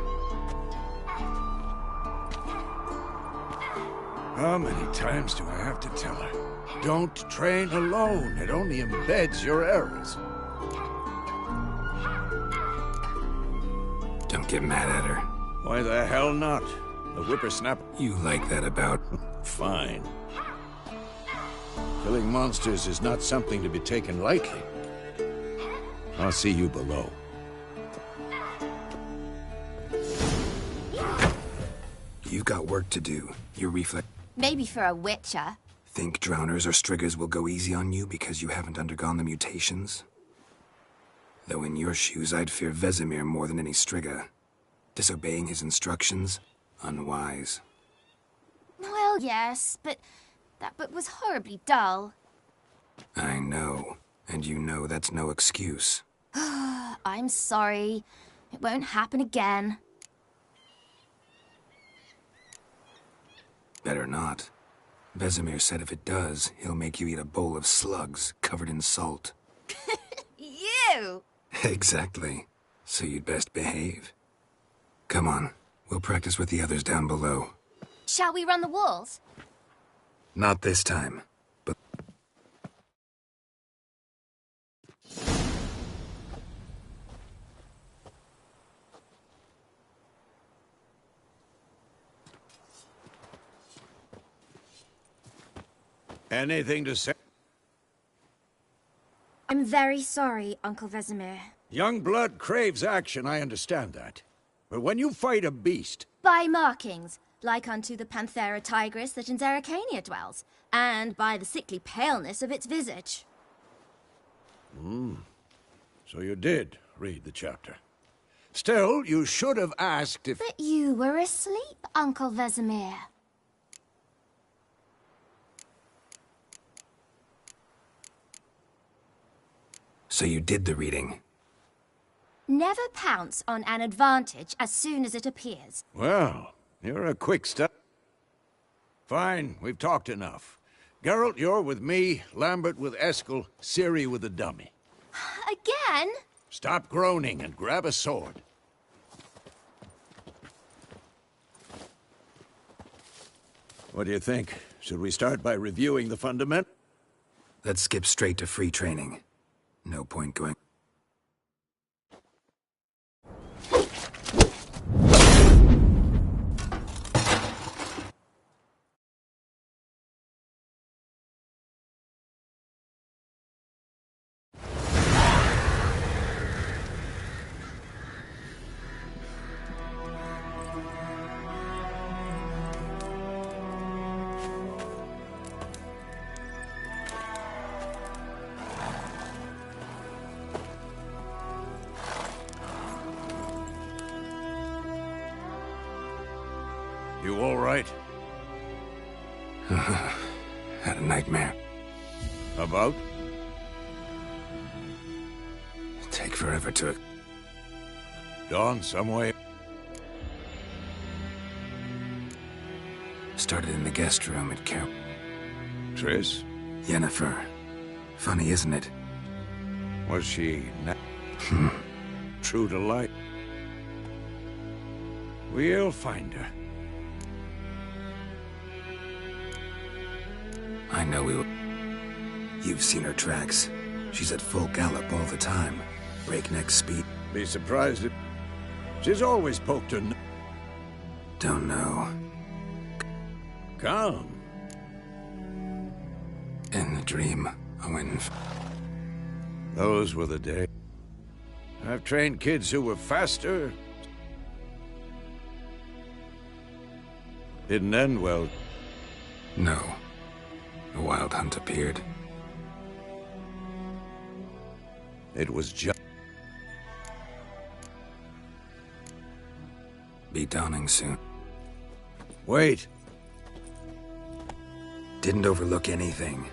How many times do I have to tell her? Don't train alone. It only embeds your errors. Don't get mad at her. Why the hell not? The whippersnapper. You like that about... Fine. Killing monsters is not something to be taken lightly. I'll see you below. You've got work to do. Your reflex... Maybe for a witcher. Think drowners or striggers will go easy on you because you haven't undergone the mutations? Though in your shoes, I'd fear Vesemir more than any strigger. Disobeying his instructions? Unwise. Well, yes, but that book was horribly dull. I know. And you know that's no excuse. I'm sorry. It won't happen again. Better not. Vesemir said if it does, he'll make you eat a bowl of slugs covered in salt. You! Exactly. So you'd best behave. Come on. We'll practice with the others down below. Shall we run the walls? Not this time. But... Anything to say? I'm very sorry, Uncle Vesemir. Young blood craves action, I understand that. But when you fight a beast... By markings, like unto the Panthera tigris that in Zerrikania dwells, and by the sickly paleness of its visage. So you did read the chapter. Still, you should have asked if... But you were asleep, Uncle Vesemir. So you did the reading? Never pounce on an advantage as soon as it appears. Well, you're a quick step. Fine, we've talked enough. Geralt, you're with me, Lambert with Eskel, Ciri with the dummy. Again? Stop groaning and grab a sword. What do you think? Should we start by reviewing the fundamentals? Let's skip straight to free training. No point going... You all right? Had a nightmare. About? Take forever to... Dawn, some way? Started in the guest room at Camp. Triss? Yennefer. Funny, isn't it? Was she... true to life? We'll find her. I know we will. You've seen her tracks. She's at full gallop all the time. Breakneck speed. Be surprised if... She's always poked her... Don't know. Come. In the dream, when... Those were the days. I've trained kids who were faster. Didn't end well. No. A wild hunt appeared. It was just... Be dawning soon. Wait. Didn't overlook anything.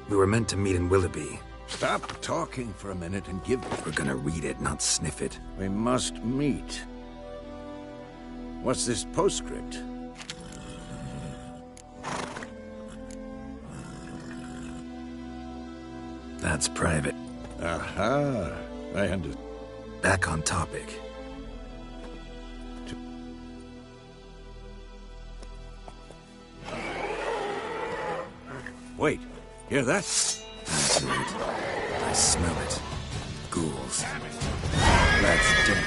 We were meant to meet in Willoughby. Stop talking for a minute and give... We're gonna read it, not sniff it. We must meet. What's this postscript? That's private. Aha. I understand. Back on topic. Wait. Hear that? That's it. I smell it. Ghouls. That's dead.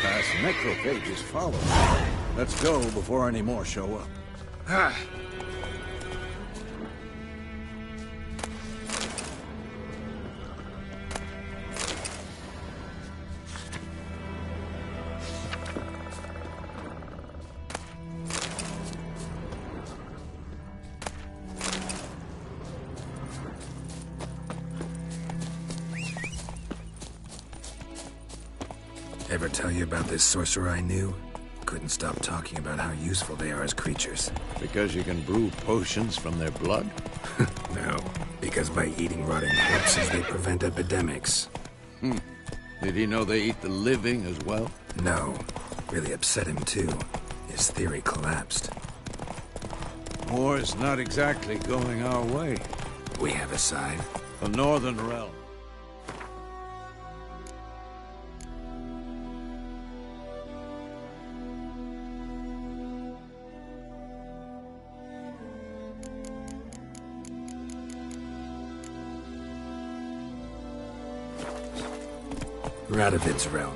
past, necrophages follow. Let's go before any more show up. Ever tell you about this sorcerer I knew? Couldn't stop talking about how useful they are as creatures. Because you can brew potions from their blood? No, because by eating rotting corpses, they prevent epidemics. Did he know they eat the living as well? No. Really upset him, too. His theory collapsed. War is not exactly going our way. We have a side. The Northern Realm. Radovid's realm.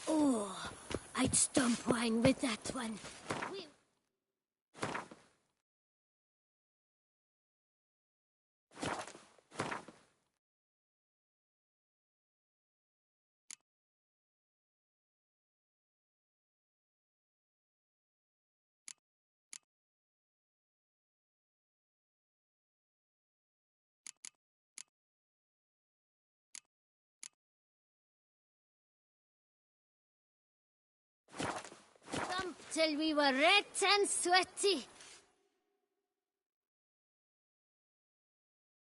Oh, I'd stomp wine with that one. Till we were red and sweaty.